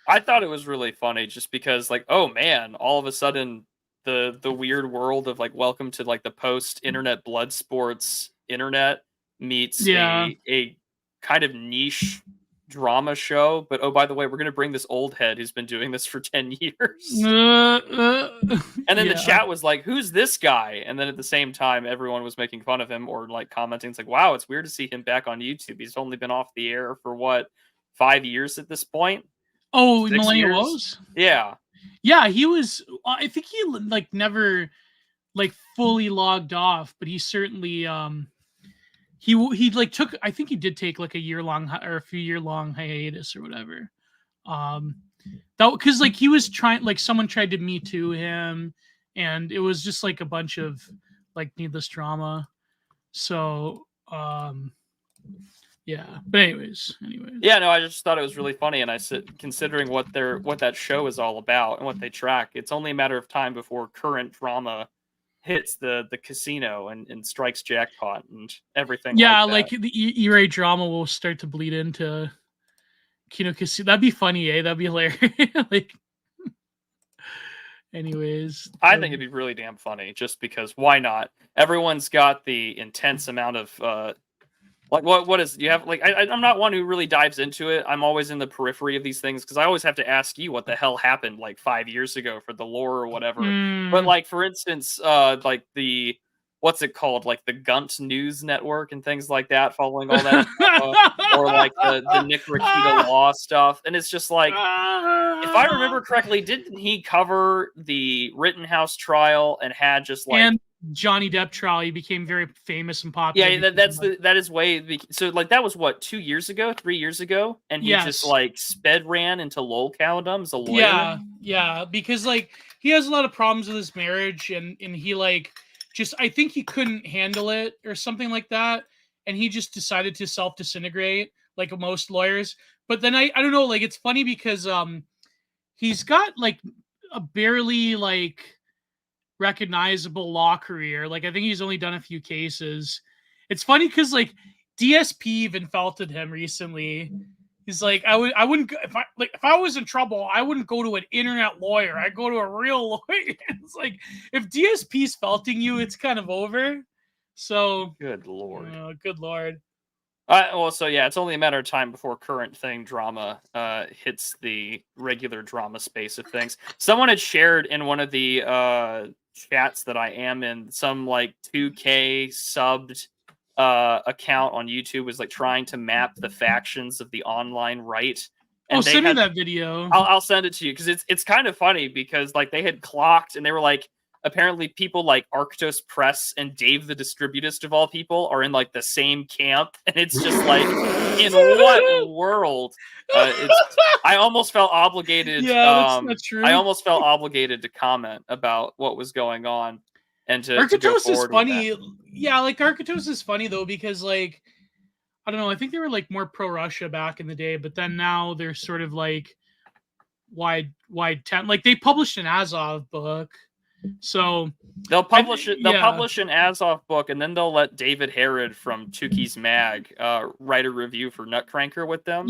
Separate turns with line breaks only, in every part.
I thought it was really funny just because, like, oh man, all of a sudden the weird world of like welcome to like the post internet blood sports internet meets
Yeah.
a kind of niche drama show. But oh, by the way, we're gonna bring this old head who's been doing this for 10 years. And then the
Yeah.
chat was like, "Who's this guy?" And then at the same time, everyone was making fun of him or like commenting. It's like, "Wow, it's weird to see him back on YouTube. He's only been off the air for what, 5 years at this point,
Oh,
6 years."
Millennial Woes?
Yeah,
Yeah, he was. I think he like never like fully logged off, but he certainly he like took. I think he did take like a year long or a few year long hiatus or whatever. Um, that because like he was trying, like someone tried to Me Too him, and it was just like a bunch of like needless drama. So yeah, but anyways.
yeah. No, I just thought it was really funny, and I said, considering what that show is all about and what they track, it's only a matter of time before current drama hits the casino and strikes jackpot and everything
Yeah,
like
like
that.
the E-Ray drama will start to bleed into Kino Casino. That'd be funny, eh? That'd be hilarious. Like, anyways,
I think it'd be really damn funny, just because why not? Everyone's got the intense amount of like what is you have like I'm not one who really dives into it. I'm always in the periphery of these things because I always have to ask you what the hell happened like 5 years ago for the lore or whatever. But like for instance, like the what's it called, like the Gunt News Network and things like that, following all that drama, or like the Nick Rakita Law stuff, and it's just like, if I remember correctly, didn't he cover the Rittenhouse trial and had just like
and Johnny Depp trial, he became very famous and popular.
yeah, that is way so like that was what 2 years ago, 3 years ago, and he just like sped ran into lolcowdom as a lawyer.
Yeah, because like he has a lot of problems with his marriage, and he like just I think he couldn't handle it or something like that, and he just decided to self disintegrate like most lawyers. But then I don't know, like it's funny because he's got like a barely like recognizable law career. Like I think he's only done a few cases. It's funny because like DSP even felted him recently. He's like, I wouldn't if I was in trouble, I wouldn't go to an internet lawyer. I'd go to a real lawyer. It's like if DSP's felting you, it's kind of over. So
good lord.
Good lord.
Well, so yeah, it's only a matter of time before current thing drama hits the regular drama space of things. Someone had shared in one of the chats that I am in, some like 2K subbed account on YouTube was like trying to map the factions of the online right.
And send me that video.
I'll send it to you because it's kind of funny because like they had clocked and they were like, apparently people like Arctos Press and Dave the Distributist of all people are in like the same camp, and it's just like, in what world? I almost felt obligated.
Yeah, that's true.
I almost felt obligated to comment about what was going on and to
Arctos is funny. Yeah, like Arctos is funny though because like I don't know. I think they were like more pro Russia back in the day, but then now they're sort of like wide tent. Like they published an Azov book. So
they'll publish it. They'll publish an Azov book, and then they'll let David Herod from Tukey's Mag write a review for Nutcranker with them.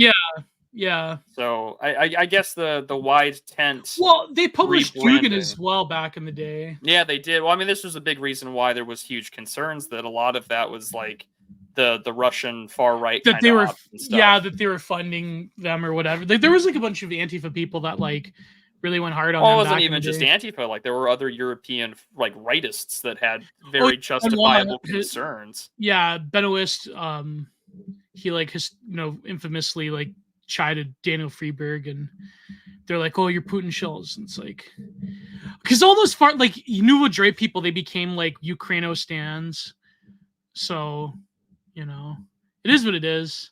Yeah.
So I guess the wide tent.
Well, they published Dugan as well back in the day.
Yeah, they did. Well, I mean, this was a big reason why there was huge concerns that a lot of that was like the Russian far right
that they were that they were funding them or whatever. Like, there was like a bunch of Antifa people that like really went hard on.
Well, it wasn't even just Antifa. Like there were other European like rightists that had very justifiable concerns.
Yeah, Benoist, he like his infamously like chided Daniel Freeberg, and they're like, "Oh, you're Putin shells." And it's like, because all those like Nouveau Dre people, they became like Ukraino stands. So, it is what it is.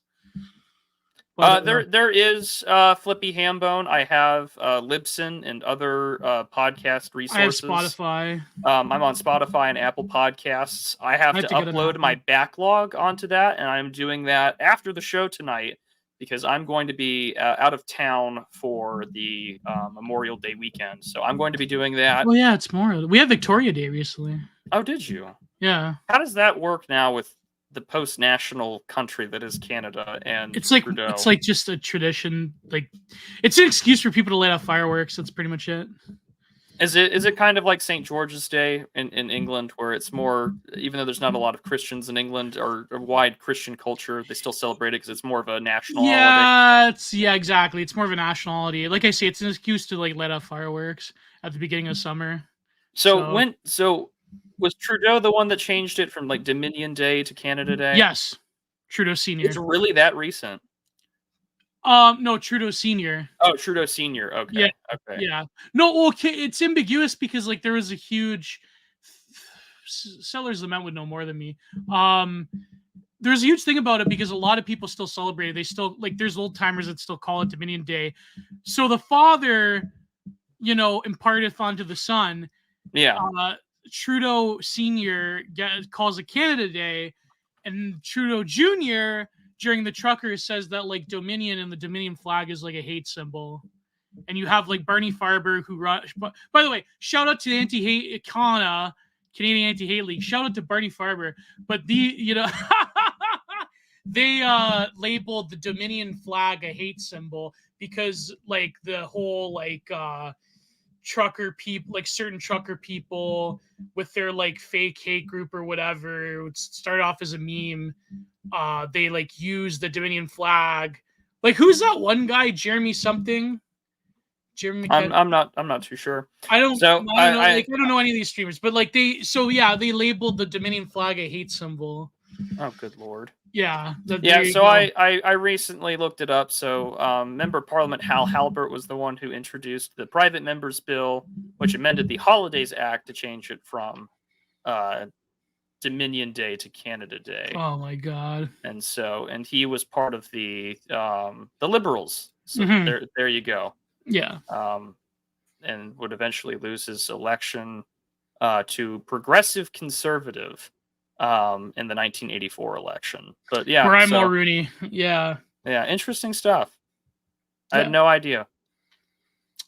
There is Flippy Hambone. I have Libsyn and other podcast resources.
I have Spotify.
I'm on Spotify and Apple Podcasts. I have to upload my backlog onto that, and I'm doing that after the show tonight because I'm going to be out of town for the Memorial Day weekend. So I'm going to be doing that.
Oh yeah, it's Memorial. We had Victoria Day recently.
Oh, did you?
Yeah.
How does that work now with the post-national country that is Canada and
It's like
Trudeau.
it's like just a tradition. Like it's an excuse for people to let off fireworks. That's pretty much it.
Is it kind of like St. George's Day in England, where it's more, even though there's not a lot of Christians in England or a wide Christian culture, they still celebrate it because it's more of a national holiday?
Yeah, exactly. It's more of a national holiday. Like I say, it's an excuse to like let off fireworks at the beginning of summer.
So was Trudeau the one that changed it from like Dominion Day to Canada Day?
Yes, Trudeau Senior.
It's really that recent.
No, Trudeau Senior.
Oh, Trudeau Senior. Okay.
Yeah.
Okay.
Yeah. No, okay, it's ambiguous because like there was a huge Sellers Lament would know more than me. There's a huge thing about it because a lot of people still celebrate it. They still like there's old timers that still call it Dominion Day. So the father, imparteth onto the son.
Yeah.
Trudeau Senior calls it Canada Day, and Trudeau Junior during the truckers says that like Dominion and the Dominion flag is like a hate symbol. And you have like Barney Farber who by the way, shout out to the anti-hate Canadian Anti-Hate League. Shout out to Barney Farber. But they labeled the Dominion flag a hate symbol because like the whole like trucker people, like certain trucker people with their like fake hate group or whatever, it would start off as a meme. They like use the Dominion flag. Like who's that one guy, Jeremy something? Jeremy
I'm not too sure.
I don't know. I don't know any of these streamers, but like they labeled the Dominion flag a hate symbol.
Oh, good lord.
Yeah.
So I recently looked it up. So Member of Parliament Hal Halbert was the one who introduced the Private Members Bill, which amended the Holidays Act to change it from Dominion Day to Canada Day.
Oh my god.
And he was part of the Liberals. So there you go.
Yeah.
And would eventually lose his election to Progressive Conservative in the 1984 election. But yeah,
Brian Mulroney. Yeah.
Yeah, interesting stuff. I had no idea.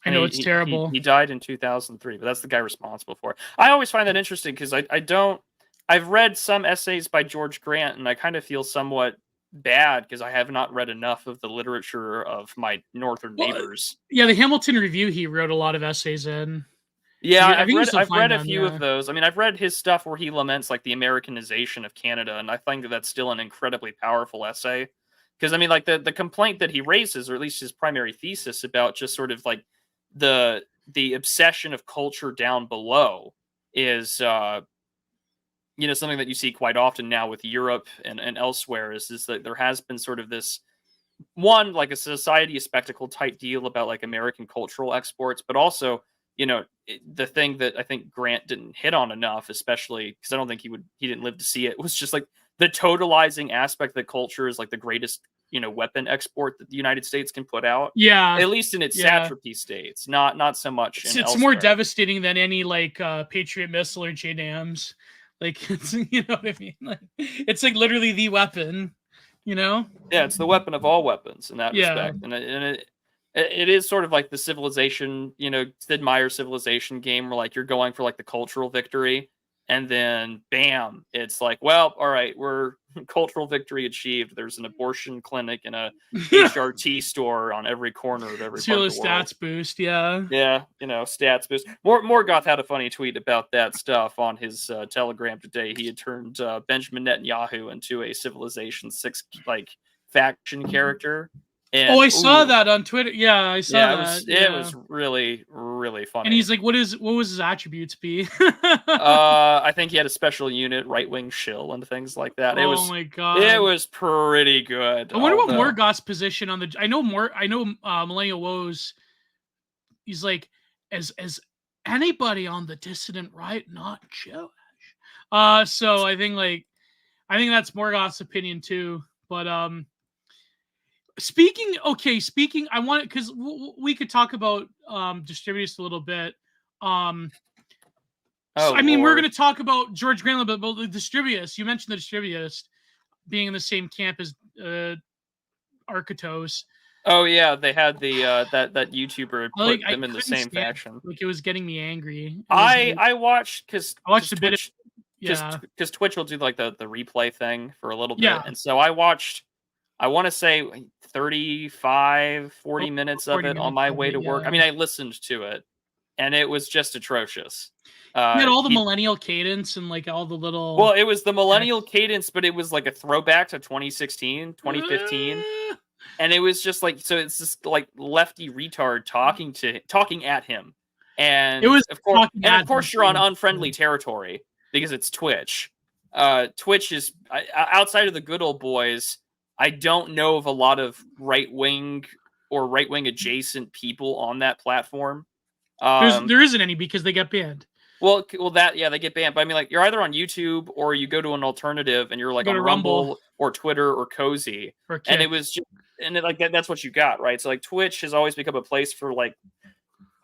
I know it's terrible.
He died in 2003, but that's the guy responsible for it. I always find that interesting because I've read some essays by George Grant, and I kind of feel somewhat bad because I have not read enough of the literature of my northern neighbors.
Yeah, the Hamilton Review he wrote a lot of essays in.
Yeah, I've read a few of those. I mean, I've read his stuff where he laments like the Americanization of Canada, and I think that's still an incredibly powerful essay. Because I mean, like the complaint that he raises, or at least his primary thesis about just sort of like the obsession of culture down below is something that you see quite often now with Europe and elsewhere is that there has been sort of this one, like a society of spectacle type deal about like American cultural exports, but also, the thing that I think Grant didn't hit on enough, especially because I don't think he didn't live to see it, was just like the totalizing aspect that culture is like the greatest, weapon export that the United States can put out.
Yeah.
At least in its satrapy states, not so much.
It's more devastating than any like Patriot missile or JDAMs. Like, you know what I mean? Like, it's like literally the weapon, Yeah,
it's the weapon of all weapons in that respect. And it is sort of like the civilization, Sid Meier's Civilization game where like you're going for like the cultural victory. And then, bam, it's like, well, all right, we're cultural victory achieved. There's an abortion clinic and a HRT store on every corner of every part of the world.
Stats boost, yeah.
Yeah, stats boost. Morgoth had a funny tweet about that stuff on his Telegram today. He had turned Benjamin Netanyahu into a Civilization 6 like faction character. And,
I saw that on Twitter. Yeah, I saw that.
It was really, really funny.
And he's like, what was his attributes be?
I think he had a special unit, right-wing shill, and things like that.
My god,
it was pretty good.
I wonder what Morgoth's position on the. I know Millennial Woes. He's like, as anybody on the dissident right, not Jewish. So I think that's Morgoth's opinion too. But Speaking, I want because we could talk about distributors a little bit. We're going to talk about George Grant a little bit, but the distributors. You mentioned the distributors being in the same camp as Architos.
Oh yeah, they had the that YouTuber put them in the same faction.
Like it was getting me angry.
I watched because
I watched a bit. Yeah.
because Twitch will do like the replay thing for a little bit,
Yeah.
and so I watched. I want to say 35, 40 minutes of
40
it on
minutes
my
of
way
it,
to work. I
yeah.
mean, I listened to it, and it was just atrocious.
He had all the
He
millennial cadence and like all the little
Well, it was the millennial cadence, but it was like a throwback to 2016, 2015. And it was just like, so it's just like lefty retard talking at him.
It
And
was talking
of
at him
course you're on
pretty much.
unfriendly territory because it's Twitch. Twitch is outside of the good old boys. I don't know of a lot of right wing or right wing adjacent people on that platform.
There isn't any because they get banned.
Well, they get banned. But I mean, like, you're either on YouTube or you go to an alternative, and you're like
Go
on
to
Rumble
Rumble
or Twitter or Cozy,
or
and it
Kick.
was just, and it, like that's what you got, right? So like, Twitch has always become a place for like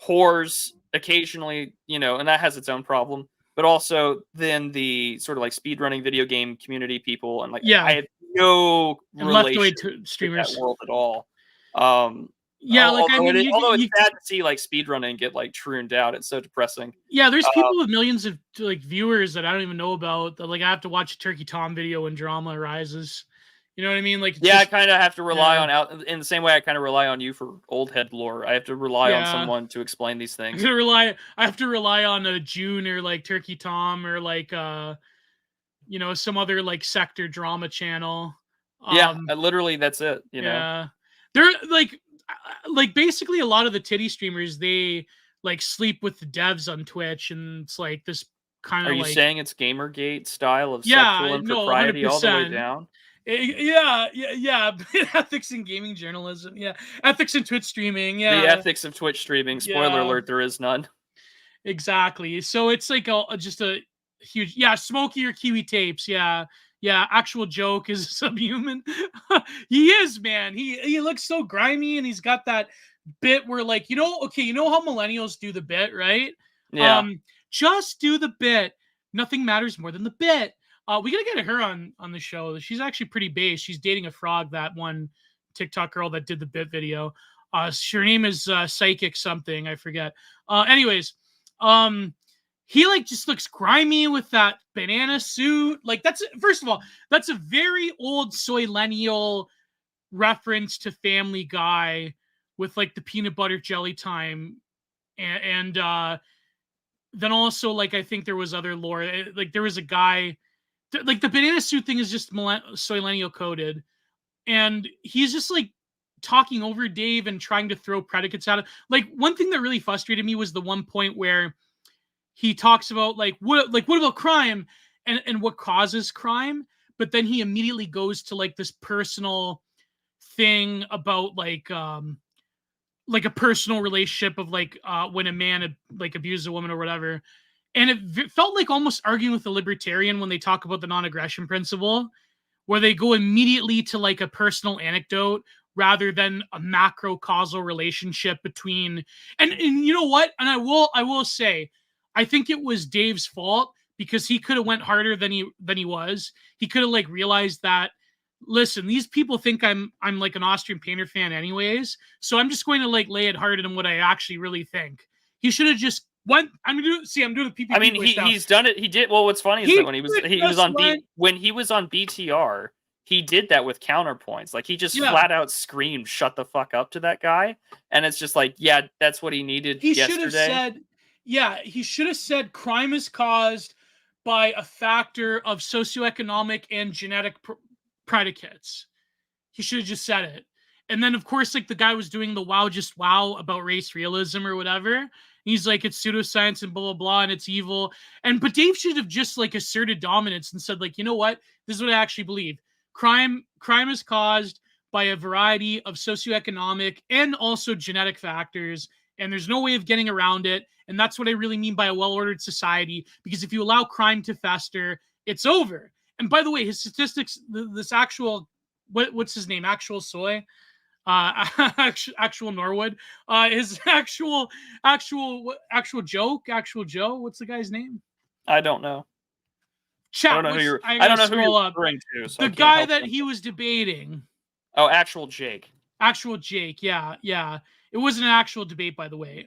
whores occasionally, and that has its own problem. But also then the sort of like speedrunning video game community people, and like I
Yeah,
had no
and
relation
leftoid
with that
streamers.
world at all. Um,
Yeah, like I mean,
although it's sad to see like speedrunning get like trooned out, it's so depressing.
yeah, there's people with millions of like viewers that I don't even know about. That like I have to watch a Turkey Tom video when drama arises. You know what I mean? Like
I kind of have to rely on out in the same way I kind of rely on you for old head lore. I have to rely on someone to explain these things.
I have to rely on a June or like Turkey Tom or like some other like sector drama channel.
Literally that's it.
Yeah, they're like basically a lot of the titty streamers, they like sleep with the devs on Twitch, and it's like this kind of.
Are you saying it's Gamergate style of
Yeah,
sexual
no,
impropriety all the way
100%.
down?
Yeah. Ethics in gaming journalism. Yeah, ethics in Twitch streaming. Yeah,
the ethics of Twitch streaming. Spoiler alert: there is none.
Exactly. So it's like just a huge, Smokey or Kiwi tapes. Yeah. Actual joke is subhuman. He is, man. He looks so grimy, and he's got that bit where like, you know how millennials do the bit, right?
Yeah.
Just do the bit. Nothing matters more than the bit. We gotta get her on the show. She's actually pretty base. She's dating a frog, that one TikTok girl that did the bit video. Her name is Psychic something, I forget. Anyways, he like just looks grimy with that banana suit. Like first of all, that's a very old Soylenial reference to Family Guy with like the peanut butter jelly time, and then also like I think there was other lore. Like there was a guy, like the banana suit thing is just Soylenial coded, and he's just like talking over Dave and trying to throw predicates at him. Like one thing that really frustrated me was the one point where he talks about what about crime and what causes crime, but then he immediately goes to like this personal thing about like a personal relationship of like when a man like abused a woman or whatever. And it felt like almost arguing with a libertarian when they talk about the non-aggression principle, where they go immediately to like a personal anecdote rather than a macro causal relationship between. And you know what? And I will say, I think it was Dave's fault, because he could have went harder than he was. He could have like realized that, listen, these people think I'm like an Austrian Painter fan anyways, so I'm just going to like lay it harder than what I actually really think. He should have just went. I'm doing the PPP.
I mean, he's done it. He did. Well, what's funny is that when he was on BTR, he did that with counterpoints. Like he just flat out screamed, "Shut the fuck up" to that guy, and it's just like, yeah, that's what he needed.
He should have said, he should have said, crime is caused by a factor of socioeconomic and genetic predicates. He should have just said it. And then, of course, like the guy was doing the wow about race realism or whatever. He's like, it's pseudoscience and blah, blah, blah, and it's evil. But Dave should have just like asserted dominance and said, like, you know what? This is what I actually believe. Crime is caused by a variety of socioeconomic and also genetic factors, and there's no way of getting around it. And that's what I really mean by a well-ordered society, because if you allow crime to fester, it's over. And by the way, his statistics, this actual, what's his name? Actual Soy? Actual Norwood. His actual Joe. What's the guy's name?
I don't know.
Chat.
I don't know who you're referring to. So
the guy that he was debating.
Oh, actual Jake.
Actual Jake. Yeah. It wasn't an actual debate, by the way.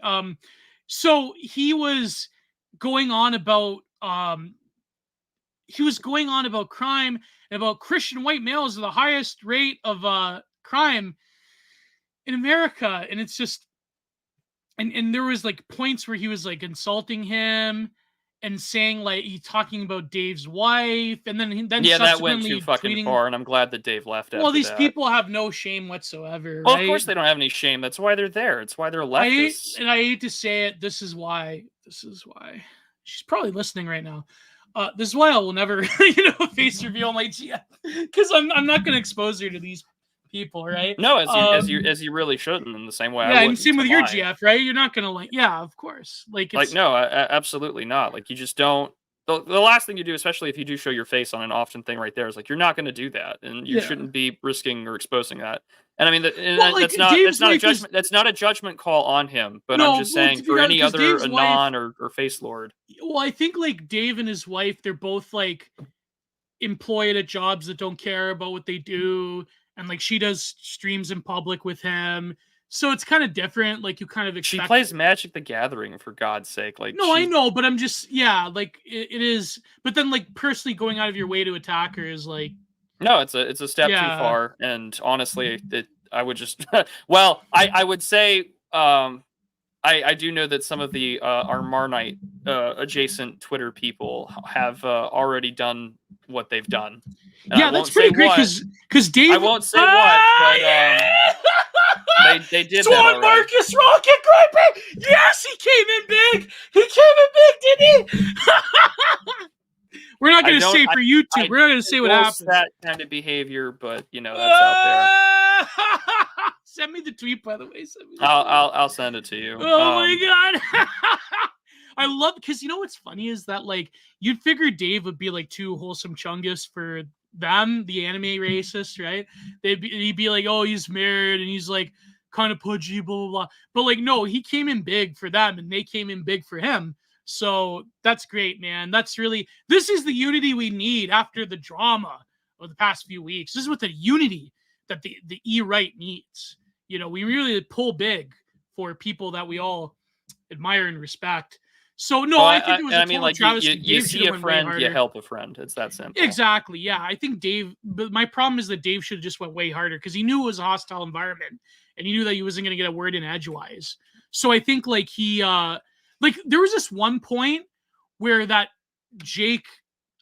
So he was going on about he was going on about crime and about Christian white males are the highest rate of crime in America, and it's just and there was like points where he was like insulting him and saying like he talking about Dave's wife, and then
Yeah, that went too
subsequently
fucking
tweeting.
far, and I'm glad that Dave left
Well,
after
these
that.
people have no shame whatsoever,
Well,
right?
of course they don't have any shame. That's why they're there. It's why they're
I
leftists.
hate to say it. This is why. She's probably listening right now. This is why I will never, face reveal my GF because I'm not going to expose her to these people, right?
No, as you really shouldn't. In the same way,
yeah,
I
and
wouldn't
same with
to
your
mine.
GF, right? You're not going to yeah, of course. Like
no, absolutely not. Like you just don't. The last thing you do, especially if you do show your face on an often thing right there, is like you're not going to do that, and you shouldn't be risking or exposing that. And I mean, that's not a judgment. That's not a judgment call on him. But I'm just saying for any other anon or face lord.
Well, I think like Dave and his wife, they're both like employed at jobs that don't care about what they do, and like she does streams in public with him. So it's kind of different. Like you kind of expect.
She plays Magic the Gathering, for God's sake. Like
no, I know, but I'm just like it is. But then like personally going out of your way to attack her is like
no, it's a step too far. And honestly, I would just well, I would say I do know that some of the our Marnite adjacent Twitter people have already done what they've done.
And that's pretty great because Dave.
I won't say what, but they did
Swan
that already.
Marcus Rocket Grippy! Yes, he came in big! He came in big, didn't he? We're not going to say for YouTube. We're not going to say what happened.
That kind of behavior, but that's out there.
Send me the tweet, by the way.
I'll send it to you.
Oh my god! I love because you know what's funny is that like you'd figure Dave would be like too wholesome chungus for them, the anime racists, right? He'd be like, oh, he's married and he's like kind of pudgy, blah blah blah. But like, no, he came in big for them, and they came in big for him. So that's great, man. This is the unity we need after the drama of the past few weeks. This is what the unity that the E-right needs. We really pull big for people that we all admire and respect. So no, I think it was a total travesty.
You see a friend, you help a friend. It's that simple.
Exactly. Yeah, I think Dave. But my problem is that Dave should have just went way harder because he knew it was a hostile environment, and he knew that he wasn't going to get a word in edgewise. So I think like he, like there was this one point where that Jake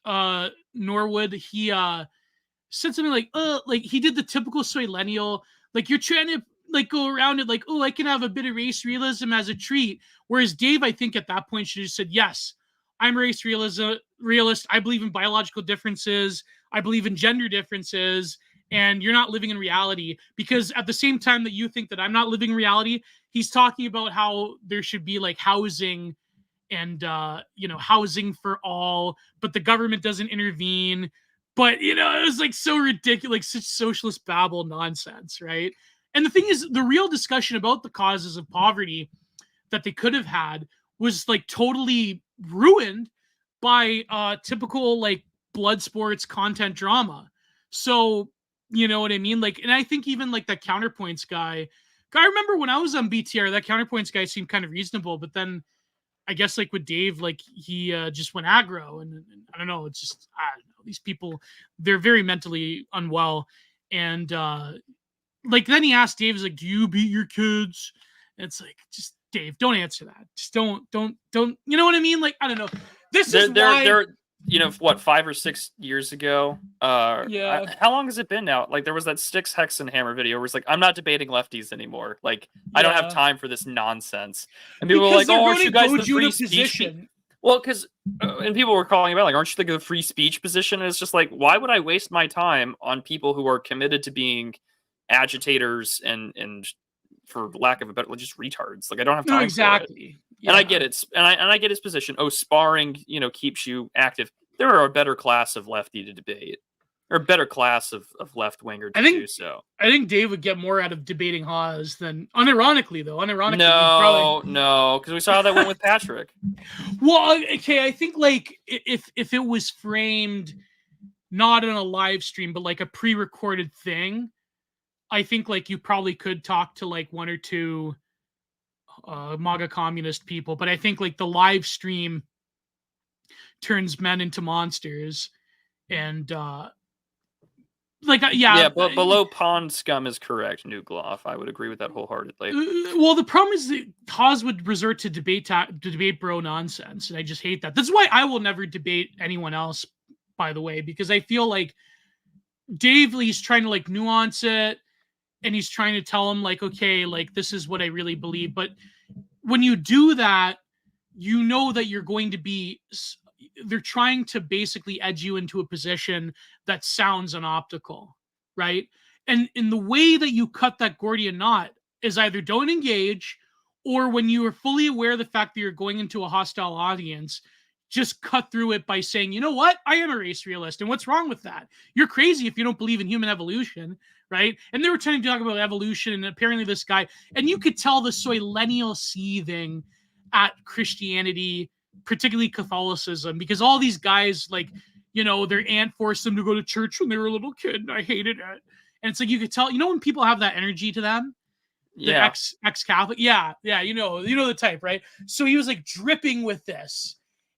Norwood he said something like he did the typical Soylenial, like you're trying to like go around it like, oh, I can have a bit of race realism as a treat. Whereas Dave, I think at that point should have said, yes, I'm a race realist. I believe in biological differences. I believe in gender differences, and you're not living in reality. Because at the same time that you think that I'm not living in reality, he's talking about how there should be like housing and, housing for all, but the government doesn't intervene. But, it was like so ridiculous, like such socialist babble nonsense, right? And the thing is, the real discussion about the causes of poverty that they could have had was like totally ruined by typical like blood sports content drama. So, you know what I mean? Like, and I think even like that Counterpoints guy, I remember when I was on BTR, that Counterpoints guy seemed kind of reasonable, but then I guess like with Dave, like he just went aggro, and I don't know. It's just, I don't know. These people, they're very mentally unwell. And like then he asked Dave, he's like, do you beat your kids? And it's like, just Dave, don't answer that. Just don't, you know what I mean? Like, I don't know.
They're 5 or 6 years ago. Yeah. How long has it been now? Like there was that Styx Hexenhammer video where it's like, I'm not debating lefties anymore. Like I don't have time for this nonsense. And people were like, oh, aren't you guys the free speech? Well, because and people were calling about like, aren't you the free speech position? And it's just like, why would I waste my time on people who are committed to being agitators and for lack of a better, just retards? Like I don't have time for it. Yeah. And I get it, and I get his position. Oh, sparring, keeps you active. There are a better class of lefty to debate, or a better class of left winger to do so. I
think Dave would get more out of debating Haas than unironically, though.
No, because we saw how that went with Patrick.
Well, okay, I think like if it was framed not in a live stream, but like a pre-recorded thing, I think like you probably could talk to like one or two MAGA communist people, but I think like the live stream turns men into monsters, and
Yeah, but below pond scum is correct, Nugloff. I would agree with that wholeheartedly.
Well, the problem is that Haas would resort to debate bro nonsense, and I just hate that. That's why I will never debate anyone else, by the way, because I feel like Dave Lee's trying to like nuance it, and he's trying to tell him like, okay, like this is what I really believe. But when you do that, you know that you're going to be. They're trying to basically edge you into a position that sounds unoptical, right? And in the way that you cut that Gordian knot is either don't engage, or when you are fully aware of the fact that you're going into a hostile audience, just cut through it by saying, you know what? I am a race realist. And what's wrong with that? You're crazy if you don't believe in human evolution, right? And they were trying to talk about evolution, and apparently this guy, and you could tell the soilenial seething at Christianity, particularly Catholicism, because all these guys, like, you know, their aunt forced them to go to church when they were a little kid, and I hated it. And it's like you could tell, you know, when people have that energy to them, the ex-Catholic, yeah, you know the type, right? So he was like dripping with this,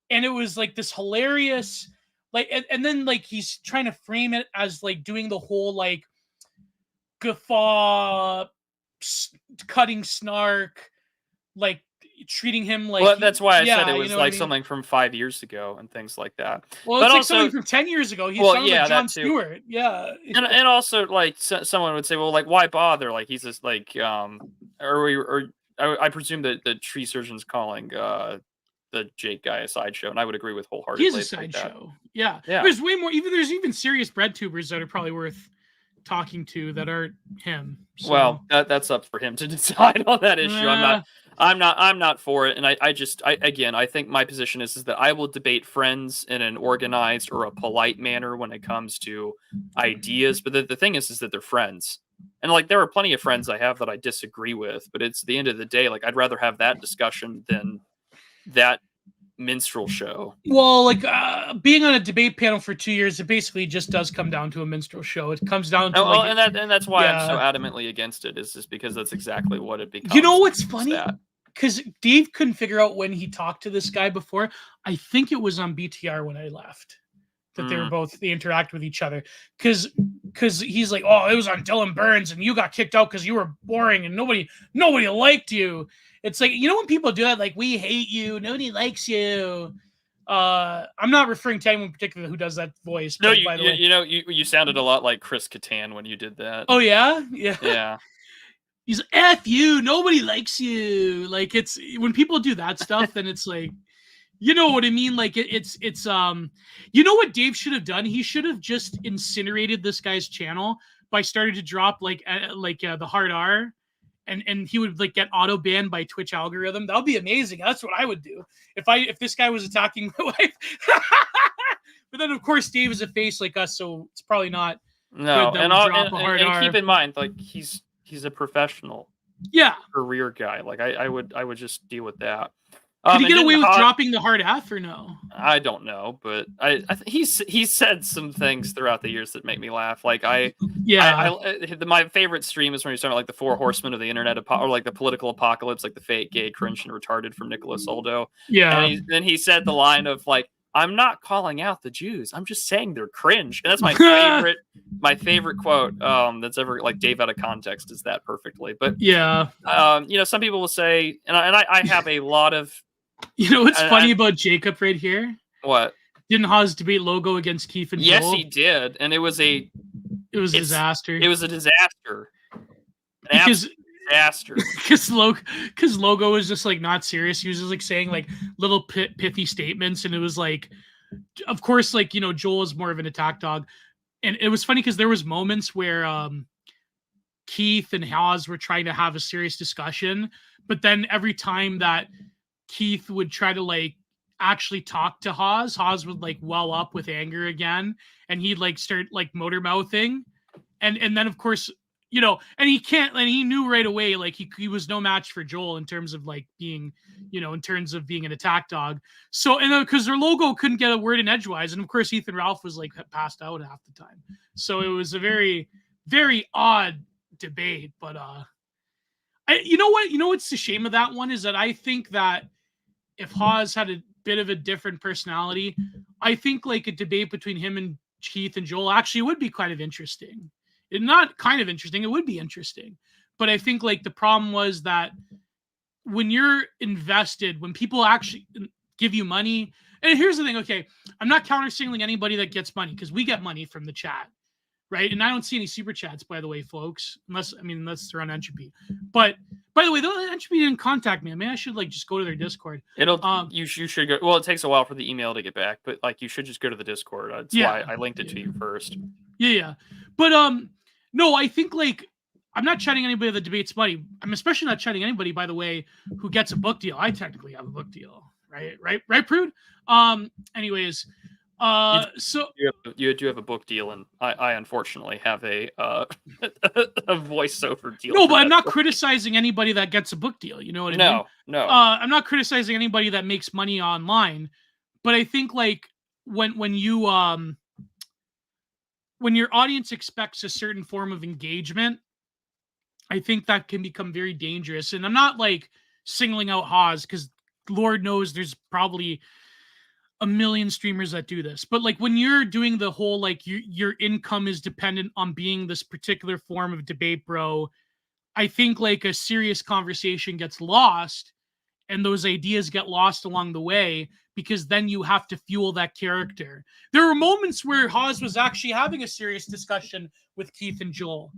and it was like this hilarious, like, and then like he's trying to frame it as like doing the whole like guffaw, cutting snark, like treating him like.
Well, that's why I said it was like something from 5 years ago and things like that.
Well, it's but like also, something from 10 years ago. He's talking like Jon Stewart. Yeah.
And also like someone would say, well, like why bother? Like he's just like I presume that the tree surgeon's calling the Jake guy a sideshow, and I would agree with wholeheartedly.
He's a sideshow. Yeah. There's way more. There's even serious bread tubers that are probably worth talking to that aren't him. So.
Well, that's up for him to decide on that issue. I'm not for it. And I think my position is that I will debate friends in an organized or a polite manner when it comes to ideas. But the thing is that they're friends. And like, there are plenty of friends I have that I disagree with, but it's the end of the day. Like, I'd rather have that discussion than that minstrel show.
Well, like being on a debate panel for 2 years, it basically just does come down to a minstrel show. It comes down to
and that's why I'm so adamantly against it, is just because that's exactly what it becomes.
You know what's funny? Because Dave couldn't figure out when he talked to this guy before. I think it was on BTR when I left that they interact with each other. Because he's like, oh, it was on Dylan Burns and you got kicked out because you were boring and nobody liked you. It's like, you know, when people do that, like, we hate you, nobody likes you. I'm not referring to anyone in particular who does that voice.
No, you sounded a lot like Chris Kattan when you did that.
Oh, yeah? Yeah.
Yeah.
He's like, F you, nobody likes you. Like, it's when people do that stuff, then it's like, you know what I mean? Like, it's you know what Dave should have done? He should have just incinerated this guy's channel by starting to drop the hard R. And he would like get auto banned by Twitch algorithm. That would be amazing. That's what I would do if this guy was attacking my wife. But then of course Dave is a face like us, so it's probably not.
No, and keep in mind, like he's a professional, career guy. Like I would just deal with that.
Did he get away with dropping the hard F or no?
I don't know, but he said some things throughout the years that make me laugh. Like my favorite stream is when he's talking about like the 4 horsemen of the internet, or like the political apocalypse, like the fake, gay, cringe, and retarded from Nicholas Oldo.
Yeah,
and then he said the line of like, "I'm not calling out the Jews. I'm just saying they're cringe." And that's my favorite, quote. That's ever like Dave out of context is that perfectly. But
yeah,
some people will say, and I have a lot of.
You know what's funny about Jacob right here?
What?
Didn't Haas debate Logo against Keith and Joel?
Yes, he did, and it was a
disaster.
It was a disaster.
Because
Disaster.
Logo was just like not serious. He was just like saying like little pithy statements, and it was like, of course, like, you know, Joel is more of an attack dog, and it was funny because there was moments where Keith and Haas were trying to have a serious discussion, but then every time that Keith would try to like actually talk to Haas would like well up with anger again, and he'd like start like motor mouthing, and then of course, you know, and he knew right away like he was no match for Joel in terms of like being, you know, in terms of being an attack dog. So, and because their Logo couldn't get a word in edgewise, and of course Ethan Ralph was like passed out half the time, so it was a very, very odd debate. But you know what's the shame of that one is that I think that if Haas had a bit of a different personality, I think like a debate between him and Keith and Joel actually would be kind of interesting. It not kind of interesting, it would be interesting. But I think like the problem was that when you're invested, when people actually give you money, and here's the thing, okay, I'm not counter-signaling anybody that gets money because we get money from the chat, right? And I don't see any super chats, by the way, folks, unless they're on Entropy. But by the way, the Entropy didn't contact me. I mean, I should like just go to their Discord.
You should go. Well, it takes a while for the email to get back, but like you should just go to the Discord. That's why I linked it to you first.
Yeah. But no, I think like I'm not chatting anybody that debates money. I'm especially not chatting anybody, by the way, who gets a book deal. I technically have a book deal, right? Right, Prude? Anyways, so
you do have a book deal, and I unfortunately have a a voiceover deal.
No, but I'm not criticizing anybody that gets a book deal. You know what I mean?
No.
I'm not criticizing anybody that makes money online, but I think like when your audience expects a certain form of engagement, I think that can become very dangerous. And I'm not like singling out Haas because Lord knows there's probably a million streamers that do this. But like when you're doing the whole like your income is dependent on being this particular form of debate, bro, I think like a serious conversation gets lost and those ideas get lost along the way because then you have to fuel that character. There were moments where Haas was actually having a serious discussion with Keith and Joel.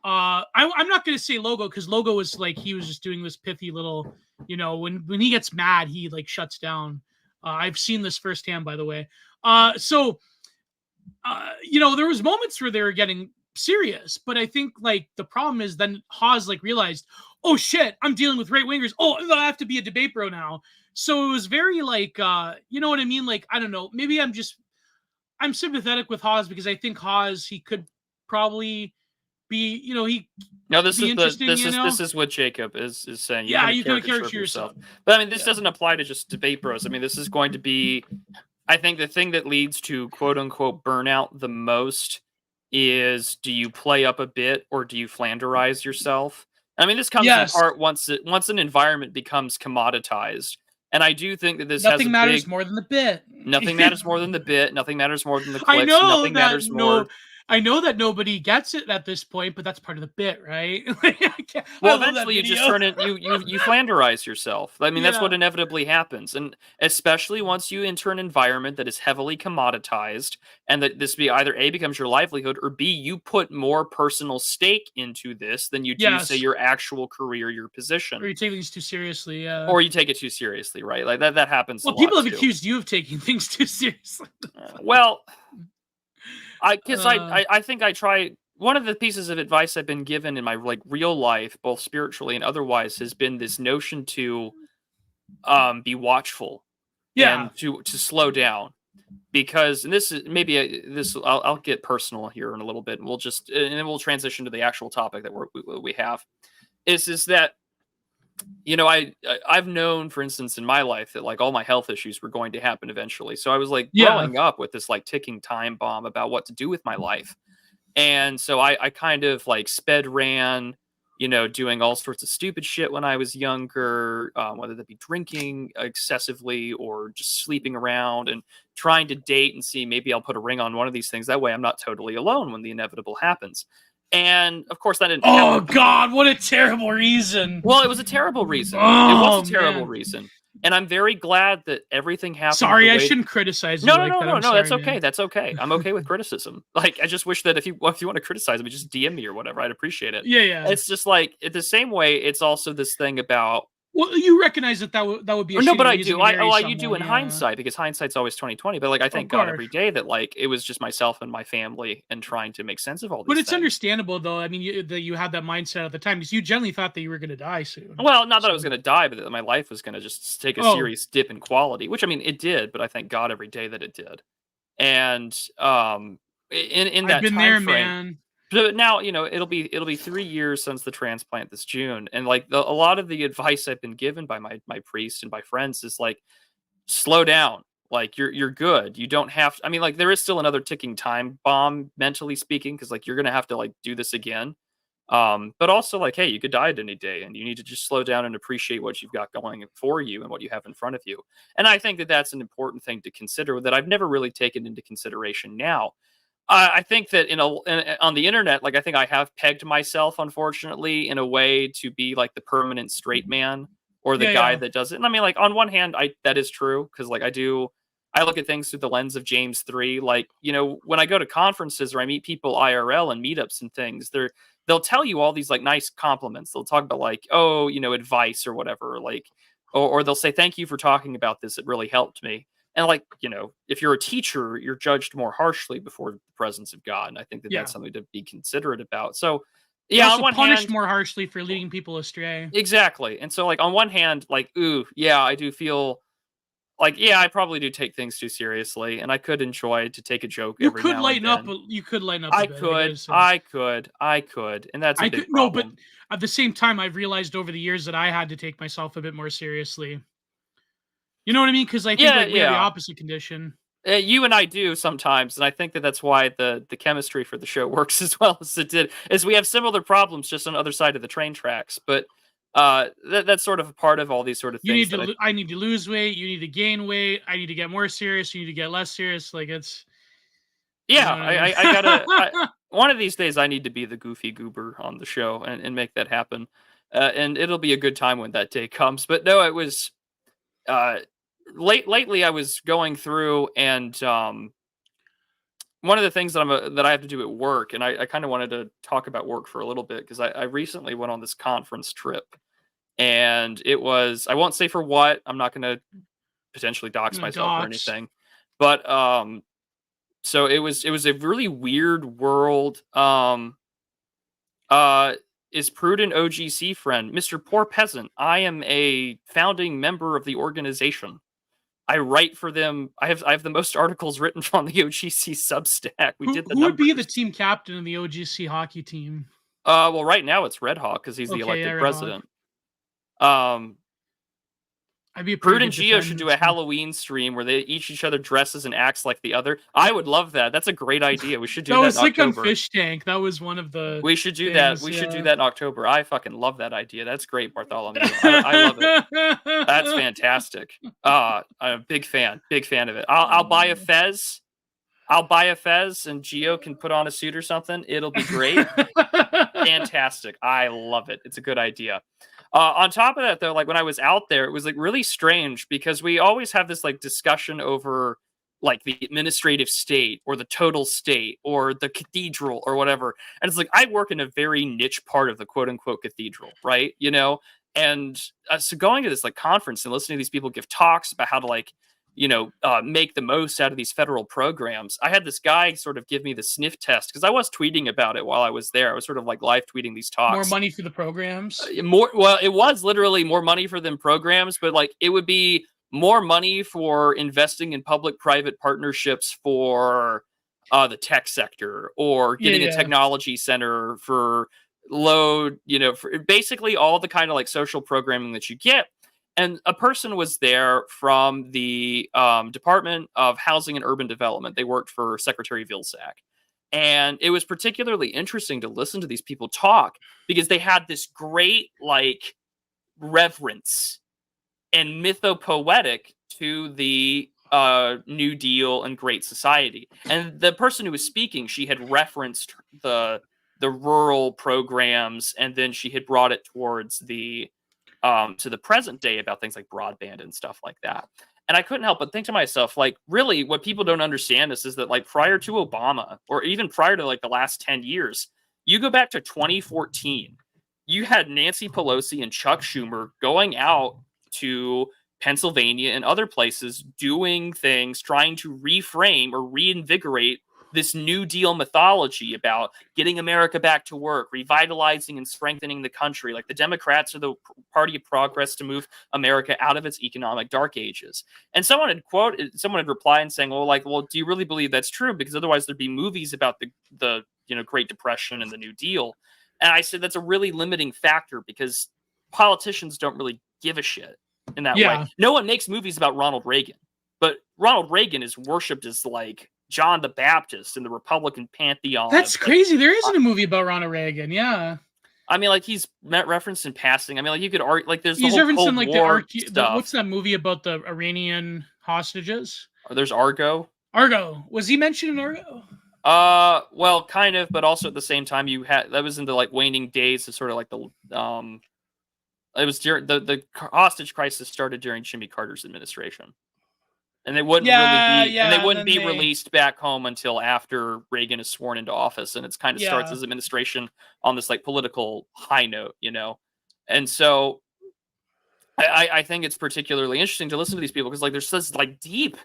I'm not going to say Logo because Logo was like, he was just doing this pithy little, you know, when he gets mad, he like shuts down. I've seen this firsthand, by the way. You know, there was moments where they were getting serious, but I think like the problem is then Haas like realized, oh shit, I'm dealing with right wingers. Oh, I have to be a debate bro now. So it was very like, you know what I mean? Like, I don't know, maybe I'm sympathetic with Haas because I think Haas, he could probably be, you know,
this is what Jacob is saying.
Yeah, you can caricature yourself.
But I mean, this doesn't apply to just debate bros. I mean, this is going to be, I think the thing that leads to quote unquote burnout the most is, do you play up a bit or do you Flanderize yourself? I mean, this comes in part once an environment becomes commoditized. And I do think that
nothing matters more than the bit.
Nothing matters more than the bit. Nothing matters more than the clicks. Nothing matters more.
I know that nobody gets it at this point, but that's part of the bit, right?
Well, eventually you just turn it, you Flanderize yourself. I mean, that's what inevitably happens. And especially once you enter an environment that is heavily commoditized and that this either A, becomes your livelihood, or B, you put more personal stake into this than you do, say, your actual career, your position.
Or you take things too seriously, yeah.
Or you take it too seriously, right? Like that happens a lot.
Well, people have accused you of taking things too seriously.
Well, I think I try. One of the pieces of advice I've been given in my like real life, both spiritually and otherwise, has been this notion to be watchful, and to slow down, because, and this is maybe I'll get personal here in a little bit, and then we'll transition to the actual topic that we have. Is that, you know, I've known, for instance, in my life that like all my health issues were going to happen eventually. So I was like growing up with this like ticking time bomb about what to do with my life. And so I kind of like sped ran, you know, doing all sorts of stupid shit when I was younger, whether that be drinking excessively or just sleeping around and trying to date and see maybe I'll put a ring on one of these things. That way I'm not totally alone when the inevitable happens. And of course that didn't happen.
Oh God, what a terrible reason.
Well, it was a terrible reason. It was a terrible reason. And I'm very glad that everything happened.
Sorry, I shouldn't criticize you.
No, that's okay. Man. That's okay. I'm okay with criticism. Like, I just wish that if you want to criticize me, just DM me or whatever. I'd appreciate it.
Yeah.
It's just like, the same way, it's also this thing about,
well, you recognize that would be a
no, but I do.
You
do in hindsight, because hindsight's always 20/20. But like, I thank God every day that like it was just myself and my family and trying to make sense of all these.
But it's understandable, though. I mean, that you had that mindset at the time because you generally thought that you were going to die soon.
Well, not that I was going to die, but that my life was going to just take a serious dip in quality. Which, I mean, it did. But I thank God every day that it did. And in that
I've been
time
there,
frame,
man.
But now, you know, it'll be 3 years since the transplant this June, and like a lot of the advice I've been given by my priest and by friends is like, slow down. Like you're good. You don't have to, I mean, like there is still another ticking time bomb, mentally speaking, because like you're gonna have to like do this again. But also like, hey, you could die at any day, and you need to just slow down and appreciate what you've got going for you and what you have in front of you. And I think that that's an important thing to consider that I've never really taken into consideration now. I think that on the internet, like I think I have pegged myself, unfortunately, in a way to be like the permanent straight man or the
Yeah,
guy
yeah.
that does it. And I mean, like on one hand, that is true because like I look at things through the lens of James 3. Like when I go to conferences or I meet people IRL and meetups and things, they'll tell you all these like nice compliments. They'll talk about like advice or whatever, like or they'll say thank you for talking about this. It really helped me. And like, if you're a teacher, you're judged more harshly before the presence of God. And I think that
Yeah.
that's something to be considerate about. So,
You're
yeah, on
also
one
punished
hand,
more harshly for leading people astray.
exactly. And so, like, on one hand, like, ooh, yeah, I do feel like, yeah, I probably do take things too seriously. And I could enjoy to take a joke
You
every
could
now and
lighten up.
then.
You could lighten up a
I
bit. I gotta
could,
say.
I could, I could. And that's a
I
big
could no, but
problem.
at the same time, I've realized over the years that I had to take myself a bit more seriously. You know what I mean? Because I think
Yeah,
like we have the
yeah.
opposite condition.
You and I do sometimes, and I think that that's why the chemistry for the show works as well as it did. Is we have similar problems just on the other side of the train tracks, but that's sort of a part of all these sort of
You
things
need
that
to. I need to lose weight. You need to gain weight. I need to get more serious. You need to get less serious. Like it's. You
yeah,
know what I mean?
I gotta one of these days I need to be the goofy goober on the show and make that happen, and it'll be a good time when that day comes. But no, it was uh, lately I was going through and one of the things that I have to do at work, and I kind of wanted to talk about work for a little bit because I recently went on this conference trip, and it was I won't say for what. I'm not going to potentially dox myself or
Docs.
anything, but so it was a really weird world. Uh, is Prudent OGC friend Mr. Poor Peasant? I am a founding member of the organization. I write for them. I have the most articles written from the OGC Substack. We
Who
did the
who would be the
numbers.
team captain in the OGC hockey team?
Well, right now it's Red Hawk because he's the
Okay, yeah,
elected
Red Hawk.
president. Um,
I'd be a pretty
Prudent
good
Gio should do a
defenseman.
Halloween stream where they each other dresses and acts like the other. I would love that. That's a great idea. We should do
That
that
was
in
sick on
October.
Fish Tank. That was one of the
We should do that.
things.
We should do
Yeah.
that in October. I fucking love that idea. That's great, Bartholomew. I love it. That's fantastic. I'm a big fan. Big fan of it. I'll buy a fez. I'll buy a fez and Gio can put on a suit or something. It'll be great. Fantastic. I love it. It's a good idea. On top of that, though, like when I was out there, it was like really strange because we always have this like discussion over like the administrative state or the total state or the cathedral or whatever. And it's like I work in a very niche part of the quote unquote cathedral, right? And so going to this like conference and listening to these people give talks about how to like make the most out of these federal programs. I had this guy sort of give me the sniff test because I was tweeting about it while I was there. I was sort of like live tweeting these
More
talks.
money for the programs.
It was literally more money for them programs, but like it would be more money for investing in public-private partnerships for the tech sector or getting a technology center for for basically all the kind of like social programming that you get. And a person was there from the Department of Housing and Urban Development. They worked for Secretary Vilsack. And it was particularly interesting to listen to these people talk because they had this great, like, reverence and mythopoetic to the New Deal and Great Society. And the person who was speaking, she had referenced the rural programs, and then she had brought it towards the to the present day about things like broadband and stuff like that. And I couldn't help but think to myself, like, really, what people don't understand is that, like, prior to Obama, or even prior to like the last 10 years, you go back to 2014, you had Nancy Pelosi and Chuck Schumer going out to Pennsylvania and other places doing things, trying to reframe or reinvigorate this New Deal mythology about getting America back to work, revitalizing and strengthening the country. Like the Democrats are the party of progress to move America out of its economic dark ages. And someone had replied and saying, well, do you really believe that's true? Because otherwise there'd be movies about the Great Depression and the New Deal. And I said that's a really limiting factor because politicians don't really give a shit in that way. No one makes movies about Ronald Reagan, but Ronald Reagan is worshipped as like John the Baptist in the Republican pantheon.
That's crazy. There isn't a movie about Ronald Reagan. Yeah.
I mean, like he's referenced in passing. I mean, like you could argue, like there's
He's
the whole
referenced
Cold
in like
War stuff.
what's that movie about the Iranian hostages?
There's Argo.
Argo. Was he mentioned in Argo?
Well, kind of, but also at the same time, that was in the like waning days of sort of like the it was during the hostage crisis started during Jimmy Carter's administration, and they wouldn't really
Yeah,
be and they
yeah, and
wouldn't
then
be released back home until after Reagan is sworn into office, and it's kind of starts
yeah,
his administration on this like political high note, and so I think it's particularly interesting to listen to these people because like there's this like deep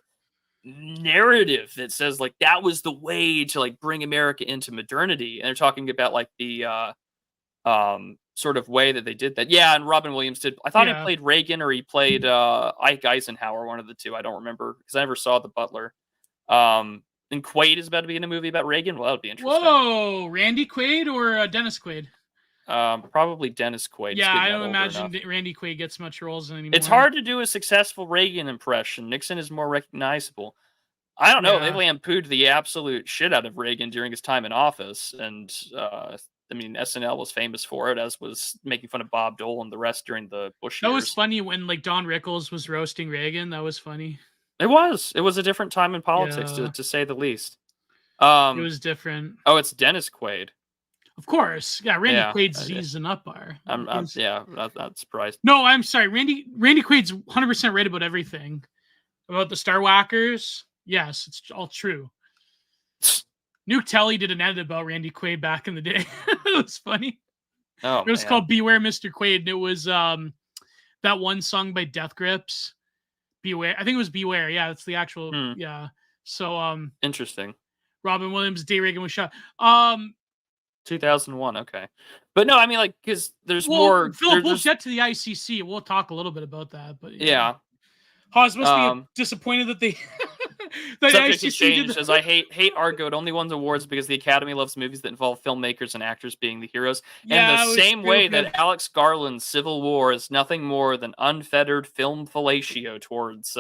narrative that says like that was the way to like bring America into modernity, and they're talking about like the sort of way that they did that. Yeah, and Robin Williams did. I thought he
yeah.
played Reagan or he played Ike Eisenhower, one of the two. I don't remember because I never saw The Butler. And Quaid is about to be in a movie about Reagan. Well, that would be interesting.
Whoa, Randy Quaid or Dennis Quaid?
Probably Dennis Quaid.
Yeah, I don't imagine Randy Quaid gets much roles anymore.
It's hard to do a successful Reagan impression. Nixon is more recognizable. I don't know. They lampooned the absolute shit out of Reagan during his time in office, and I mean, SNL was famous for it, as was making fun of Bob Dole and the rest during the Bush years.
That was funny when like Don Rickles was roasting Reagan. That was funny.
It was a different time in politics, to say the least.
It was different.
Oh, it's Dennis Quaid.
Of course, yeah. Randy Quaid's he's an up bar.
I'm not surprised.
No, I'm sorry. Randy Quaid's 100% right about everything. About the Star Whackers. Yes, it's all true. Nuke Telly did an edit about Randy Quaid back in the day. It was funny.
Oh,
it was called Beware Mr. Quaid, and it was that one song by Death Grips. Beware. I think it was Beware. Yeah, it's the actual yeah. So
interesting.
Robin Williams, Day Reagan was shot.
2001, okay. But no, I mean like because there's more
Philip, we'll get to the ICC. We'll talk a little bit about that, but
yeah.
Haas must be disappointed that they
subject is changed as I hate Argo. It only wins awards because the Academy loves movies that involve filmmakers and actors being the heroes.
Yeah,
in the same way that Alex Garland's Civil War is nothing more than unfettered film fellatio towards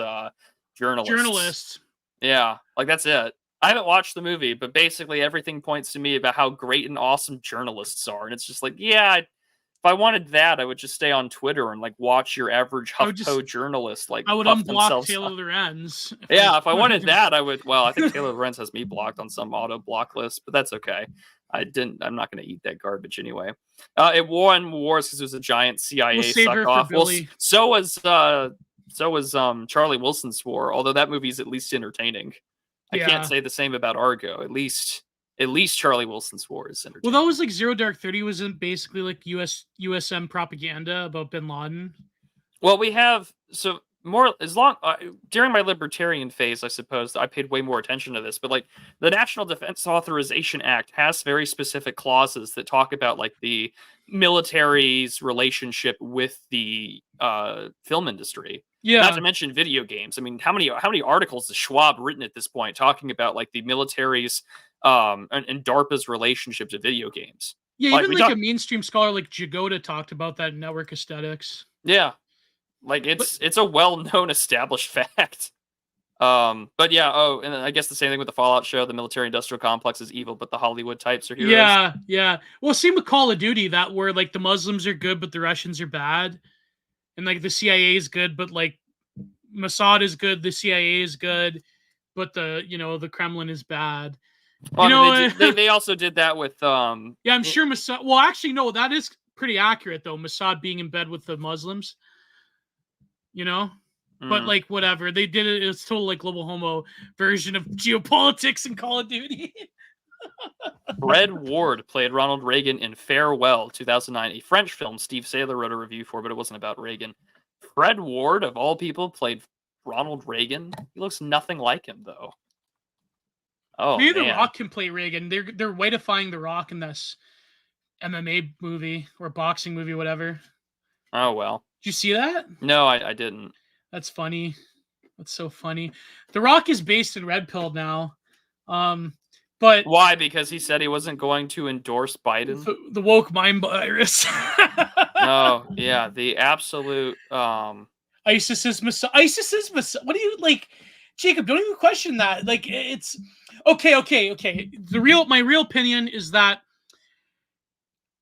journalists. Yeah, like that's it. I haven't watched the movie, but basically everything points to me about how great and awesome journalists are, and it's just like, yeah, if I wanted that, I would just stay on Twitter and like watch your average HuffPo journalist like.
I would unblock Taylor Lorenz.
Yeah, if I wanted that, I would. Well, I think Taylor Lorenz has me blocked on some auto block list, but that's okay. I'm not going to eat that garbage anyway. It won awards because it was a giant CIA suck off. Well, so was Charlie Wilson's War, although that movie is at least entertaining. I can't say the same about Argo. At least Charlie Wilson's War is entertaining.
Well, that was like Zero Dark 30 was in basically like USM propaganda about Bin Laden.
Well, we have more as long during my libertarian phase, I suppose I paid way more attention to this. But like the National Defense Authorization Act has very specific clauses that talk about like the military's relationship with the film industry.
Yeah.
Not to mention video games. I mean, how many articles has Schwab written at this point talking about like the military's and DARPA's relationship to video games?
Yeah, like, even like a mainstream scholar like Jagoda talked about that in Network Aesthetics.
Yeah. Like it's a well-known established fact. But yeah, and I guess the same thing with the Fallout show. The military-industrial complex is evil, but the Hollywood types are heroes.
Yeah. Well, same with Call of Duty, that where like the Muslims are good, but the Russians are bad. And like the CIA is good, but like Mossad is good, the CIA is good, but the Kremlin is bad.
Well, they also did that with
yeah, I'm sure Mossad. Well, actually, no, that is pretty accurate though. Mossad being in bed with the Muslims, but like whatever they did it. It's total like global homo version of geopolitics and Call of Duty.
Fred Ward played Ronald Reagan in Farewell, 2009, a French film Steve Saylor wrote a review for, but it wasn't about Reagan. Fred Ward, of all people, played Ronald Reagan. He looks nothing like him, though. Oh,
maybe The Rock can play Reagan. They're whiteifying The Rock in this MMA movie or boxing movie, whatever.
Oh, well.
Did you see that?
No, I didn't.
That's funny. That's so funny. The Rock is based in Red Pill now. But
why? Because he said he wasn't going to endorse Biden?
The woke mind virus.
Oh, yeah. The absolute
ISIS is Messiah. What do you like, Jacob? Don't even question that. Like, it's okay. My real opinion is that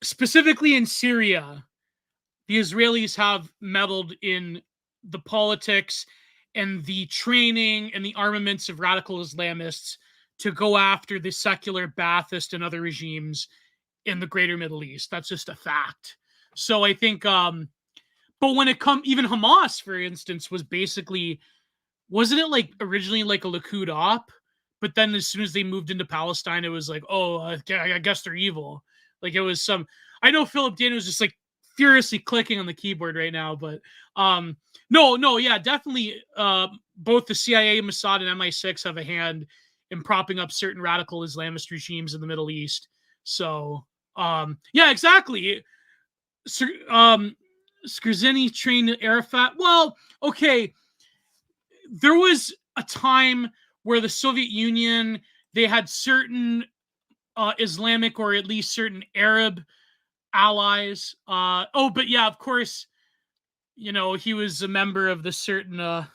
specifically in Syria, the Israelis have meddled in the politics and the training and the armaments of radical Islamists to go after the secular Ba'athist and other regimes in the greater Middle East. That's just a fact. So I think, but when it comes, even Hamas, for instance, was basically, wasn't it like originally like a Likud op? But then as soon as they moved into Palestine, it was like, oh, I guess they're evil. Like it was some, I know Philip Daniel was just like furiously clicking on the keyboard right now, but no, yeah, definitely both the CIA, Mossad, and MI6 have a hand in propping up certain radical Islamist regimes in the Middle East. So yeah, exactly. Skorzeny trained Arafat. Well, okay, there was a time where the Soviet Union, they had certain Islamic or at least certain Arab allies. But yeah, of course, he was a member of the certain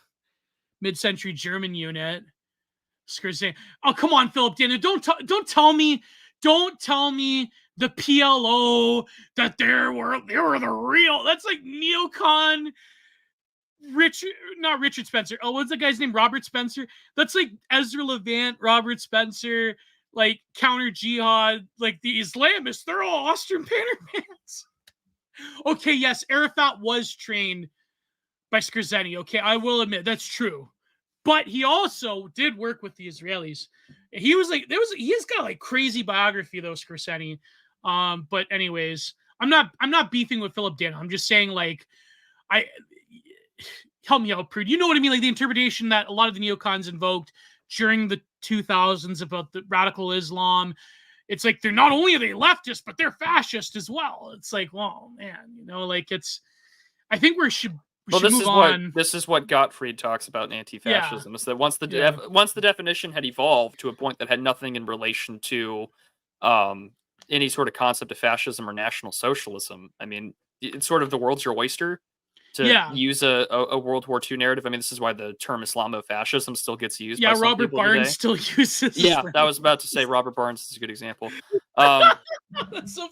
mid-century German unit. Oh, come on, Philip Daniel. Don't tell me the PLO that they were the real. That's like neocon not Richard Spencer. Oh, what's the guy's name? Robert Spencer. That's like Ezra Levant, Robert Spencer, like counter jihad, like the Islamists. They're all Austrian Paintermans. Okay, yes, Arafat was trained by Skorzeny. Okay, I will admit that's true. But he also did work with the Israelis. He's got like crazy biography though, Skorzeny. But anyways, I'm not beefing with Philip Daniel. I'm just saying like help me out, Prude. You know what I mean? Like the interpretation that a lot of the neocons invoked during the 2000s about the radical Islam. It's like they're not only are they leftist, but they're fascist as well. It's like, well, man, like it's. I think we should move on.
This is what Gottfried talks about in anti-fascism. Is that once the definition had evolved to a point that had nothing in relation to any sort of concept of fascism or National Socialism. I mean, it's sort of the world's your oyster. To use a World War II narrative. I mean, this is why the term Islamofascism still gets used.
Yeah,
by some
Robert
people
Barnes
today.
Still uses.
Yeah, I was about to say Robert Barnes is a good example.
That's so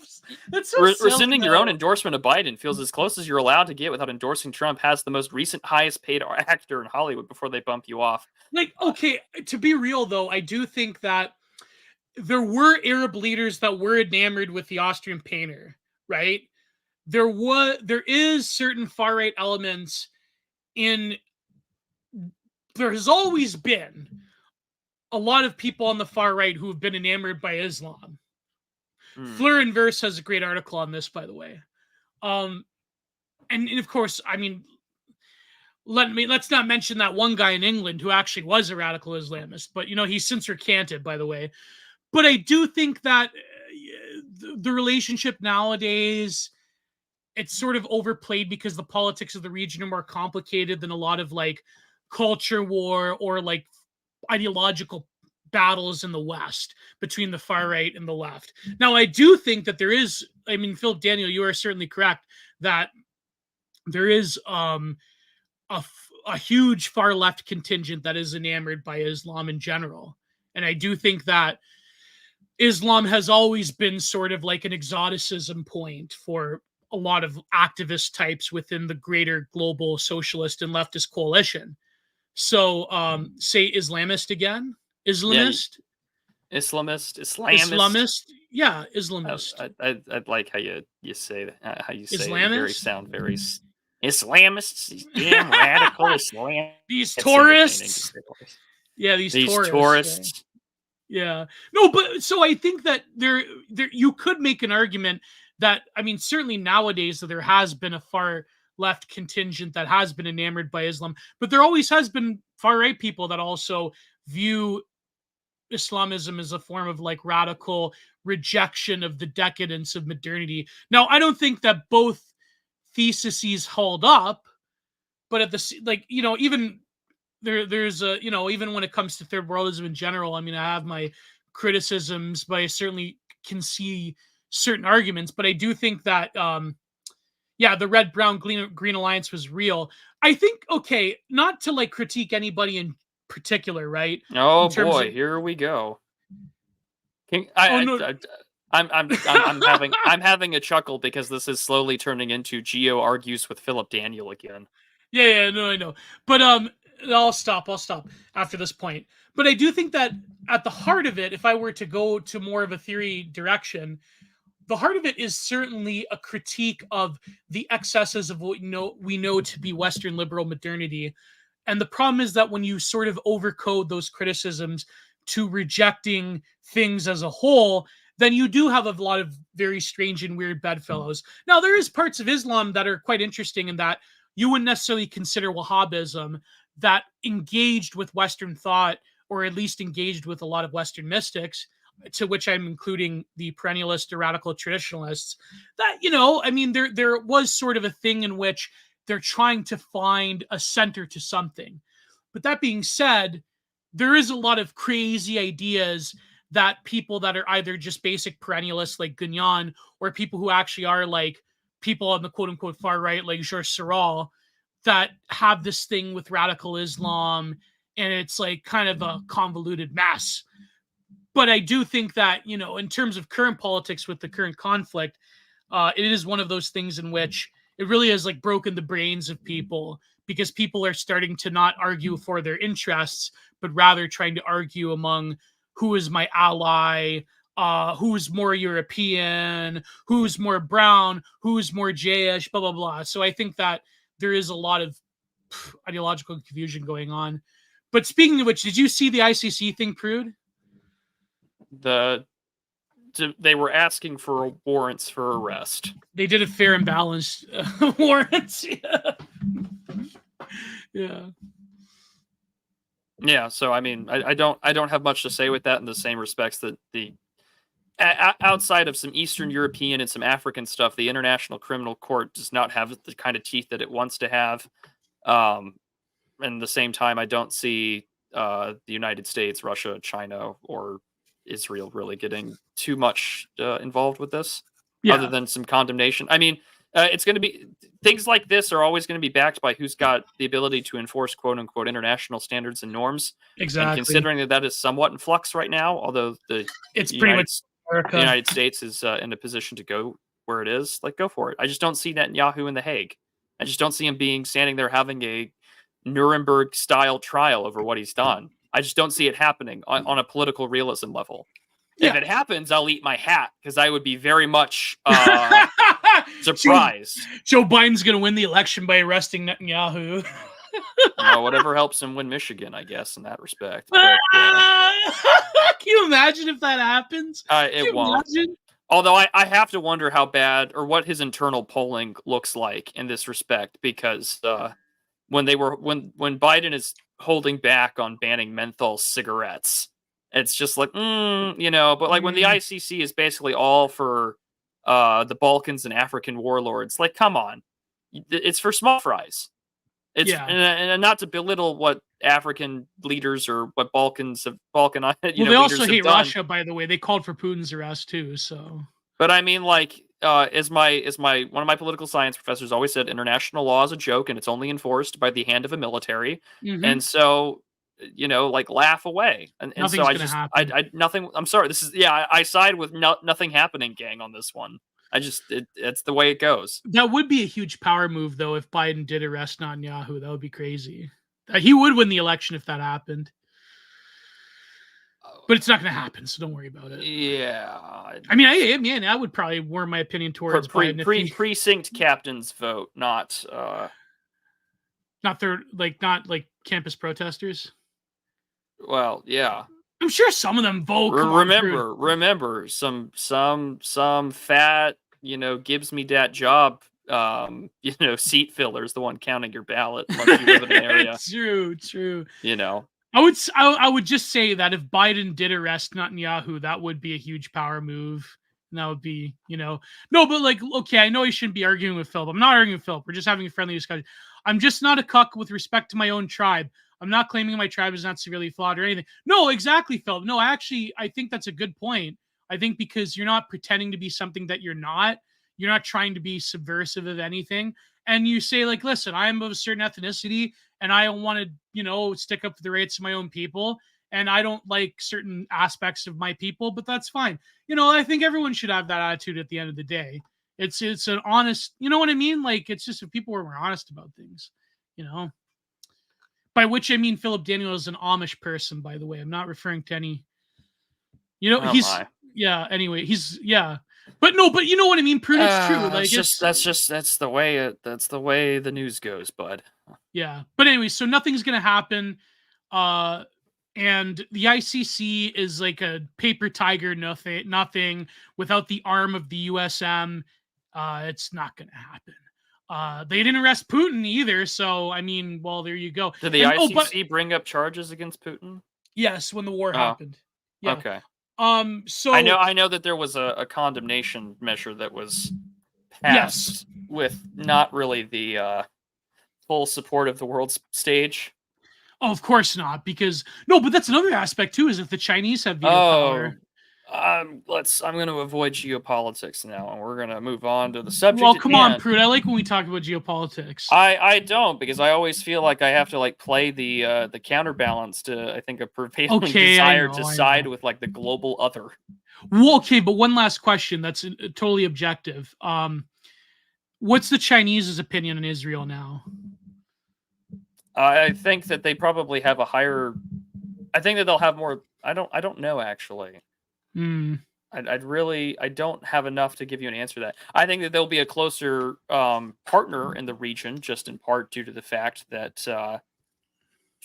rescinding
silly,
your own endorsement of Biden feels as close as you're allowed to get without endorsing Trump. Has the most recent highest paid actor in Hollywood before they bump you off.
Like, okay, to be real though, I do think that there were Arab leaders that were enamored with the Austrian painter, right? There is certain far right elements in. There has always been a lot of people on the far right who have been enamored by Islam. Fleur and Verse has a great article on this, by the way. And of course, I mean, let's not mention that one guy in England who actually was a radical Islamist, but he's since recanted, by the way. But I do think that the relationship nowadays, it's sort of overplayed because the politics of the region are more complicated than a lot of like culture war or like ideological battles in the West between the far right and the left. Now, I do think that there is, I mean, Philip Daniel, you are certainly correct that there is a huge far left contingent that is enamored by Islam in general. And I do think that Islam has always been sort of like an exoticism point for a lot of activist types within the greater global socialist and leftist coalition. So say Islamist again? Islamist?
Yeah, Islamist.
Yeah, Islamist.
I like how you say that. How you say
Islamist?
It. Sound very Islamists. These damn radical Islamists.
These tourists. Yeah, these tourists. Yeah. No, but so I think that there you could make an argument that, I mean, certainly nowadays there has been a far left contingent that has been enamored by Islam, but there always has been far right people that also view Islamism as a form of like radical rejection of the decadence of modernity. Now, I don't think that both theses hold up, but at the like, even there's a, even when it comes to third worldism in general, I mean, I have my criticisms, but I certainly can see certain arguments. But I do think that the red, brown, green alliance was real. I think, okay, not to like critique anybody in particular, right?
Oh boy, here we go. I'm having a chuckle because this is slowly turning into Gio argues with Philip Daniel again.
Yeah, no, I know. But I'll stop after this point. But I do think that at the heart of it, if I were to go to more of a theory direction, the heart of it is certainly a critique of the excesses of what we know to be Western liberal modernity. And the problem is that when you sort of overcode those criticisms to rejecting things as a whole, then you do have a lot of very strange and weird bedfellows. Now, there is parts of Islam that are quite interesting in that you wouldn't necessarily consider Wahhabism that engaged with Western thought, or at least engaged with a lot of Western mystics, to which I'm including the perennialist or radical traditionalists. That, I mean, there was sort of a thing in which they're trying to find a center to something. But that being said, there is a lot of crazy ideas that people that are either just basic perennialists like Gunyan, or people who actually are like people on the quote unquote far right, like Georges Sorel, that have this thing with radical Islam, and it's like kind of a convoluted mess. But I do think that, in terms of current politics with the current conflict, it is one of those things in which it really has like broken the brains of people, because people are starting to not argue for their interests, but rather trying to argue among who is my ally, who's more European, who's more brown, who's more Jayish, blah, blah, blah. So I think that there is a lot of ideological confusion going on. But speaking of which, did you see the ICC thing, Prude?
They were asking for warrants for arrest.
They did a fair and balanced warrants. Yeah.
Yeah. So I mean, I don't have much to say with that, in the same respects that the outside of some Eastern European and some African stuff, the International Criminal Court does not have the kind of teeth that it wants to have. And at the same time, I don't see the United States, Russia, China, or Israel really getting too much involved with this, other than some condemnation. I mean, it's going to be things like this are always going to be backed by who's got the ability to enforce quote unquote international standards and norms.
Exactly.
And considering that is somewhat in flux right now, although
it's pretty much
the United States is in a position to go where it is, like, go for it. I just don't see Netanyahu in The Hague. I just don't see him standing there having a Nuremberg style trial over what he's done. I just don't see it happening on a political realism level. Yeah. If it happens, I'll eat my hat, because I would be very much surprised.
Joe Biden's going to win the election by arresting Netanyahu.
Whatever helps him win Michigan, I guess, in that respect. But,
can you imagine if that happens?
It won't. Imagine? Although I have to wonder how bad, or what his internal polling looks like in this respect, because when Biden is holding back on banning menthol cigarettes, it's just like, but like when the ICC is basically all for the Balkans and African warlords, like, come on, it's for small fries. And not to belittle what African leaders or what Balkans have Balkanized.
They also hate Russia, by the way. They called for Putin's arrest too. So,
but I mean, like, as one of my political science professors always said, international law is a joke, and it's only enforced by the hand of a military. Mm-hmm. And so, like, laugh away. And so nothing. I'm sorry. This is I side with nothing happening, gang, on this one. It's the way it goes.
That would be a huge power move, though, if Biden did arrest Netanyahu. That would be crazy. He would win the election if that happened. But it's not going to happen, so don't worry about it.
Yeah.
I mean, I would probably warm my opinion towards Biden.
Precinct captains vote, not
campus protesters.
Well, yeah.
I'm sure some of them vote.
Remember, some fat, gives me that job, seat filler is the one counting your ballot unless you live in an area.
True.
I
would just say that if Biden did arrest Netanyahu, that would be a huge power move. And that would be, no, but like, okay, I know you shouldn't be arguing with Philip. I'm not arguing with Philip. We're just having a friendly discussion. I'm just not a cuck with respect to my own tribe. I'm not claiming my tribe is not severely flawed or anything. No, exactly, Philip. No, actually, I think that's a good point. I think because you're not pretending to be something that you're not. You're not trying to be subversive of anything. And you say, like, listen, I am of a certain ethnicity, and I don't want to, stick up for the rights of my own people. And I don't like certain aspects of my people, but that's fine. I think everyone should have that attitude at the end of the day. It's an honest, you know what I mean? Like, it's just if people were more honest about things, By which I mean Philip Daniel is an Amish person, by the way. I'm not referring to any.
Oh my.
Yeah. Anyway, but you know what I mean. Prune, it's true. Like
That's the way the news goes, bud.
yeah. But anyway, so nothing's gonna happen. Uh, and the ICC is like a paper tiger, nothing without the arm of the USM. It's not gonna happen. They didn't arrest Putin either, so I mean, well, there you go.
Did the ICC bring up charges against Putin?
Yes, when the war happened. Yeah.
Okay.
So
I know that there was a condemnation measure that was passed with not really the full support of the world stage.
Oh, of course not, because no, but that's another aspect too, is if the Chinese have veto power.
I'm going to avoid geopolitics now, and we're going to move on to the subject.
Well, come on, Prude. I like when we talk about geopolitics.
I don't, because I always feel like I have to like play the counterbalance to, I think, a prevailing desire to side with like the global other.
Well, okay, but one last question that's totally objective. What's the Chinese's opinion on Israel now?
I think that they probably have a higher. I think that they'll have more. I don't know actually. I don't have enough to give you an answer to that. I think that they'll be a closer partner in the region, just in part due to the fact that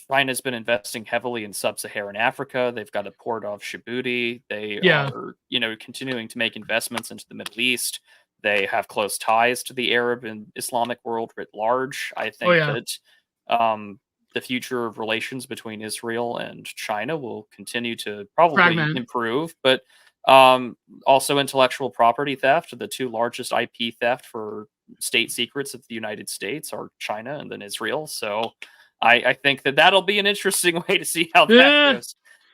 China's been investing heavily in sub-Saharan Africa. They've got a port off Djibouti. They are, continuing to make investments into the Middle East. They have close ties to the Arab and Islamic world writ large. I think that the future of relations between Israel and China will continue to probably improve, but also intellectual property theft. The two largest IP theft for state secrets of the United States are China and then Israel. So I think that that'll be an interesting way to see how that goes.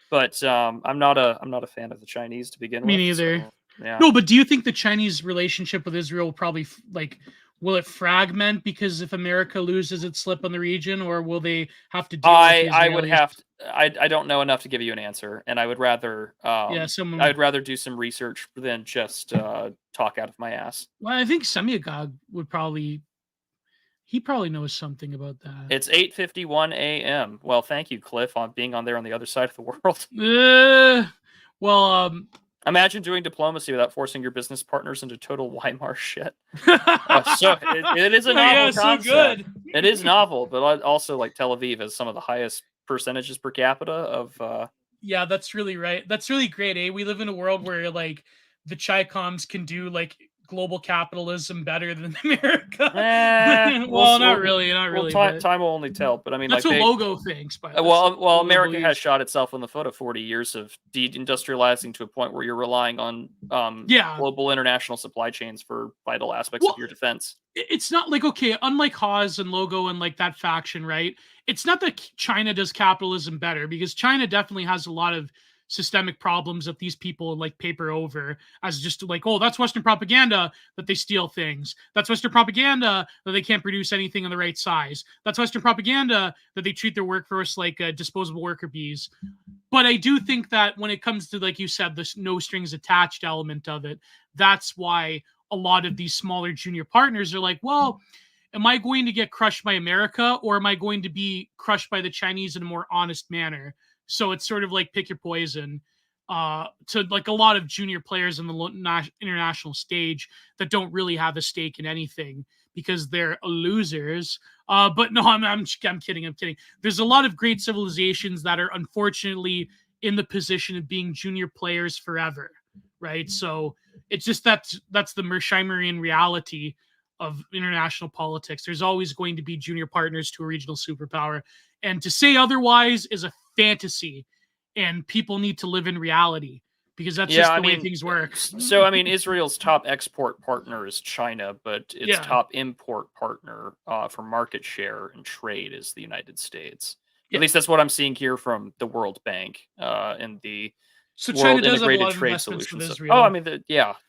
But I'm not a fan of the Chinese to begin with.
Me neither.
So, yeah.
No, but do you think the Chinese relationship with Israel will probably will it fragment because if America loses its slip on the region, or will they have to deal with the Israelis?
I would have to, I don't know enough to give you an answer, and I would rather I would rather do some research than just talk out of my ass.
Well, I think Semyagog would probably knows something about that.
It's 8:51 a.m. Well, thank you, Cliff, on being on there on the other side of the world.
Imagine
doing diplomacy without forcing your business partners into total Weimar shit. So it is a novel concept. So good. It is novel, but also like Tel Aviv has some of the highest percentages per capita of.
Yeah, that's really right. That's really great. We live in a world where like the Chi-Coms can do like global capitalism better than America. Not really.
Time will only tell. But I mean,
that's what Logo thinks.
America has shot itself in the foot of 40 years of deindustrializing to a point where you're relying on global international supply chains for vital aspects of your defense.
It's not like, okay, unlike Haas and Logo and like that faction, right? It's not that China does capitalism better, because China definitely has a lot of systemic problems that these people like paper over as just like, oh, that's Western propaganda that they steal things. That's Western propaganda that they can't produce anything in the right size. That's Western propaganda that they treat their workforce like disposable worker bees. But I do think that when it comes to, like you said, this no strings attached element of it, that's why a lot of these smaller junior partners are like, well, am I going to get crushed by America, or am I going to be crushed by the Chinese in a more honest manner? So it's sort of like pick your poison to like a lot of junior players in the international stage that don't really have a stake in anything because they're losers. But no, I'm kidding. There's a lot of great civilizations that are unfortunately in the position of being junior players forever, right? So it's just that's the Mershimerian reality of international politics. There's always going to be junior partners to a regional superpower, and to say otherwise is a fantasy, and people need to live in reality, because that's just the way things work.
So I mean, Israel's top export partner is China, but its top import partner for market share and trade is the United States. At least that's what I'm seeing here from the World Bank and the World Integrated Trade Solutions. Oh, I mean,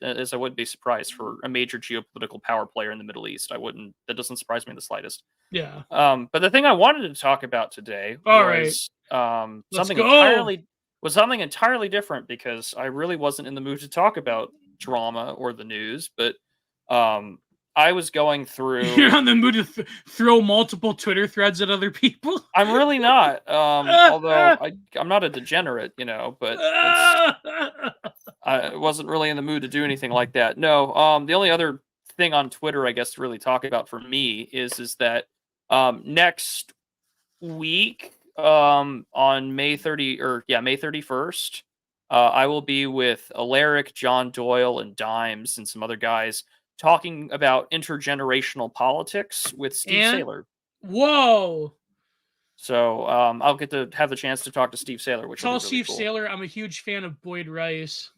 as I wouldn't be surprised for a major geopolitical power player in the Middle East. That doesn't surprise me in the slightest.
Yeah.
But the thing I wanted to talk about today was something entirely different, because I really wasn't in the mood to talk about drama or the news. But I was going through.
You're on the mood to throw multiple Twitter threads at other people.
I'm really not. Although I'm not a degenerate, but I wasn't really in the mood to do anything like that. No. The only other thing on Twitter, I guess, to really talk about for me is that next week, on May 31st, I will be with Alaric, John Doyle, and Dimes, and some other guys talking about intergenerational politics with Steve
And
Saylor.
whoa.
So I'll get to have the chance to talk to Steve Saylor, which will
Tell
be really
Steve
cool.
Saylor I'm a huge fan of Boyd Rice.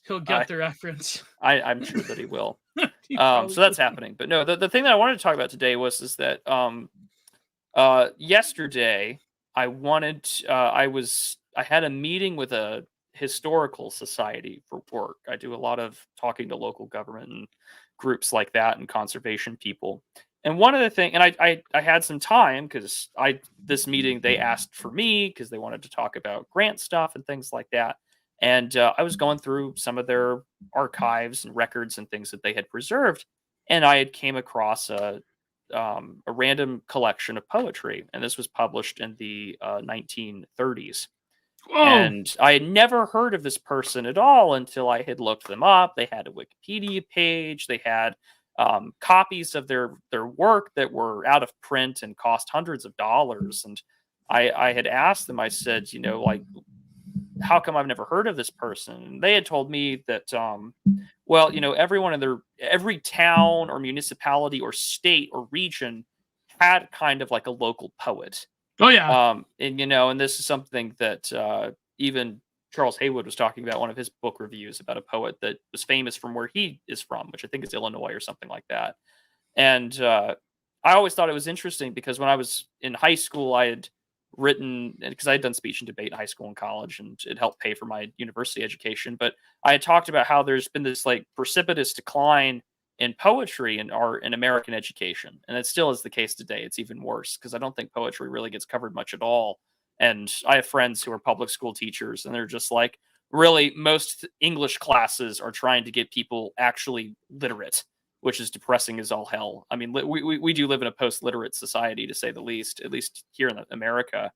He'll get the reference.
I'm sure that he will. So that's happening. But no, the thing that I wanted to talk about today is that yesterday I had a meeting with a historical society for work. I do a lot of talking to local government and groups like that and conservation people. And one of the things, and I had some time because this meeting they asked for me because they wanted to talk about grant stuff and things like that. And I was going through some of their archives and records and things that they had preserved, and I had came across a random collection of poetry, and this was published in the 1930s.
Whoa.
And I had never heard of this person at all until I had looked them up. They had a Wikipedia page. They had copies of their work that were out of print and cost hundreds of dollars. And I had asked them. I said, like, how come I've never heard of this person? And they had told me that, well, everyone in every town or municipality or state or region had kind of like a local poet.
Oh yeah.
And this is something that even Charles Haywood was talking about one of his book reviews about a poet that was famous from where he is from, which I think is Illinois or something like that. And I always thought it was interesting because when I was in high school, I had written, because I had done speech and debate in high school and college, and it helped pay for my university education. But I had talked about how there's been this like precipitous decline in poetry and art in American education. And it still is the case today. It's even worse because I don't think poetry really gets covered much at all. And I have friends who are public school teachers, and they're just like, really, most English classes are trying to get people actually literate, which is depressing as all hell. I mean, we do live in a post-literate society, to say the least, at least here in America.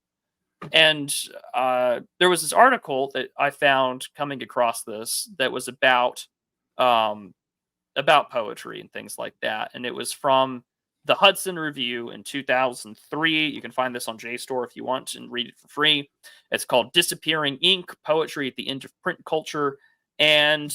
And there was this article that I found coming across this that was about poetry and things like that. And it was from the Hudson Review in 2003. You can find this on JSTOR if you want and read it for free. It's called Disappearing Ink, Poetry at the End of Print Culture. And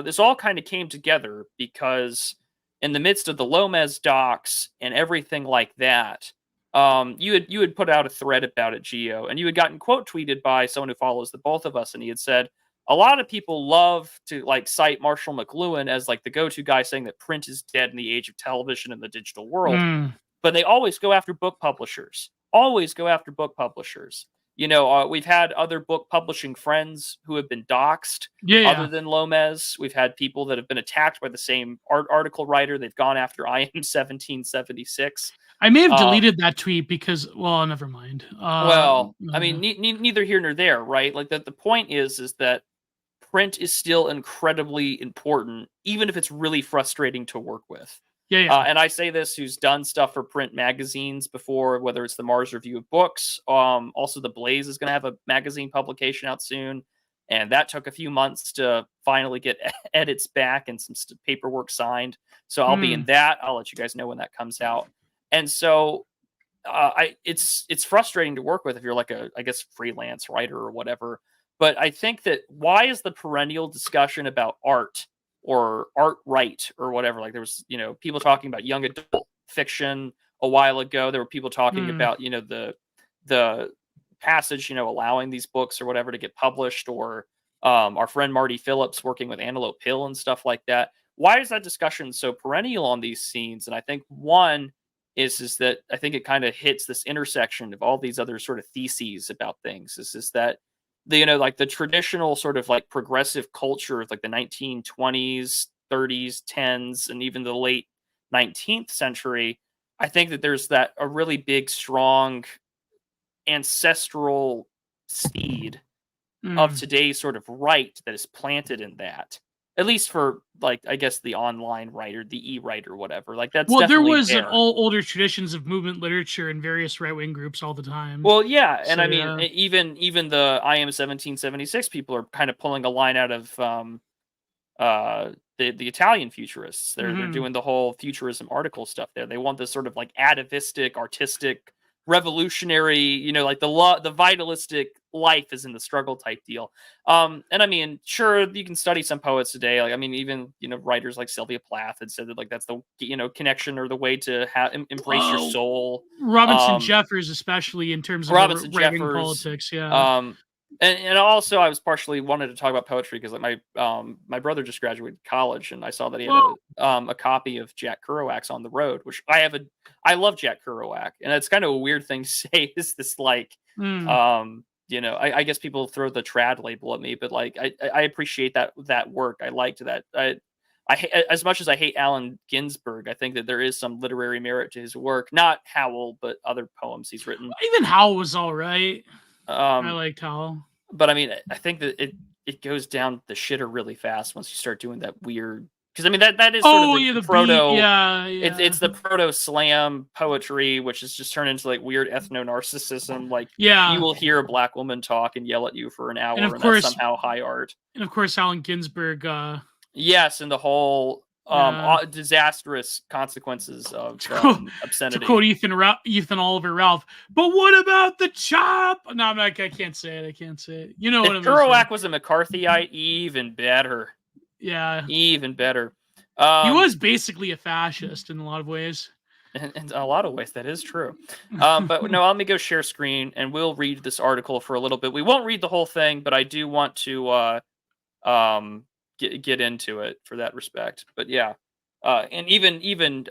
this all kind of came together because in the midst of the Lomez docs and everything like that, you had put out a thread about it, Gio, and you had gotten quote tweeted by someone who follows the both of us, and he had said, a lot of people love to like cite Marshall McLuhan as like the go-to guy saying that print is dead in the age of television and the digital world. But they always go after book publishers. Always go after book publishers. We've had other book publishing friends who have been doxxed. Other than Lomez, we've had people that have been attacked by the same article writer. They've gone after IM 1776.
I may have deleted that tweet because, well, never mind.
I mean, neither here nor there, right? Like that. The point is that print is still incredibly important, even if it's really frustrating to work with. And I say this, who's done stuff for print magazines before, whether it's the Mars Review of Books. Also, the Blaze is going to have a magazine publication out soon. And that took a few months to finally get edits back and some paperwork signed. So I'll be in that. I'll let you guys know when that comes out. And so it's frustrating to work with if you're like a, I guess, freelance writer or whatever. But I think that why is the perennial discussion about art or art right or whatever? Like there was, people talking about young adult fiction a while ago. There were people talking about, the passage, allowing these books or whatever to get published, or our friend Marty Phillips working with Antelope Hill and stuff like that. Why is that discussion so perennial on these scenes? And I think one is that I think it kind of hits this intersection of all these other sort of theses about things. Is that like the traditional sort of like progressive culture of like the 1920s, 30s, 10s, and even the late 19th century. I think that there's a really big, strong ancestral seed of today's sort of right that is planted in that. at least for like I guess the online writer, the e-writer, whatever. Like that's
Well, there
definitely
was an
there.
older traditions of movement literature in various right-wing groups all the time.
Well, yeah, and
So
I mean,
yeah.
even the I am 1776 people are kind of pulling a line out of the Italian futurists. They're
Hmm.
doing the whole futurism article stuff there. They want this sort of like atavistic, artistic, revolutionary, like the vitalistic life is in the struggle type deal. And I mean, sure, you can study some poets today. Like I mean, even writers like Sylvia Plath had said that like that's the connection or the way to embrace your soul.
Robinson
Um,
Jeffers, especially in terms of
Robinson
right-wing
Jeffers.
politics. Yeah.
Um, and also I was partially wanted to talk about poetry because like my brother just graduated college and I saw that he had
Well,
a copy of Jack Kerouac's On the Road, which I love Jack Kerouac, and it's kind of a weird thing to say. Is this like
mm.
I guess people throw the trad label at me, but like I appreciate that work. I liked that. As much as I hate Allen Ginsberg, I think that there is some literary merit to his work. Not Howl, but other poems he's written.
Even Howell was all right. I
Um,
liked Howell.
but I mean, I think that it goes down the shitter really fast once you start doing that weird. Because I mean that is sort of
Oh
the
yeah, the beat.
proto.
Yeah,
It's
yeah,
it's the proto slam poetry, which is just turned into like weird ethno narcissism. Like you
yeah.
will hear a black woman talk and yell at you for an
And
hour,
of
and that's
course,
somehow high art.
Allen Ginsberg.
Yes, and the whole
Yeah.
disastrous consequences of
To quote, to
obscenity.
quote Ethan Oliver Ralph. But what about the chop? No, I can't say it. I can't say it. You know what
If
I'm gonna say.
Kerouac was a McCarthyite, even better.
Yeah.
Even better.
He was basically a fascist in a lot of ways.
In a lot of ways, that is true. But no, let me go share screen and we'll read this article for a little bit. We won't read the whole thing, but I do want to get into it for that respect. But yeah, and even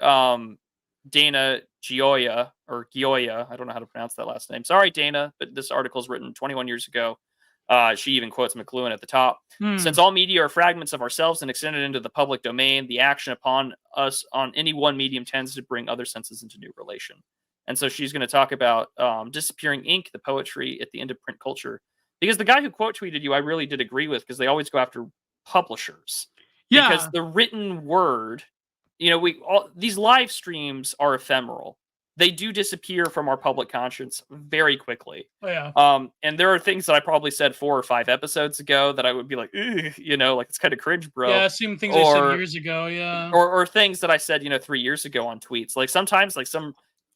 Dana Gioia or Gioia, I don't know how to pronounce that last name. Sorry, Dana, but this article is written 21 years ago. She even quotes McLuhan at the top. Since all media are fragments of ourselves and extended into the public domain, the action upon us on any one medium tends to bring other senses into new relation. And so she's going to talk about disappearing ink, the poetry at the end of print culture. Because the guy who quote tweeted you, I really did agree with, because they always go after publishers. Because
Yeah.
the written word, these live streams are ephemeral. They do disappear from our public conscience very quickly.
Oh, yeah.
And there are things that I probably said 4 or 5 episodes ago that I would be like, like it's kind of cringe, bro.
Yeah, same things I said years ago. Yeah.
Or things that I said, 3 years ago on tweets. Like sometimes, like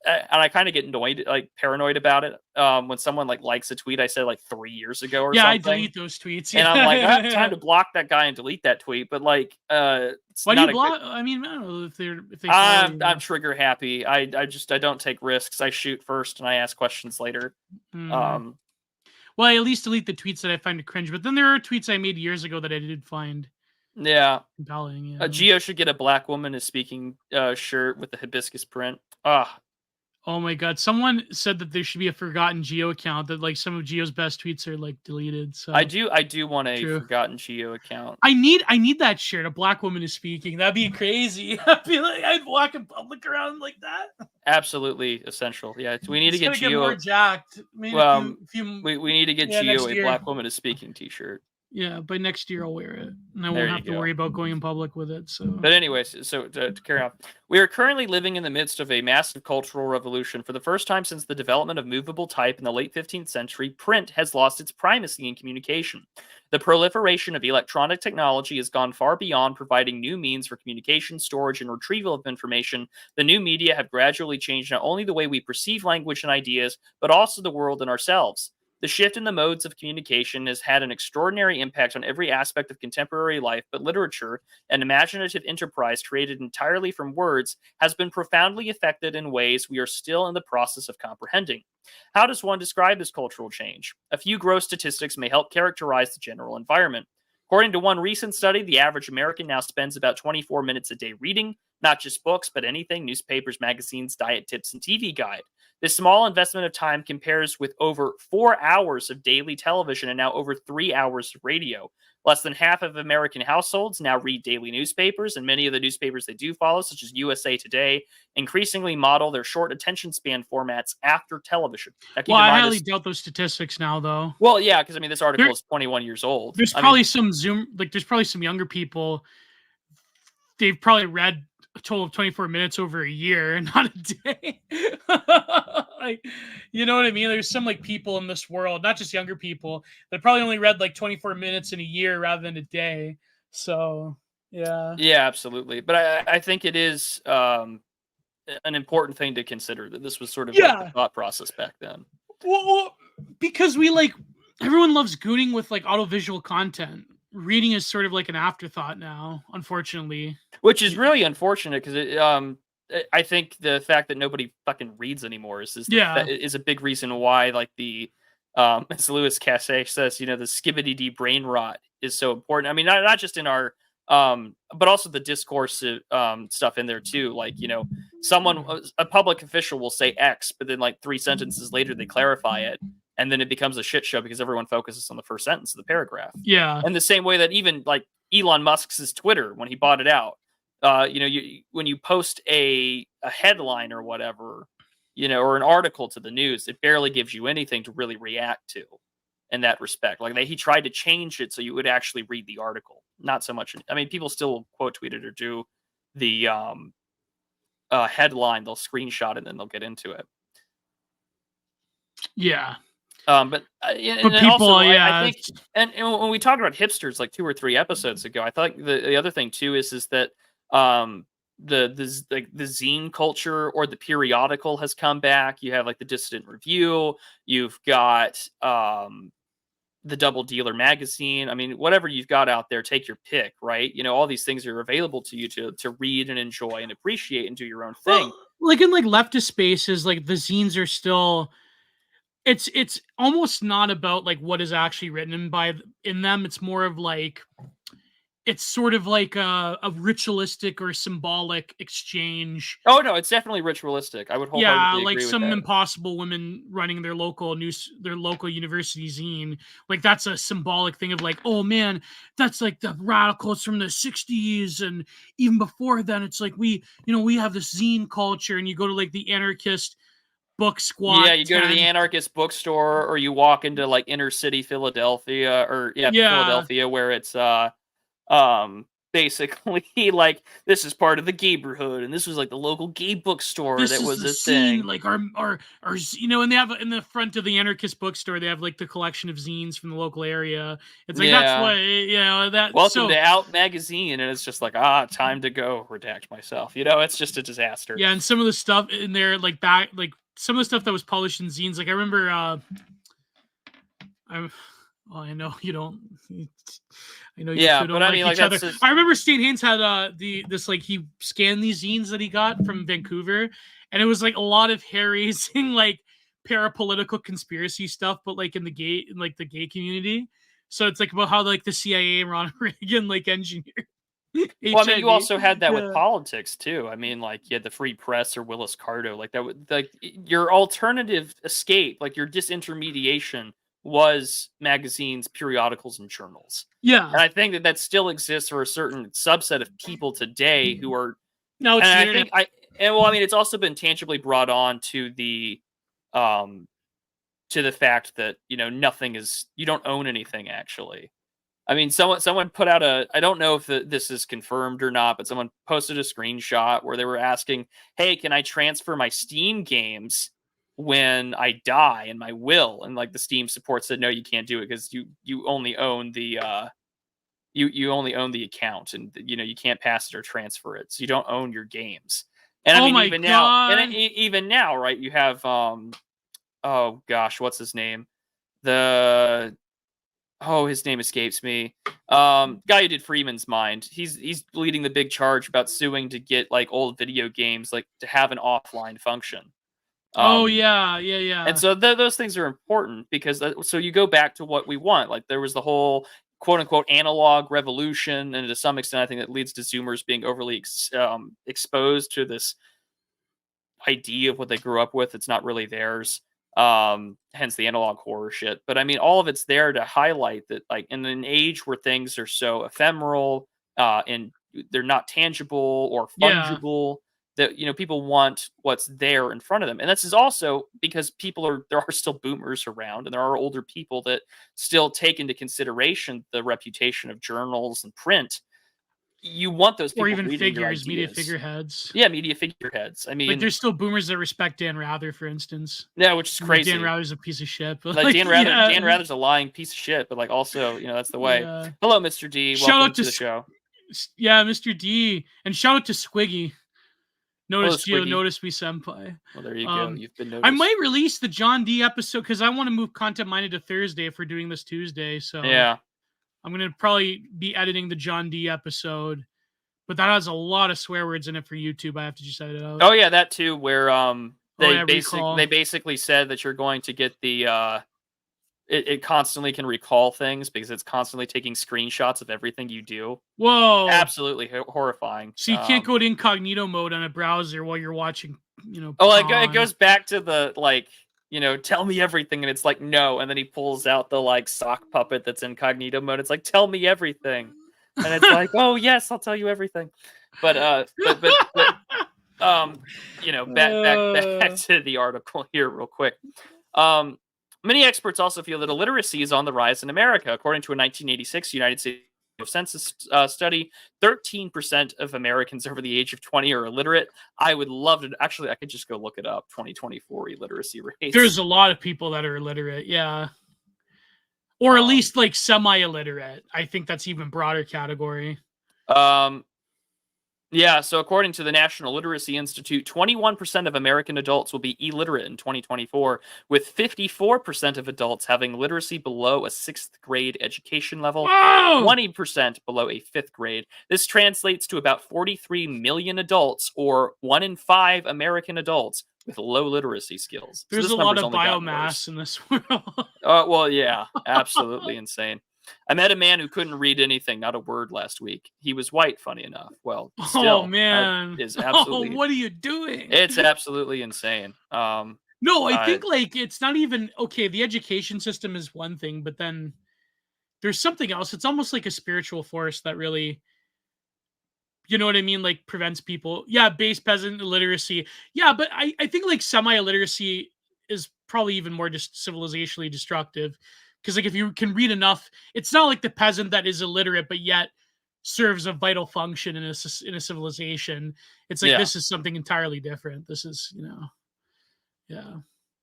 and I kind of get annoyed, like paranoid about it. When someone likes a tweet I said like 3 years ago or
Yeah, I
something.
delete those tweets.
And I'm like, I have time to block that guy and delete that tweet. But like,
why do you block? I mean, I don't know if they.
I'm trigger happy. I don't take risks. I shoot first and I ask questions later.
Well, I at least delete the tweets that I find cringe. But then there are tweets I made years ago that I did find compelling. Yeah.
Gio should get a black woman is speaking shirt with the hibiscus print.
Oh my god! Someone said that there should be a forgotten Gio account, that like some of Gio's best tweets are like deleted. So
I do want a forgotten Gio account.
I need that shirt. A black woman is speaking. That'd be crazy. I'd be like, I'd walk in public around like that.
Absolutely essential. Yeah, we need to get Gio.
Get more jacked.
We need to get Gio a black woman is speaking T-shirt.
Yeah, by next year I'll wear it, and I won't have to worry about going in public with it. So,
but anyways, so to carry on, we are currently living in the midst of a massive cultural revolution. For the first time since the development of movable type in the late 15th century, print has lost its primacy in communication. The proliferation of electronic technology has gone far beyond providing new means for communication, storage, and retrieval of information. The new media have gradually changed not only the way we perceive language and ideas, but also the world and ourselves. The shift in the modes of communication has had an extraordinary impact on every aspect of contemporary life, but literature, an imaginative enterprise created entirely from words, has been profoundly affected in ways we are still in the process of comprehending. How does one describe this cultural change? A few gross statistics may help characterize the general environment. According to one recent study, the average American now spends about 24 minutes a day reading, not just books, but anything: newspapers, magazines, diet tips, and TV guide. This small investment of time compares with over 4 hours of daily television and now over 3 hours of radio. Less than half of American households now read daily newspapers, and many of the newspapers they do follow, such as USA Today, increasingly model their short attention span formats after television. Now, keep
Well,
in
I
mind
highly
this.
doubt those statistics now, though.
Well, yeah, because I mean, this article
There,
is 21 years old.
there's
I mean,
probably some there's probably some younger people. They've probably read a total of 24 minutes over a year, not a day. Like, you know what I mean? There's some like people in this world, not just younger people, that probably only read like 24 minutes in a year rather than a day. So, yeah.
yeah, absolutely. But I think it is an important thing to consider that this was sort of like the
Yeah.
thought process back then.
Well, because we like everyone loves gooning with like audiovisual content. Reading is sort of like an afterthought now, unfortunately.
Which is really unfortunate because I think the fact that nobody fucking reads anymore is a big reason why, like, the as Louis Cassay says, the skibbity brain rot is so important. I mean, not just in our but also the discourse stuff in there too. Like, a public official will say X, but then like 3 sentences later they clarify it, and then it becomes a shit show because everyone focuses on the first sentence of the paragraph.
Yeah.
And the same way that even like Elon Musk's Twitter, when he bought it out, when you post a headline or whatever, or an article to the news, it barely gives you anything to really react to in that respect. Like, he tried to change it so you would actually read the article, not so much. I mean, people still quote tweet it or do the headline, they'll screenshot it and then they'll get into it.
Yeah.
But
people,
also,
yeah,
I think, and when we talked about hipsters like 2 or 3 episodes ago, I thought the other thing too is that the zine culture or the periodical has come back. You have like the Dissident Review, you've got the Double Dealer magazine. I mean, whatever you've got out there, take your pick, right? All these things are available to you to read and enjoy and appreciate and do your own thing.
Well, like in like leftist spaces, like the zines are still. It's almost not about like what is actually written in them. It's more of like it's sort of like a ritualistic or symbolic exchange.
Oh no, it's definitely ritualistic. I would wholeheartedly
like
agree with
some
that.
impossible women running their local university zine. Like that's a symbolic thing of like, oh man, that's like the radicals from the 60s, and even before then, it's like we have this zine culture, and you go to like the anarchist book squat.
Yeah, you go to the anarchist bookstore, or you walk into like inner city Philadelphia, Philadelphia, where it's basically like this is part of the gayborhood, and this was like the local gay bookstore
this
that was
the
a
scene,
thing.
like our and they have in the front of the anarchist bookstore, they have like the collection of zines from the local area. It's like that's what that.
Welcome to Out Magazine, and it's just like time to go redact myself. It's just a disaster.
Yeah, and some of the stuff in there, like back, like some of the stuff that was published in zines, like I remember. I know you don't. I know you two don't like each other. I remember State Haynes had this like he scanned these zines that he got from Vancouver, and it was like a lot of hair-raising like parapolitical conspiracy stuff, but like in the gay community. So it's like about how like the CIA and Ronald Reagan like engineered.
Well, I mean, you also had that with politics too. I mean, like you had the Free Press or Willis Carto, like that. Like your alternative escape, like your disintermediation, was magazines, periodicals, and journals.
Yeah,
and I think that still exists for a certain subset of people today who are.
No, it's
it's also been tangibly brought on to the fact that nothing is, you don't own anything actually. I mean, someone put out I don't know if this is confirmed or not, but someone posted a screenshot where they were asking, hey, can I transfer my Steam games when I die in my will? And like the Steam support said, no, you can't do it because you only own the you only own the account, and you can't pass it or transfer it, so you don't own your games. And even now, right? You have oh gosh, what's his name? His name escapes me. Guy who did Freeman's Mind. He's leading the big charge about suing to get like old video games like to have an offline function. And so those things are important because so you go back to what we want. Like there was the whole quote unquote analog revolution, and to some extent, I think that leads to Zoomers being overly exposed to this idea of what they grew up with. It's not really theirs. Hence the analog horror shit. But I mean, all of it's there to highlight that, like, in an age where things are so ephemeral, and they're not tangible or
Yeah.
fungible, that, people want what's there in front of them. And this is also because there are still boomers around, and there are older people that still take into consideration the reputation of journals and print. You want those
Or
people
even
reading your
figures, media
ideas.
figureheads.
Yeah, media figureheads. I
Like,
mean,
there's still boomers that respect Dan Rather, for instance.
yeah, which is
Like, Dan
crazy.
Rather's a piece of shit, but
Like,
like,
Dan
yeah,
Rather's a lying piece of shit, but, like, also, that's the way.
yeah.
Hello, Mr. D.
Shout
Welcome
out
to
to
the show.
yeah, Mr. D, and shout out to Squiggy.
Hello,
Notice Gio,
Squiggy.
notice me, senpai.
Well, there you go. You've been
I
noticed.
might release the John D episode because I want to move Content Minded to Thursday if we're doing this Tuesday. So
Yeah.
I'm gonna probably be editing the John D episode, but that has a lot of swear words in it for YouTube. I have to just edit it out.
Oh yeah, that too. Where they
recall.
basically said that you're going to get the it constantly can recall things because it's constantly taking screenshots of everything you do.
Whoa!
Absolutely horrifying.
So you can't go to incognito mode on a browser while you're watching.
Oh, it goes back to the, like, tell me everything, and it's like, no, and then he pulls out the, like, sock puppet that's incognito mode. It's like, tell me everything, and it's like, oh yes, I'll tell you everything. But back to the article here real quick. Many experts also feel that illiteracy is on the rise in America. According to a 1986 United States Census study, 13% of Americans over the age of 20 are illiterate. I would love to. Actually, I could just go look it up. 2024 illiteracy rates.
There's a lot of people that are illiterate, yeah. Or at least, like, semi-illiterate. I think that's even broader category.
Yeah, so according to the National Literacy Institute, 21% of American adults will be illiterate in 2024, with 54% of adults having literacy below a 6th grade education level,
Whoa!
20% below a 5th grade. This translates to about 43 million adults, or 1 in 5 American adults, with low literacy skills.
There's a lot of biomass in this world.
Well, yeah, absolutely insane. I met a man who couldn't read anything, not a word, last week. He was white, funny enough. Well, still,
oh man,
is absolutely.
what are you doing?
It's absolutely insane.
No, I think, like, it's not even okay. The education system is one thing, but then there's something else. It's almost like a spiritual force that really, you know what I mean, like, prevents people. Yeah, base peasant illiteracy. Yeah, but I think, like, semi-illiteracy is probably even more just civilizationally destructive. Because, like, if you can read enough, it's not like the peasant that is illiterate but yet serves a vital function in a civilization. It's like, this is something entirely different. This is, yeah.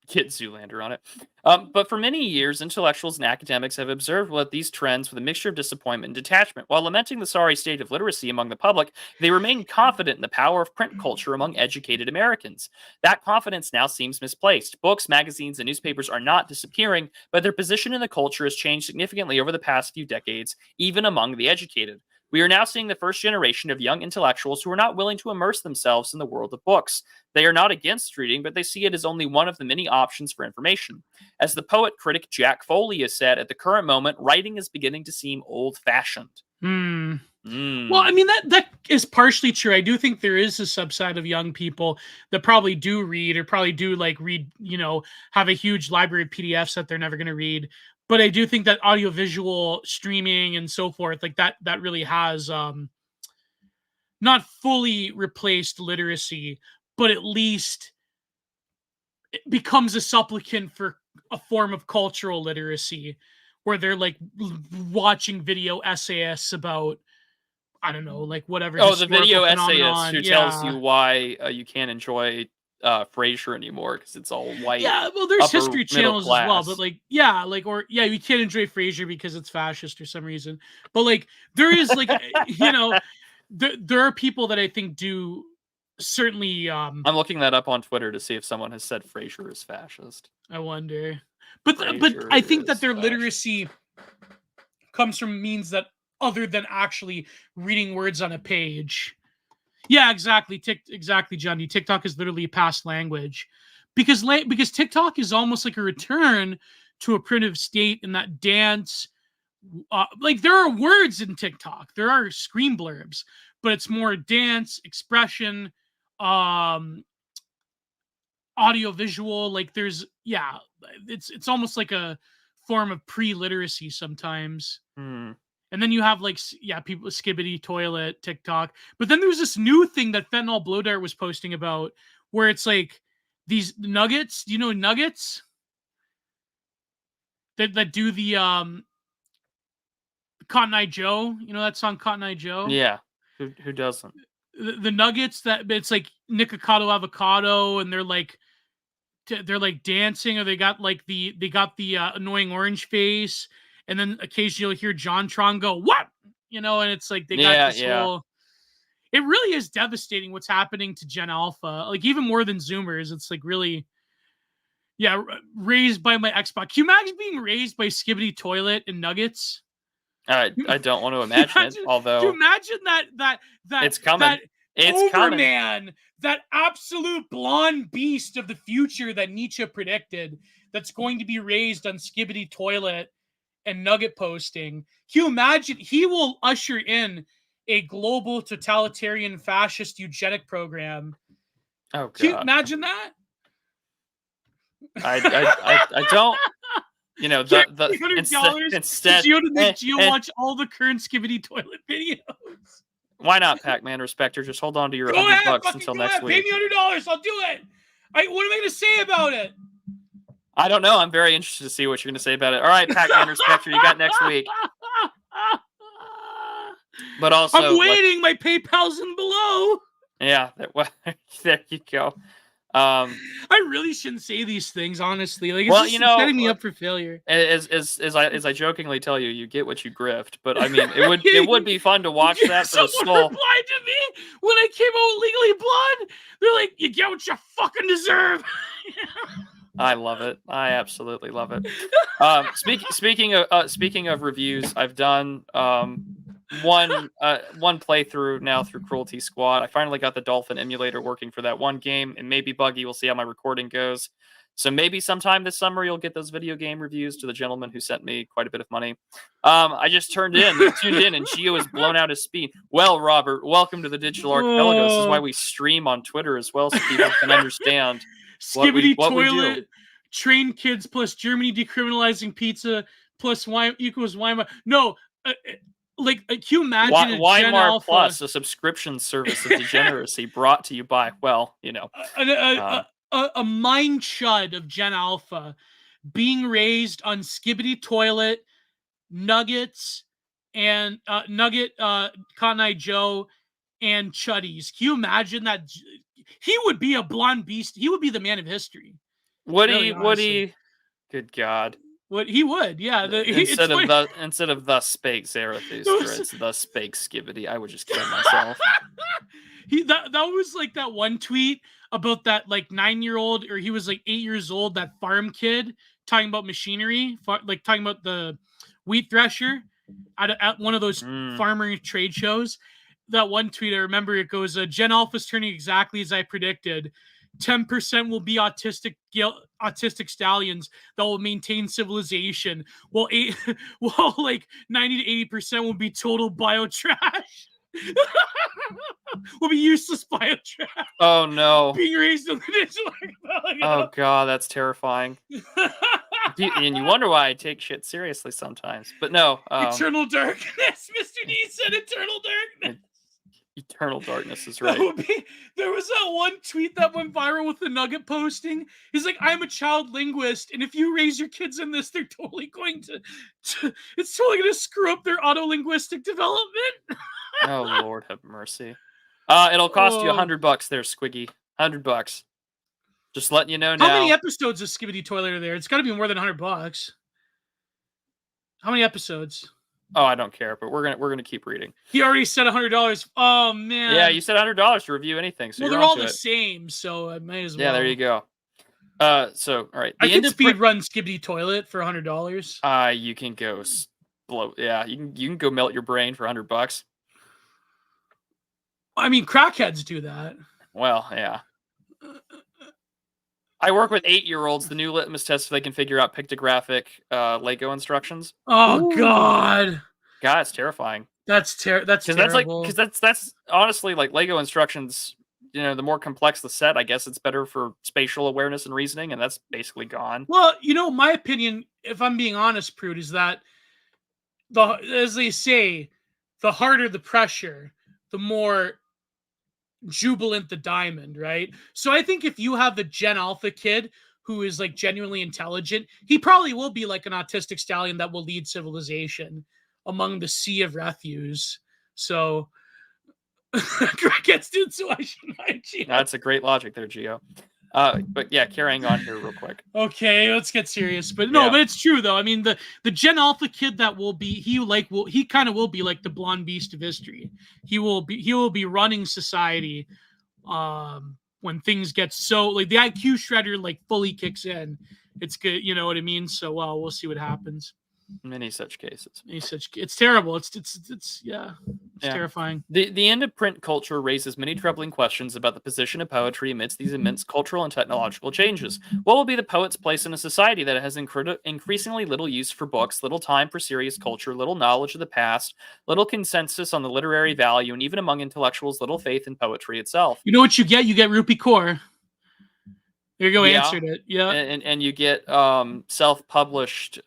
Get Zoolander on it. But for many years, intellectuals and academics have observed these trends with a mixture of disappointment and detachment. While lamenting the sorry state of literacy among the public, they remain confident in the power of print culture among educated Americans. That confidence now seems misplaced. Books, magazines, and newspapers are not disappearing, but their position in the culture has changed significantly over the past few decades, even among the educated. We are now seeing the first generation of young intellectuals who are not willing to immerse themselves in the world of books. They are not against reading, but they see it as only one of the many options for information. As the poet critic Jack Foley has said, at the current moment, writing is beginning to seem old-fashioned.
Well, I mean, that is partially true. I do think there is a subset of young people that probably do read, or probably do, like, read, have a huge library of PDFs that they're never going to read. But I do think that audiovisual streaming and so forth, like, that really has not fully replaced literacy, but at least it becomes a supplicant for a form of cultural literacy, where they're, like, watching video essayists about, I don't know, like, whatever.
Oh, the video essayist
phenomenon.
who tells you why you can't enjoy Frasier anymore because it's all white.
Yeah, well, there's
upper
history channels
middle
as well,
class.
but, like, yeah, like, or yeah, you can't enjoy Frasier because it's fascist for some reason. But, like, there is, like, there are people that I think do certainly.
I'm looking that up on Twitter to see if someone has said Frasier is fascist.
I wonder, but
Frasier
I think that
is
their
fascist.
literacy comes from means that other than actually reading words on a page. Yeah, exactly. Exactly, Johnny. TikTok is literally a past language, because TikTok is almost like a return to a primitive state in that dance. Like, there are words in TikTok, there are screen blurbs, but it's more dance, expression, audio visual. Like there's it's almost like a form of pre-literacy sometimes.
Hmm.
And then you have like people Skibbity Toilet TikTok. But then there's this new thing that Fentanyl Blow Dart was posting about where it's like these nuggets. Do you know nuggets? That do the Cotton Eye Joe. You know that song Cotton Eye Joe?
Yeah. Who doesn't?
The nuggets that it's like Nikocado Avocado, and they're like dancing, or they got the annoying orange face, and then occasionally you'll hear JonTron go what, and it's like they got this whole. It really is devastating what's happening to Gen Alpha, like even more than Zoomers. It's like really, raised by my Xbox. Can you imagine being raised by Skibbity Toilet and Nuggets?
I don't want to imagine it. Although,
do you imagine that
it's coming.
That
it's coming.
Overman, that absolute blonde beast of the future that Nietzsche predicted, that's going to be raised on Skibbity Toilet and nugget posting. Can you imagine? He will usher in a global totalitarian fascist eugenic program.
Oh God!
Can you imagine that?
I don't.
Instead, Gio to make Gio watch all the current Skibbity Toilet videos.
Why not, Pac-Man Respector? Just hold on to your $100 until next week.
Pay me $100. I'll do it. What am I going to say about it?
I don't know. I'm very interested to see what you're going to say about it. All right, Pac-Man Respector, you got next week. But also,
I'm waiting. My PayPal's in below.
Yeah, there you go.
I really shouldn't say these things, honestly. Like, it's setting me up for failure.
As I jokingly tell you, you get what you grift. But I mean, it would be fun to watch that for the soul.
Someone replied to me when I came out Legally Blonde. They're like, "You get what you fucking deserve."
I love it. I absolutely love it. Speaking of reviews, I've done one playthrough now through Cruelty Squad. I finally got the Dolphin emulator working for that one game. It may be buggy. We'll see how my recording goes. So maybe sometime this summer you'll get those video game reviews to the gentleman who sent me quite a bit of money. I just tuned in, and Gio has blown out his speed. Well, Robert, welcome to the Digital Archipelago. This is why we stream on Twitter as well, so people can understand
Skibbity
what we
Toilet,
do.
Train Kids plus Germany decriminalizing pizza plus equals Weimar. No, can you imagine
Weimar Plus, a subscription service of degeneracy brought to you by,
a mind chud of Gen Alpha being raised on Skibbity Toilet, Nuggets, and Cotton Eye Joe, and Chuddies. Can you imagine that? He would be a blonde beast. He would be the man of history.
Would he? Good God.
What he would, yeah.
Instead of thus spake Zarathustra, it's thus spake Skibbity. I would just kill myself.
That was like that one tweet about that like 9-year-old, or he was like 8 years old, that farm kid talking about machinery, talking about the wheat thresher at one of those farmer trade shows. That one tweet, I remember, it goes, Gen Alpha's turning exactly as I predicted. 10% will be autistic stallions that will maintain civilization, while 90 to 80% will be total biotrash. Will be useless biotrash.
Oh no!
Being raised in the digital archipelago.
Oh God, that's terrifying. And you wonder why I take shit seriously sometimes. But no.
Eternal darkness. Mr. D said eternal darkness.
Eternal darkness is right.
There was that one tweet that went viral with the Nugget posting. He's like, "I'm a child linguist, and if you raise your kids in this, they're totally going to it's totally going to screw up their auto-linguistic development."
Oh Lord have mercy. It'll cost you $100 there, Squiggy. $100. Just letting you know now.
How many episodes of Skibbity Toilet are there? It's got to be more than $100. How many episodes?
Oh, I don't care, but we're gonna keep reading.
He already said $100. Oh man.
Yeah, you said $100 to review anything. So
they're all the same, so I may as well.
Yeah, there you go. So all right,
I can speed run Skibbity Toilet for $100.
You can go blow. Yeah, you can go melt your brain for $100.
I mean, crackheads do that.
Well, yeah. I work with 8-year-olds. The new litmus test, if they can figure out pictographic Lego instructions.
Oh God!
God, it's terrifying.
That's terrible.
Because that's honestly like Lego instructions. the more complex the set, I guess it's better for spatial awareness and reasoning, and that's basically gone.
Well, my opinion, if I'm being honest, Prude, is that as they say, the harder the pressure, the more jubilant the diamond, right? So I think if you have the Gen Alpha kid who is like genuinely intelligent, he probably will be like an autistic stallion that will lead civilization among the sea of refuse. So crickets did so I should
That's a great logic there, Gio. But yeah, carrying on here real quick.
Okay, let's get serious. But no, but it's true though. I mean, the Gen Alpha kid that will be he kind of will be like the blonde beast of history. He will be running society when things get so like the IQ shredder like fully kicks in. It's good, you know what I mean? So we'll see what happens.
Many such cases.
It's terrible. It's terrifying.
The end of print culture raises many troubling questions about the position of poetry amidst these immense cultural and technological changes. What will be the poet's place in a society that has increasingly little use for books, little time for serious culture, little knowledge of the past, little consensus on the literary value, and even among intellectuals, little faith in poetry itself?
You know what you get? You get Rupi Kaur. There you go, answered it. Yeah.
And you get self-published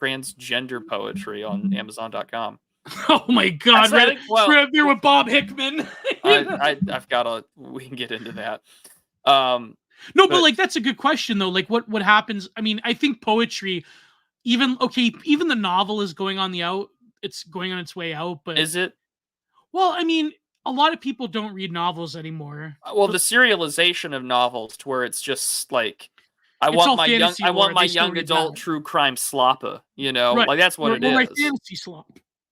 transgender poetry on Amazon.com.
Oh my God! Right there with Bob Hickman.
I've got we can get into that.
No, but like that's a good question though. Like what happens? I mean, I think poetry, even the novel is going on the out. It's going on its way out. But
is it?
Well, I mean, a lot of people don't read novels anymore.
Well, the serialization of novels to where it's just like I want my young adult true crime sloppa,
right.
Like that's what it is.
My fantasy slop.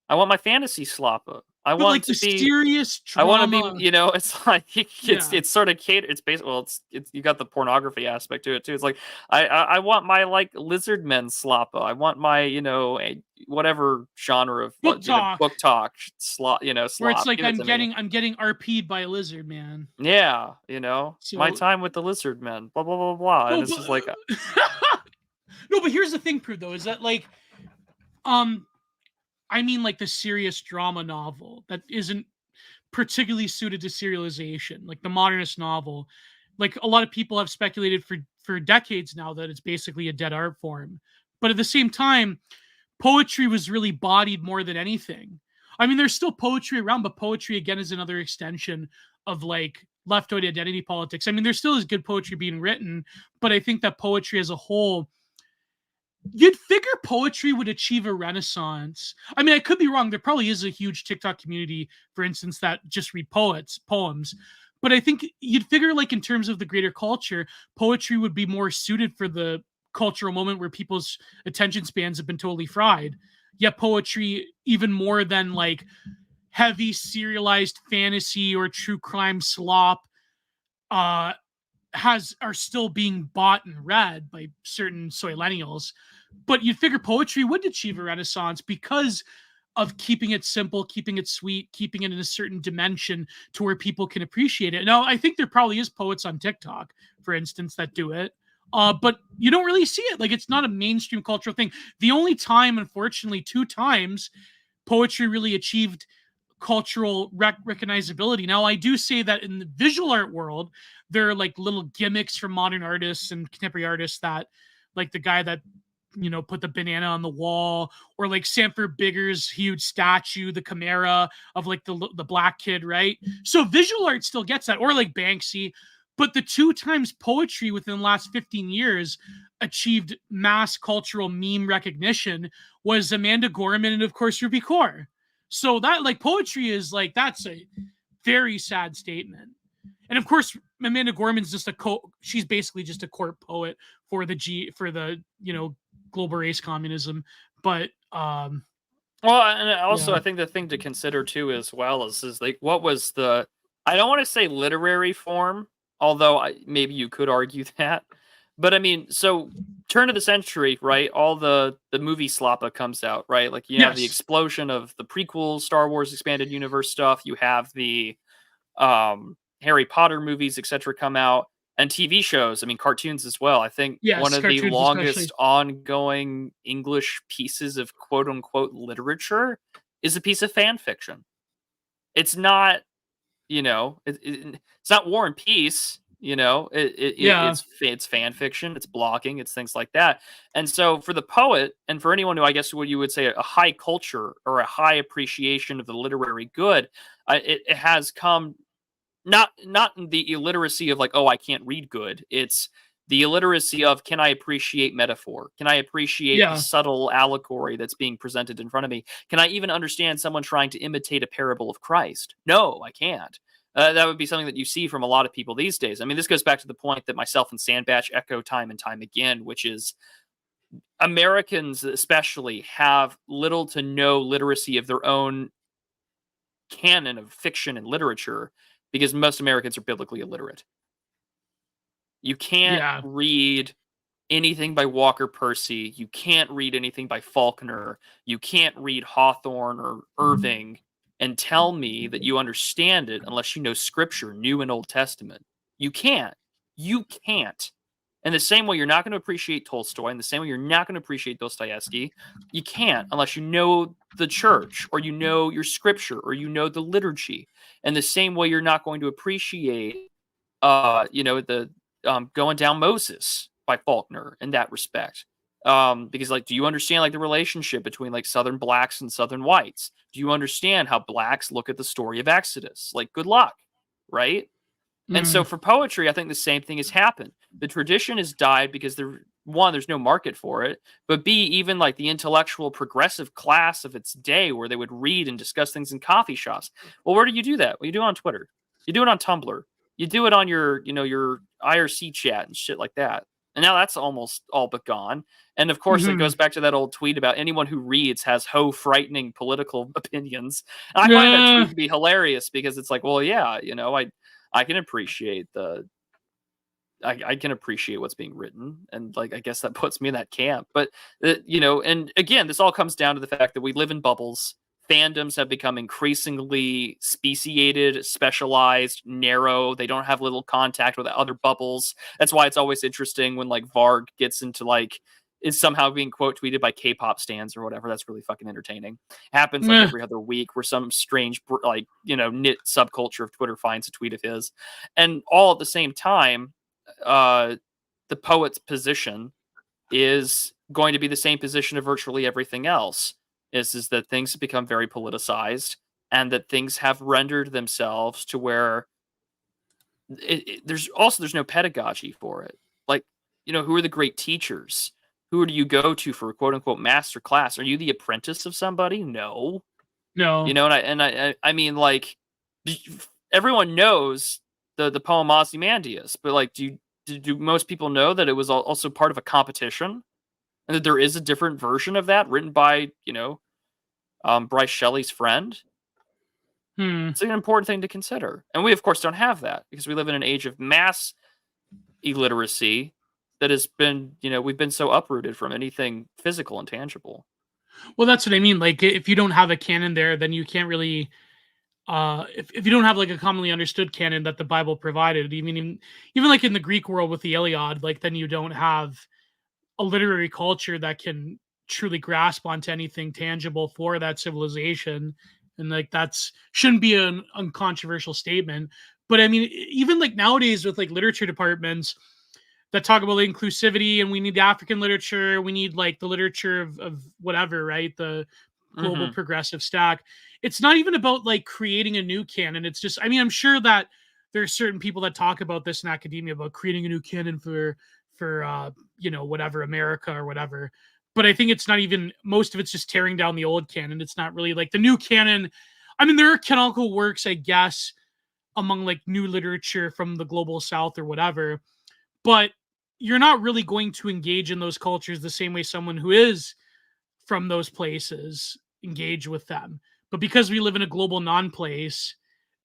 I want my fantasy sloppa. I want
like
to
the
be
serious drama.
I want to be, it's like it's sort of catered. It's basically it's you got the pornography aspect to it too. It's like I want my like lizard men sloppa. I want my whatever genre of book talk slop. Slop.
Where it's like I'm getting RP'd by a lizard man.
Yeah, my time with the lizard men. Blah blah blah blah.
No,
and it's just like
no, but here's the thing, Prue, though, is that like I mean, like the serious drama novel that isn't particularly suited to serialization, like the modernist novel. Like a lot of people have speculated for decades now that it's basically a dead art form. But at the same time, poetry was really bodied more than anything. I mean, there's still poetry around, but poetry again is another extension of like leftoid identity politics. I mean, there still is good poetry being written, but I think that poetry as a whole, you'd figure poetry would achieve a renaissance. I mean, I could be wrong. There probably is a huge TikTok community, for instance, that just read poems. But I think you'd figure like in terms of the greater culture, poetry would be more suited for the cultural moment where people's attention spans have been totally fried. Yet poetry, even more than like heavy serialized fantasy or true crime slop, are still being bought and read by certain soy-lennials. But you'd figure poetry would achieve a renaissance because of keeping it simple, keeping it sweet, keeping it in a certain dimension to where people can appreciate it. Now, I think there probably is poets on TikTok, for instance, that do it. But you don't really see it. Like, it's not a mainstream cultural thing. The only time, unfortunately, 2 times, poetry really achieved cultural recognizability. Now, I do say that in the visual art world, there are like little gimmicks from modern artists and contemporary artists that, like the guy that put the banana on the wall, or like Sanford Bigger's huge statue, the chimera of like the black kid, right? So visual art still gets that, or like Banksy. But the 2 times poetry within the last 15 years achieved mass cultural meme recognition was Amanda Gorman and, of course, Rupi Kaur. So that, like, poetry is like, that's a very sad statement. And of course, Amanda Gorman's just she's basically just a court poet for the global race communism. But
well, and also I think the thing to consider too as well is like, what was the, I don't want to say literary form, although maybe you could argue that. But I mean, so turn of the century, right? All the movie sloppa comes out, right? Like you have the explosion of the prequel Star Wars expanded universe stuff. You have the Harry Potter movies, etc. come out, and TV shows. I mean, cartoons as well. I think one of the longest ongoing English pieces of quote unquote literature is a piece of fan fiction. It's not it's not War and Peace.
Yeah.
It's fan fiction, it's blogging, it's things like that. And so for the poet, and for anyone who, I guess what you would say, a high culture or a high appreciation of the literary good, it has come not the illiteracy of like, oh, I can't read good. It's the illiteracy of, can I appreciate metaphor? Can I appreciate the
Yeah.
subtle allegory that's being presented in front of me? Can I even understand someone trying to imitate a parable of Christ? No, I can't. That would be something that you see from a lot of people these days. I mean, this goes back to the point that myself and Sandbatch echo time and time again, which is Americans especially have little to no literacy of their own canon of fiction and literature, because most Americans are biblically illiterate. You can't
Yeah.
read anything by Walker Percy. You can't read anything by Faulkner. You can't read Hawthorne or Irving and tell me that you understand it unless you know scripture, New and Old Testament. You can't. You can't. In the same way, you're not going to appreciate Tolstoy. In the same way, you're not going to appreciate Dostoevsky. You can't unless you know the church, or you know your scripture, or you know the liturgy. In the same way, you're not going to appreciate, the Going Down Moses by Faulkner in that respect. Because like, do you understand like the relationship between like Southern blacks and Southern whites? Do you understand how blacks look at the story of Exodus? Like, good luck, right? And so
Mm.
for poetry, I think the same thing has happened. The tradition has died because there's no market for it, but B, even like the intellectual progressive class of its day, where they would read and discuss things in coffee shops. Well, where do you do that? Well, you do it on Twitter. You do it on Tumblr. You do it on your IRC chat and shit like that. And now that's almost all but gone. And of course, it goes
Hmm.
back to that old tweet about anyone who reads has frightening political opinions. And I find that
Yeah.
tweet to be hilarious, because it's like, well, yeah, I can appreciate I can appreciate what's being written, and like I guess that puts me in that camp. But and again, this all comes down to the fact that we live in bubbles. Fandoms have become increasingly speciated, specialized, narrow. They don't have little contact with other bubbles. That's why it's always interesting when like Varg gets into like is somehow being quote tweeted by K-pop stans or whatever. That's really fucking entertaining. Happens like
Meh.
every other week, where some strange like knit subculture of Twitter finds a tweet of his, and all at the same time, uh, the poet's position is going to be the same position of virtually everything else. Is that things have become very politicized, and that things have rendered themselves to where there's no pedagogy for it. Like, who are the great teachers? Who do you go to for a quote unquote master class? Are you the apprentice of somebody? No.
No.
And I mean, like, everyone knows the poem Ozymandias, but like, do most people know that it was also part of a competition, and that there is a different version of that written by Bryce Shelley's friend?
Hmm.
It's an important thing to consider, and we of course don't have that, because we live in an age of mass illiteracy that has been, we've been so uprooted from anything physical and tangible.
Well, that's what I mean. Like, if you don't have a canon there, then you can't really if you don't have like a commonly understood canon that the Bible provided, even like in the Greek world with the Iliad, like then you don't have a literary culture that can truly grasp onto anything tangible for that civilization. And like that's shouldn't be an uncontroversial statement. But I mean, even like nowadays with like literature departments that talk about like, inclusivity, and we need the African literature, we need like the literature of whatever, right? The global
Mm-hmm.
progressive stack. It's not even about like creating a new canon. It's just, I mean, I'm sure that there are certain people that talk about this in academia about creating a new canon for whatever, America or whatever. But I think it's not even, most of it's just tearing down the old canon. It's not really like the new canon. I mean, there are canonical works, I guess, among like new literature from the global south or whatever, but you're not really going to engage in those cultures the same way someone who is from those places engage with them. But because we live in a global non-place,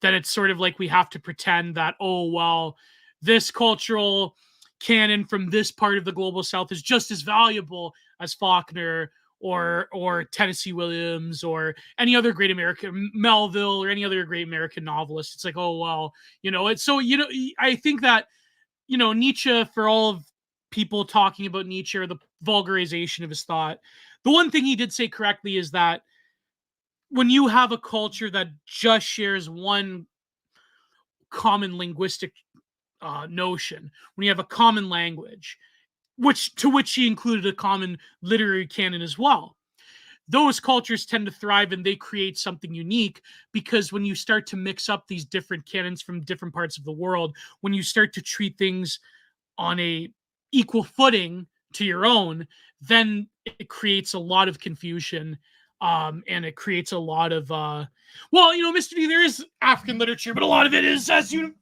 that it's sort of like we have to pretend that, oh, well, this cultural canon from this part of the global south is just as valuable as Faulkner or Tennessee Williams or any other great American, Melville, or any other great American novelist. It's like, oh, well, it's so, I think that, Nietzsche, for all of people talking about Nietzsche or the vulgarization of his thought, the one thing he did say correctly is that when you have a culture that just shares one common linguistic notion, when you have a common language, to which he included a common literary canon as well. Those cultures tend to thrive and they create something unique, because when you start to mix up these different canons from different parts of the world, when you start to treat things on a equal footing to your own, then it creates a lot of confusion, and it creates a lot of Mr. D, there is African literature, but a lot of it is, as you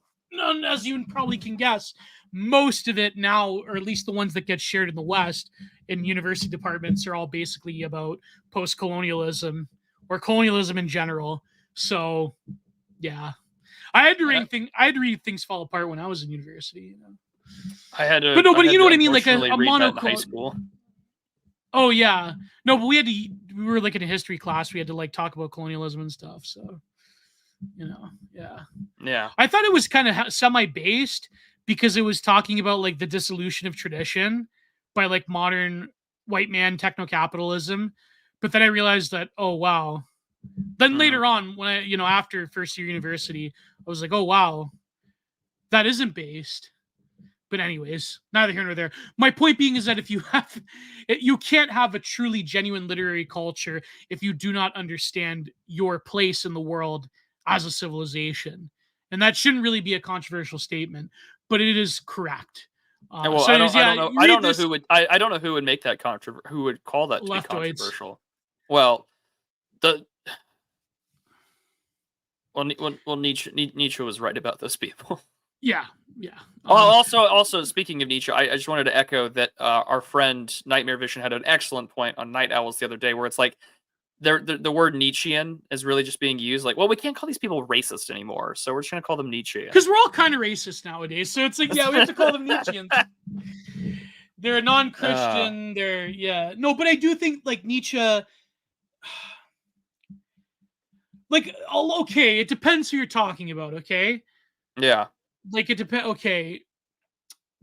probably can guess, most of it now, or at least the ones that get shared in the West in university departments, are all basically about post-colonialism or colonialism in general. So yeah, I had to read Things Fall Apart when I was in university.
I had to,
but you know what I mean, like a
read that in
monoculture.
high school.
Oh yeah, no, but we were like in a history class. We had to like talk about colonialism and stuff. So,
yeah.
I thought it was kind of semi-based, because it was talking about like the dissolution of tradition by like modern white man techno-capitalism. But then I realized that, oh wow. Then later on, when I, after first year university, I was like, oh wow, that isn't based. But anyways, neither here nor there. My point being is that you can't have a truly genuine literary culture if you do not understand your place in the world as a civilization. And that shouldn't really be a controversial statement, but it is correct.
I don't know who would make that who would call that to be controversial. Well, Nietzsche was right about those people.
Yeah.
Also, speaking of Nietzsche, I just wanted to echo that our friend Nightmare Vision had an excellent point on Night Owls the other day, where it's like the word Nietzschean is really just being used. Like, well, we can't call these people racist anymore, so we're just going to call them Nietzschean.
Because we're all kind of racist nowadays, so it's like, yeah, we have to call them Nietzschean. They're a non-Christian. No, but I do think like Nietzsche. Like, okay, it depends who you're talking about. Okay.
Yeah.
Like, it depends. Okay,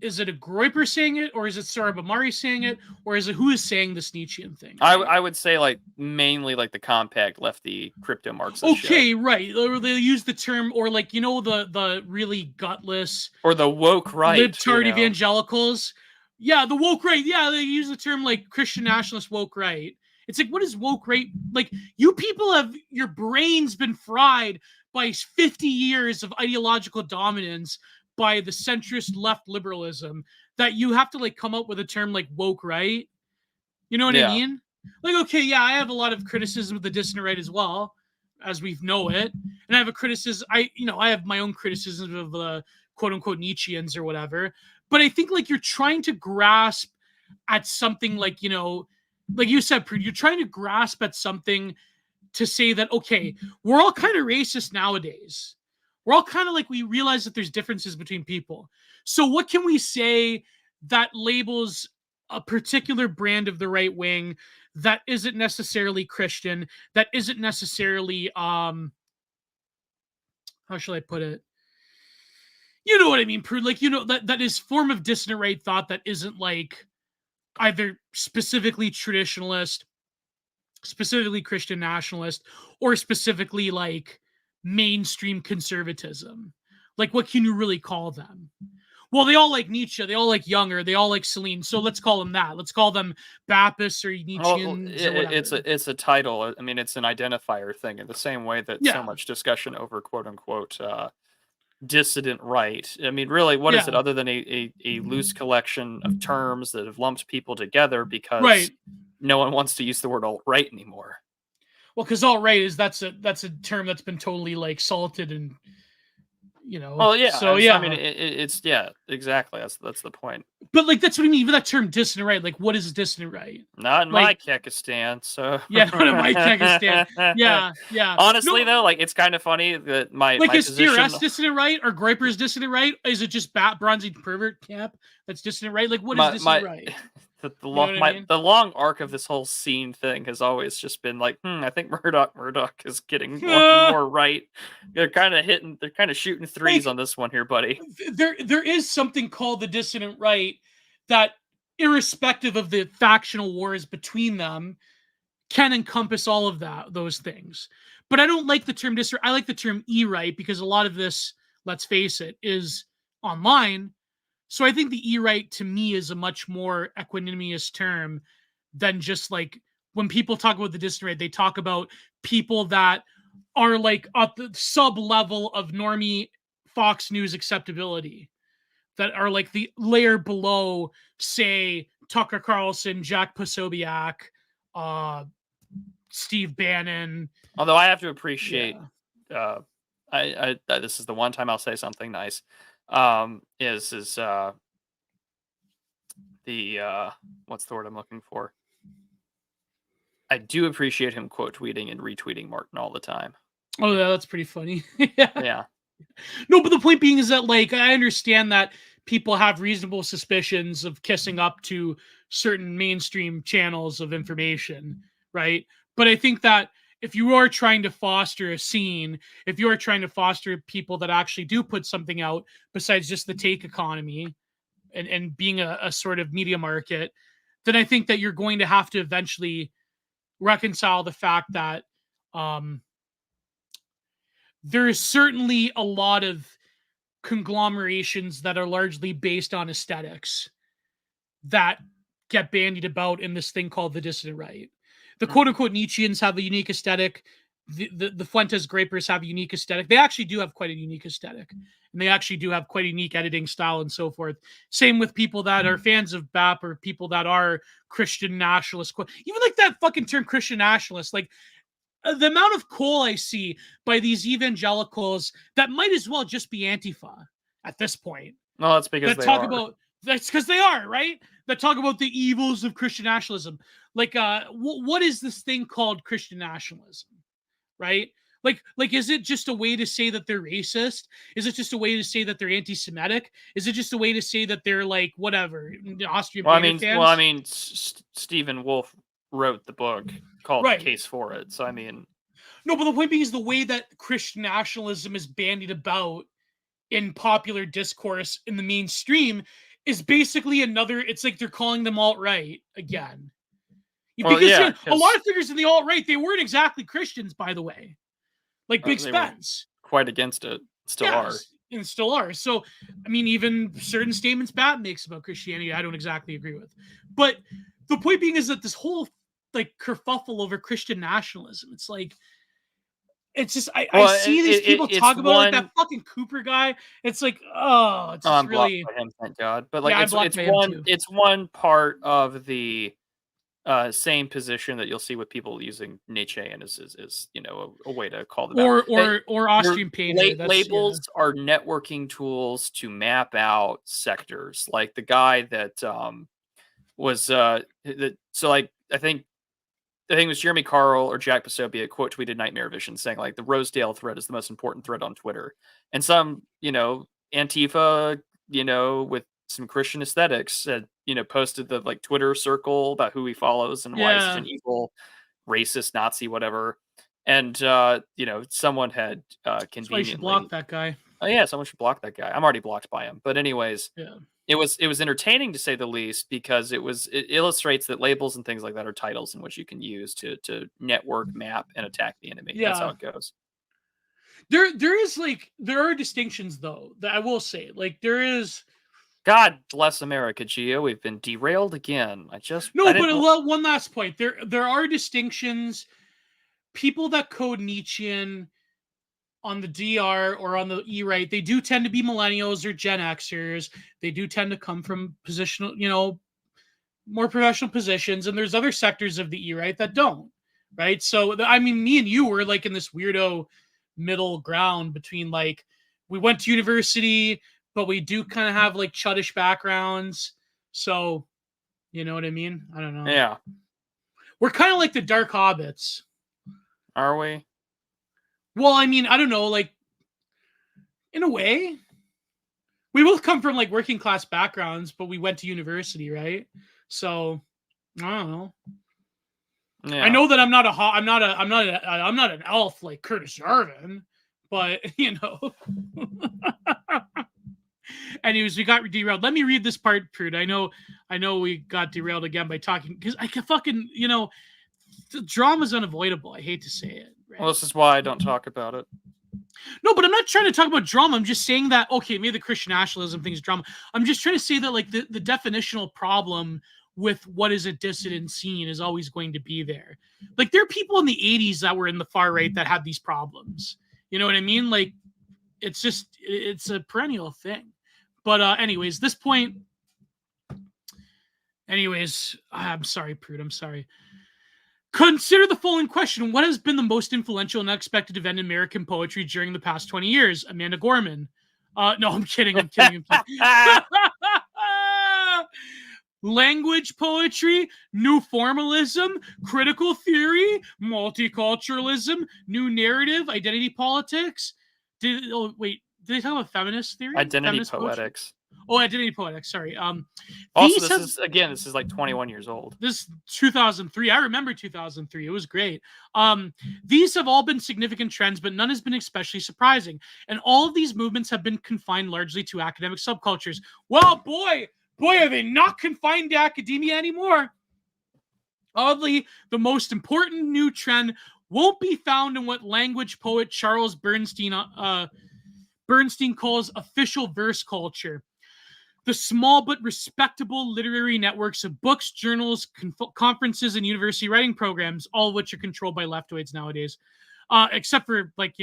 is it a Groyper saying it, or is it Sarah Bamari saying it, or is it who is saying this Nietzschean thing? Right?
I would say like mainly like the compact lefty crypto Marxist.
Okay,
shit.
Right. Or they use the term, or like the really gutless
or the woke right
libtard evangelicals. Yeah, the woke right. Yeah, they use the term like Christian nationalist woke right. It's like, what is woke right? Like, you people have your brains been fried by 50 years of ideological dominance by the centrist left liberalism, that you have to like come up with a term like woke right. You know what I mean? Like, okay, yeah, I have a lot of criticism of the dissident right as well, as we know it, and I have a criticism. I have my own criticism of the quote unquote Nietzscheans or whatever. But I think like you're trying to grasp at something like, like you said, you're trying to grasp at something to say that, okay, we're all kind of racist nowadays. We're all kind of like, we realize that there's differences between people. So what can we say that labels a particular brand of the right wing that isn't necessarily Christian, that isn't necessarily, how shall I put it? You know what I mean, Prude? Like, that is form of dissident right thought that isn't like either specifically traditionalist, specifically Christian nationalist, or specifically like mainstream conservatism. Like, what can you really call them? Well, they all like Nietzsche, they all like Younger, they all like Celine, so let's call them that. Let's call them Baptists or Nietzscheans.
It's a title. I mean, it's an identifier thing, in the same way that so much discussion over quote unquote dissident right. I mean, really, what is it other than a loose collection of terms that have lumped people together because no one wants to use the word alt-right anymore?
Well, because alt-right that's a term that's been totally like salted and
Well, yeah.
So
I mean, it's exactly. That's the point.
But like, that's what I mean. Even that term dissident right, like, what is dissident right?
Not in my Kekistan, so
yeah, not in my Kekistan. Yeah.
Honestly, though, like, it's kind of funny that my
is
position...
DRS dissident right, or Groyper's dissident right? Is it just bronzy pervert camp that's dissident right? Like, what is dissident right?
The long arc of this whole scene thing has always just been like, I think Murdoch is getting more and more right. They're kind of shooting threes on this one here, buddy.
There is something called the dissident right that, irrespective of the factional wars between them, can encompass all of those things. But I don't like the term dissident. I like the term E-right, because a lot of this, let's face it, is online. So I think the e-right to me is a much more equanimous term than just like when people talk about the dissident right, they talk about people that are like at the sub level of normie Fox News acceptability, that are like the layer below, say, Tucker Carlson, Jack Posobiec, Steve Bannon.
Although I have to appreciate,
Yeah.
I this is the one time I'll say something nice. Is the what's the word I'm looking for? I do appreciate him quote tweeting and retweeting Martin all the time.
Oh, yeah, that's pretty funny. Yeah.
Yeah.
No, but the point being is that, like, I understand that people have reasonable suspicions of kissing up to certain mainstream channels of information, right? But I think that if you are trying to foster a scene, if you are trying to foster people that actually do put something out besides just the take economy and being a sort of media market, then I think that you're going to have to eventually reconcile the fact that there is certainly a lot of conglomerations that are largely based on aesthetics that get bandied about in this thing called the dissident right. The quote unquote Nietzscheans have a unique aesthetic. The Fuentes Grapers have a unique aesthetic. They actually do have quite a unique aesthetic, and they actually do have quite a unique editing style and so forth. Same with people that are fans of BAP or people that are Christian nationalists. Even like that fucking term Christian nationalist, like the amount of coal I see by these evangelicals that might as well just be Antifa at this point.
No, that's because
they talk about that's because they are, right? That talk about the evils of Christian nationalism. Like, what is this thing called Christian nationalism, right? Like, is it just a way to say that they're racist? Is it just a way to say that they're anti-Semitic? Is it just a way to say that they're like whatever Austrian?
Well, I mean, Stephen Wolf wrote the book called
right.
The Case for It. So I mean,
no, but the point being is the way that Christian nationalism is bandied about in popular discourse in the mainstream is basically another. It's like they're calling them alt-right again.
Well,
because
yeah,
a lot of figures in the alt-right, they weren't exactly Christians, by the way. Like Big Spence.
Quite against it. Still are.
And still are. So, I mean, even certain statements Pat makes about Christianity, I don't exactly agree with. But the point being is that this whole like kerfuffle over Christian nationalism, it's like, it's just I see these people talk about like that fucking Cooper guy. It's like, oh, it's just
I'm
really
blocked by him, thank God. But like,
yeah,
it's one part of the same position that you'll see with people using Nietzschean is you know a way to call them
out. Or Austrian painter.
Labels are networking tools to map out sectors. Like the guy that was so like I think it was Jeremy Carl or Jack Posobiec quote tweeted Nightmare Vision saying like the Rosedale thread is the most important thread on Twitter, and some Antifa with some Christian aesthetics had posted the like Twitter circle about who he follows and why he's an evil racist Nazi whatever, and someone had conveniently
should block that guy.
Oh yeah, someone should block that guy. I'm already blocked by him, but anyways,
yeah.
It was entertaining to say the least because it illustrates that labels and things like that are titles in which you can use to network, map, and attack the enemy. Yeah. That's how it goes.
There are distinctions though that I will say. Like there is.
God bless America, Gio. We've been derailed again.
One last point. There are distinctions. People that code Nietzschean on the DR or on the E-right, they do tend to be millennials or Gen Xers. They do tend to come from positional, more professional positions. And there's other sectors of the E-right that don't, right? So, I mean, me and you were like in this weirdo middle ground between like, we went to university, but we do kind of have like chuddish backgrounds. So, you know what I mean? I don't know.
Yeah.
We're kind of like the Dark Hobbits.
Are we?
Well, I mean, I don't know, like, in a way, we both come from like working class backgrounds, but we went to university, right? So, I don't know. Yeah. I know that I'm not an elf like Curtis Yarvin, but Anyways, we got derailed. Let me read this part, Prude. I know we got derailed again by talking because I can fucking the drama's unavoidable. I hate to say it. Right?
Well, this is why I don't talk about it.
No, but I'm not trying to talk about drama. I'm just saying that, okay, maybe the Christian nationalism thing is drama. I'm just trying to say that, like, the definitional problem with what is a dissident scene is always going to be there. Like, there are people in the 80s that were in the far right that had these problems. You know what I mean? Like, it's a perennial thing. But anyways, this point, I'm sorry, Prude. I'm sorry. Consider the following question. What has been the most influential and unexpected event in American poetry during the past 20 years? Amanda Gorman. No, I'm kidding. I'm kidding. Language poetry, new formalism, critical theory, multiculturalism, new narrative, identity politics. Did they talk about feminist theory?
Identity
Feminist
poetics.
Poetry? Oh, identity poetics. Sorry.
Also, this is like 21 years old.
This 2003. I remember 2003. It was great. These have all been significant trends, but none has been especially surprising. And all of these movements have been confined largely to academic subcultures. Well, boy, are they not confined to academia anymore. Oddly, the most important new trend won't be found in what language poet Charles Bernstein calls official verse culture. The small but respectable literary networks of books, journals, conferences, and university writing programs, all of which are controlled by leftoids nowadays, except for, like,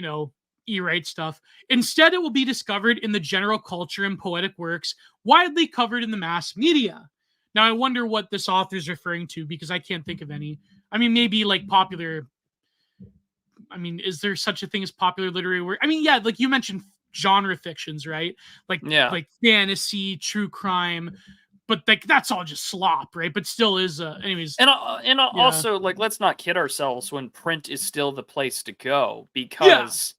e-write stuff. Instead, it will be discovered in the general culture and poetic works widely covered in the mass media. Now, I wonder what this author is referring to, because I can't think of any. I mean, maybe like popular. I mean, is there such a thing as popular literary work? I mean, yeah, like you mentioned, genre fictions, right? Like fantasy, true crime, but like that's all just slop, right? But still is anyways.
And also, like, let's not kid ourselves when print is still the place to go, because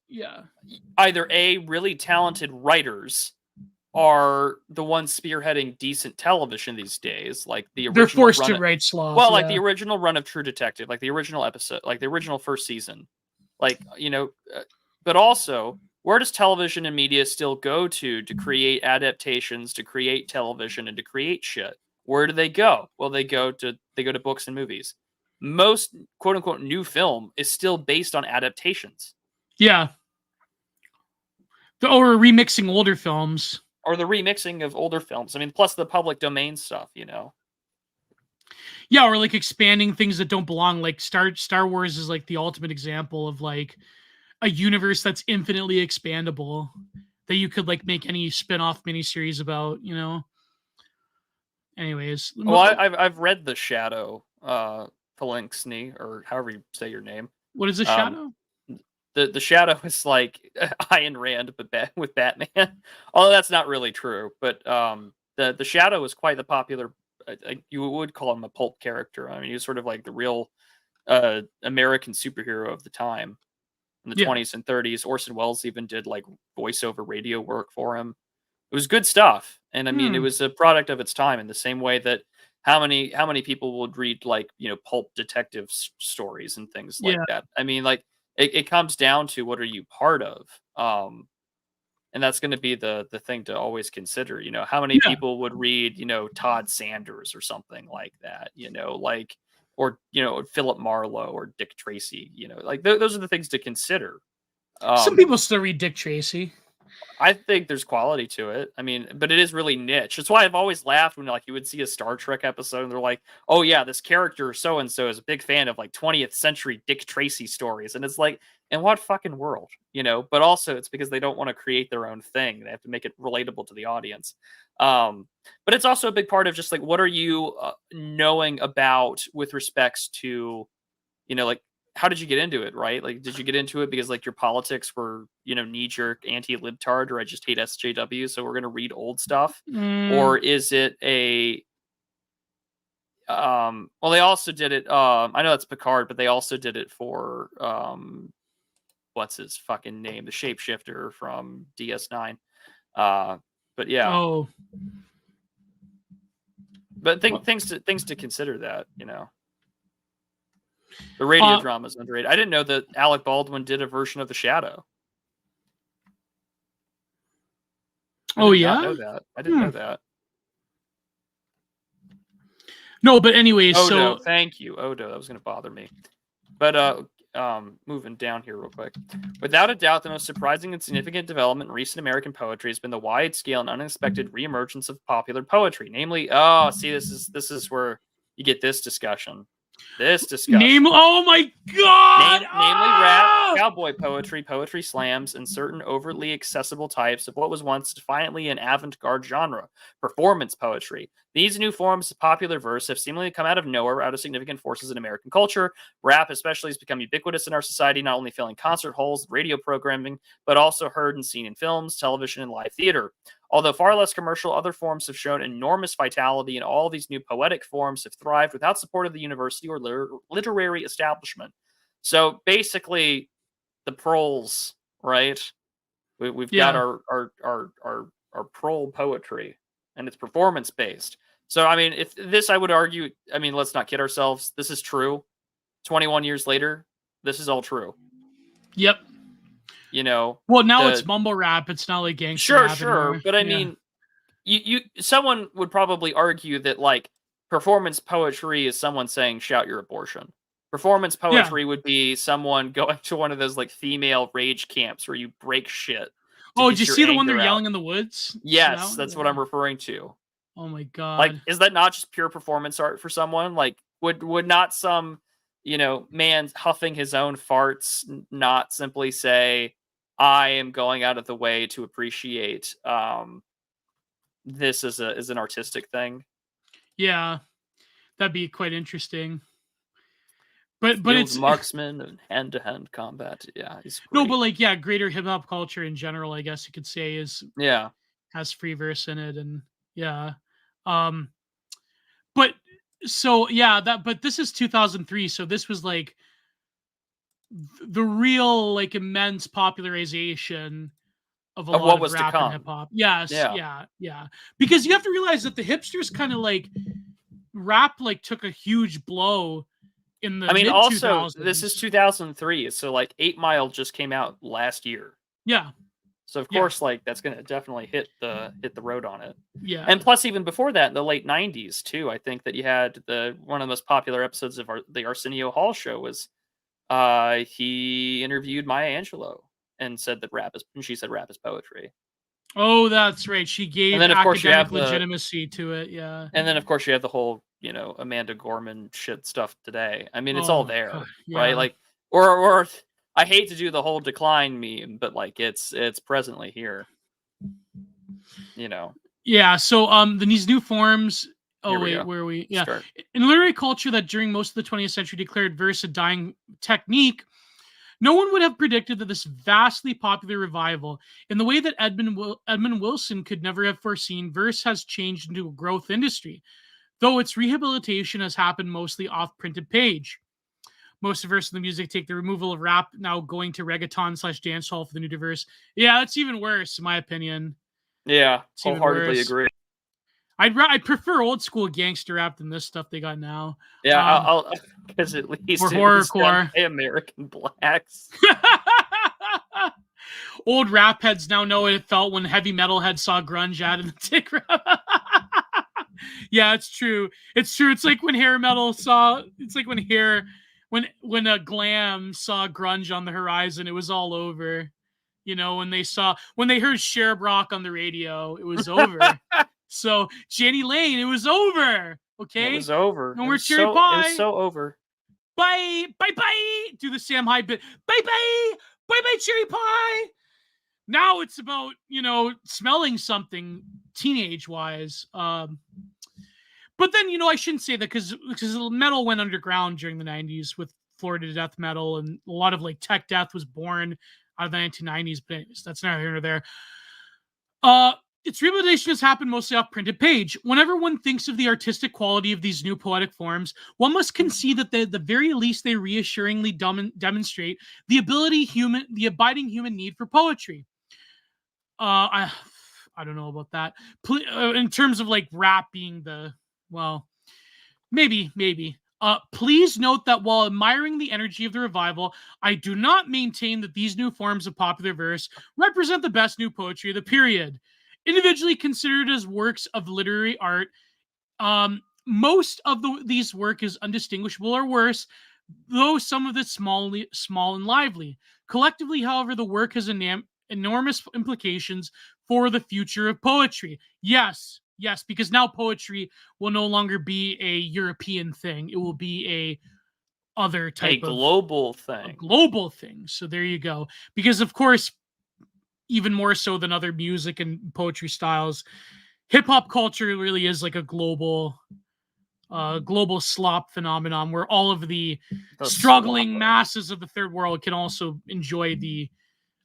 either A, really talented writers are the ones spearheading decent television these days, like the original.
They're forced to write slop.
Well, like the original run of True Detective, like the original episode, like the original first season, like but also, where does television and media still go to create adaptations, to create television, and to create shit? Where do they go? Well, they go to books and movies. Most quote unquote new film is still based on adaptations.
Yeah. Or remixing older films.
Or the remixing of older films. I mean, plus the public domain stuff,
Yeah, or like expanding things that don't belong. Like Star Wars is like the ultimate example of like a universe that's infinitely expandable that you could like make any spin-off miniseries about, Anyways.
Well, I've read The Shadow, Palinksny, or however you say your name.
What is The Shadow?
The Shadow is like Ayn Rand, but with Batman. Although that's not really true. But the Shadow is quite the popular. You would call him a pulp character. I mean, he was sort of like the real American superhero of the time in the 20s and 30s. Orson Welles even did like voiceover radio work for him. It was good stuff, and I mean, it was a product of its time. In the same way that how many people would read like pulp detective stories and things like that. I mean, like. It comes down to what are you part of, and that's going to be the thing to always consider. How many people would read Todd Sanders or something like that, like, or Philip Marlowe or Dick Tracy, like those are the things to consider.
Some people still read Dick Tracy.
I think there's quality to it. I mean, but it is really niche. That's why I've always laughed when like you would see a Star Trek episode and they're like, "Oh yeah, this character so and so is a big fan of like 20th century Dick Tracy stories," and it's like, in what fucking world, But also, it's because they don't want to create their own thing. They have to make it relatable to the audience. But it's also a big part of just like what are you knowing about with respects to, like. How did you get into it, right? Like, did you get into it because like your politics were, knee-jerk anti-libtard, or I just hate SJW, so we're gonna read old stuff? Or is it a well, they also did it, I know it's Picard, but they also did it for what's his fucking name? The shapeshifter from DS9. But yeah.
Oh.
But things to consider that, The radio drama is underrated. I didn't know that Alec Baldwin did a version of The Shadow. I didn't know that. I didn't know that.
No, but anyways,
Odo, thank you, Odo. That was going to bother me. But moving down here real quick. Without a doubt, the most surprising and significant development in recent American poetry has been the wide-scale and unexpected reemergence of popular poetry. Namely, this is where you get this discussion.
Oh my god!
Namely rap, cowboy poetry, poetry slams, and certain overtly accessible types of what was once defiantly an avant-garde genre, performance poetry. These new forms of popular verse have seemingly come out of nowhere out of significant forces in American culture. Rap especially has become ubiquitous in our society, not only filling concert halls and radio programming, but also heard and seen in films, television, and live theater. Although far less commercial, other forms have shown enormous vitality, and all these new poetic forms have thrived without support of the university or literary establishment. So basically, the proles, right? We've got our prole poetry, and it's performance based. So I mean, if this, I would argue, I mean, let's not kid ourselves. This is true. 21 years later, this is all true.
Yep.
You know,
well, now it's mumble rap. It's not like gangster rap anymore.
But I mean, someone would probably argue that like performance poetry is someone saying "shout your abortion." Performance poetry would be someone going to one of those like female rage camps where you break shit.
Oh, did you see the one they're yelling in the woods?
Yes, that's what I'm referring to.
Oh my god!
Like, is that not just pure performance art for someone? Like, would not some man huffing his own farts not simply say, I am going out of the way to appreciate this as an artistic thing?
Yeah, that'd be quite interesting. But it's
marksman and hand-to-hand combat. Yeah, he's great.
No, but like greater hip hop culture in general, I guess you could say has free verse in it, and but so but this is 2003, so this was like the real like immense popularization of a lot of rap and hip hop. Yes, yeah. Because you have to realize that the hipsters kind of like rap like took a huge blow in the
also this is 2003, so like 8 Mile just came out last year.
Yeah.
So of course, like that's gonna definitely hit the road on it.
Yeah.
And plus, even before that, in the late 90s too, I think that you had one of the most popular episodes of the Arsenio Hall show was he interviewed Maya Angelou and said that she said rap is poetry.
Oh, that's right. She gave academic legitimacy to it. Yeah.
And then of course you have the whole Amanda Gorman shit stuff today. I mean, it's all there, right? Like, or I hate to do the whole decline meme, but like it's presently here.
Yeah. So these new forms. Oh wait, where are we? Yeah. Start. In literary culture that during most of the 20th century declared verse a dying technique, no one would have predicted that this vastly popular revival, in the way that Edmund Wilson could never have foreseen, verse has changed into a growth industry, though its rehabilitation has happened mostly off printed page. Most of verse in the music take the removal of rap, now going to reggaeton / dancehall for the new diverse. Yeah, it's even worse, in my opinion.
Yeah, wholeheartedly agree.
I'd prefer old school gangster rap than this stuff they got now.
Yeah, I'll because at least
or horrorcore
American blacks.
Old rap heads now know what it felt when heavy metal heads saw grunge added the tick rap. Yeah, it's true. It's true. It's like when hair metal saw. It's like when a glam saw grunge on the horizon. It was all over. When they heard Sherbrooke on the radio, it was over. So Jenny Lane, it was over. Okay,
it was over.
No more cherry pie.
It was so over.
Bye. Do the Sam Hyde bit. Bye. Cherry pie. Now it's about smelling something teenage wise. But then I shouldn't say that because metal went underground during the 90s with Florida death metal, and a lot of like tech death was born out of the 1990s. But anyways, that's neither here nor there. Its rehabilitation has happened mostly off printed page. Whenever one thinks of the artistic quality of these new poetic forms, one must concede that at the very least they reassuringly demonstrate the abiding human need for poetry. I don't know about that. In terms of like rap being maybe. Please note that while admiring the energy of the revival, I do not maintain that these new forms of popular verse represent the best new poetry of the period. Individually considered as works of literary art, most of these work is undistinguishable or worse though some of it small and lively. Collectively, however, the work has enormous implications for the future of poetry. Yes, because now poetry will no longer be a European thing. It will be a other type
a
of
global thing.
global thing. So there you go. Because of course, even more so than other music and poetry styles, hip hop culture really is like a global slop phenomenon where all of the struggling
slopper.
masses of the third world can also enjoy the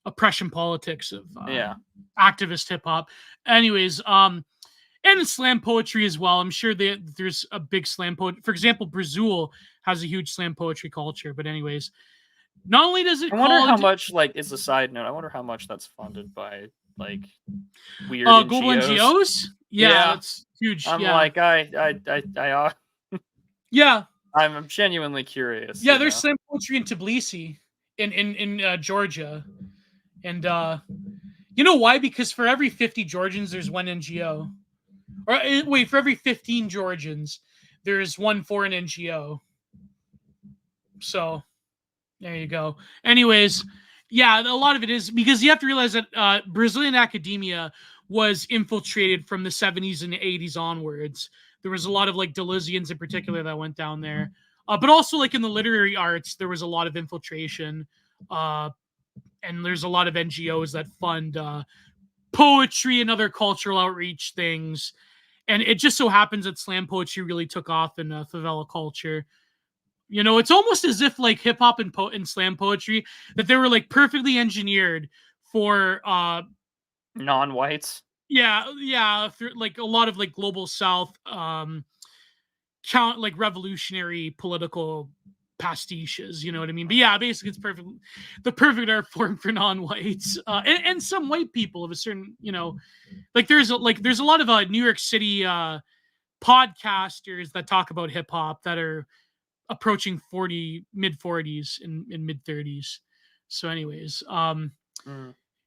oppression politics of activist hip hop. Anyways, and slam poetry as well. I'm sure that there's a big slam poetry. For example, Brazil has a huge slam poetry culture. But anyways, not only does it
I wonder how much, like, is a side note, I wonder how much that's funded by, like, weird
global
NGOs.
NGOs. Yeah, that's huge.
I'm
yeah.
like,
yeah.
I'm genuinely curious.
Yeah, there's slam poetry in Tbilisi, in Georgia, and you know why? Because for every 50 Georgians, there's one NGO. Or wait, for every 15 Georgians, there's one foreign NGO. So there you go. Anyways, yeah, a lot of it is because you have to realize that Brazilian academia was infiltrated from the 70s and 80s onwards. There was a lot of like Delizians in particular that went down there. But also like in the literary arts, there was a lot of infiltration. And there's a lot of NGOs that fund poetry and other cultural outreach things. And it just so happens that slam poetry really took off in favela culture. You know, it's almost as if like hip hop and slam poetry, that they were like perfectly engineered for
non-whites.
Yeah, like a lot of like global South like revolutionary political pastiches, you know what I mean? But yeah, basically it's the perfect art form for non-whites and some white people of a certain, you know, like there's a lot of New York City podcasters that talk about hip hop that are approaching mid 40s and mid 30s. So anyways,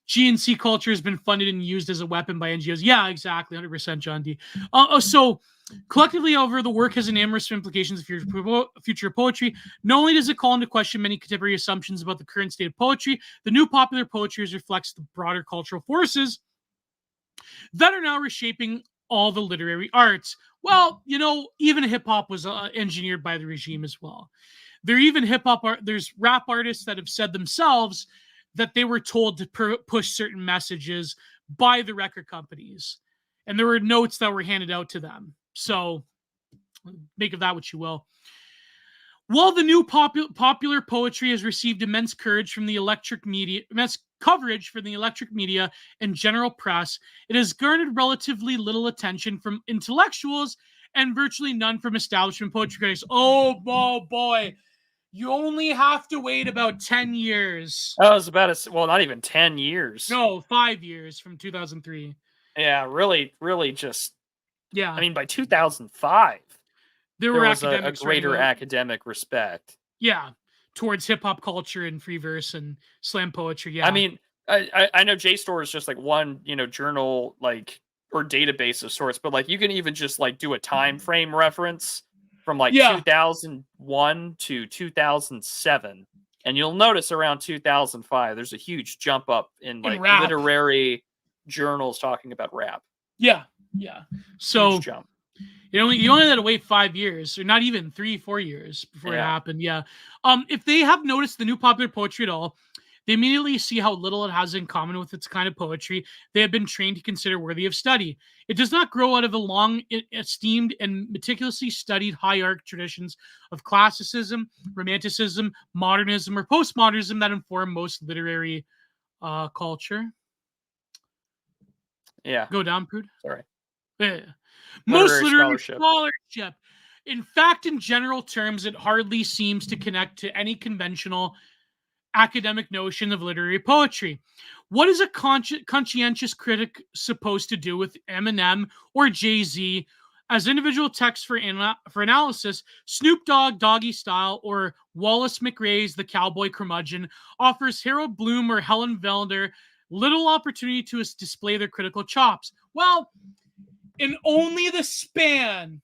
GNC culture has been funded and used as a weapon by NGOs. Yeah, exactly. 100% John D. So collectively, however, the work has enormous implications for future poetry. Not only does it call into question many contemporary assumptions about the current state of poetry, the new popular poetry reflects the broader cultural forces that are now reshaping all the literary arts. Well, you know, even hip hop was engineered by the regime as well. There's rap artists that have said themselves that they were told to push certain messages by the record companies, and there were notes that were handed out to them. So make of that what you will. While the new popular poetry has received immense coverage from the electric media and general press, it has garnered relatively little attention from intellectuals and virtually none from establishment poetry critics. Oh boy. You only have to wait about 10 years.
That was about not even 10 years.
No, 5 years from 2003.
Yeah, really just.
Yeah.
I mean, by 2005,
there
was a greater academic respect.
Yeah, towards hip hop culture and free verse and slam poetry. Yeah.
I mean, I know JSTOR is just like one, you know, journal like or database of sorts, but like you can even just like do a time frame reference from like 2001 to 2007, and you'll notice around 2005 there's a huge jump up in like literary journals talking about rap.
Yeah. So
huge jump.
You only had to wait 5 years, or not even 3-4 years before it happened. Yeah. If they have noticed the new popular poetry at all, they immediately see how little it has in common with its kind of poetry they have been trained to consider worthy of study. It does not grow out of the long esteemed and meticulously studied high art traditions of classicism, romanticism, modernism, or postmodernism that inform most literary culture.
Yeah.
Go down, Prude.
Sorry.
Yeah. Most literary scholarship. In fact, in general terms, it hardly seems to connect to any conventional academic notion of literary poetry. What is a conscientious critic supposed to do with Eminem or Jay-Z as individual texts for analysis? Snoop Dogg, Doggy Style, or Wallace McRae's The Cowboy Curmudgeon offers Harold Bloom or Helen Velder little opportunity to display their critical chops. Well, in only the span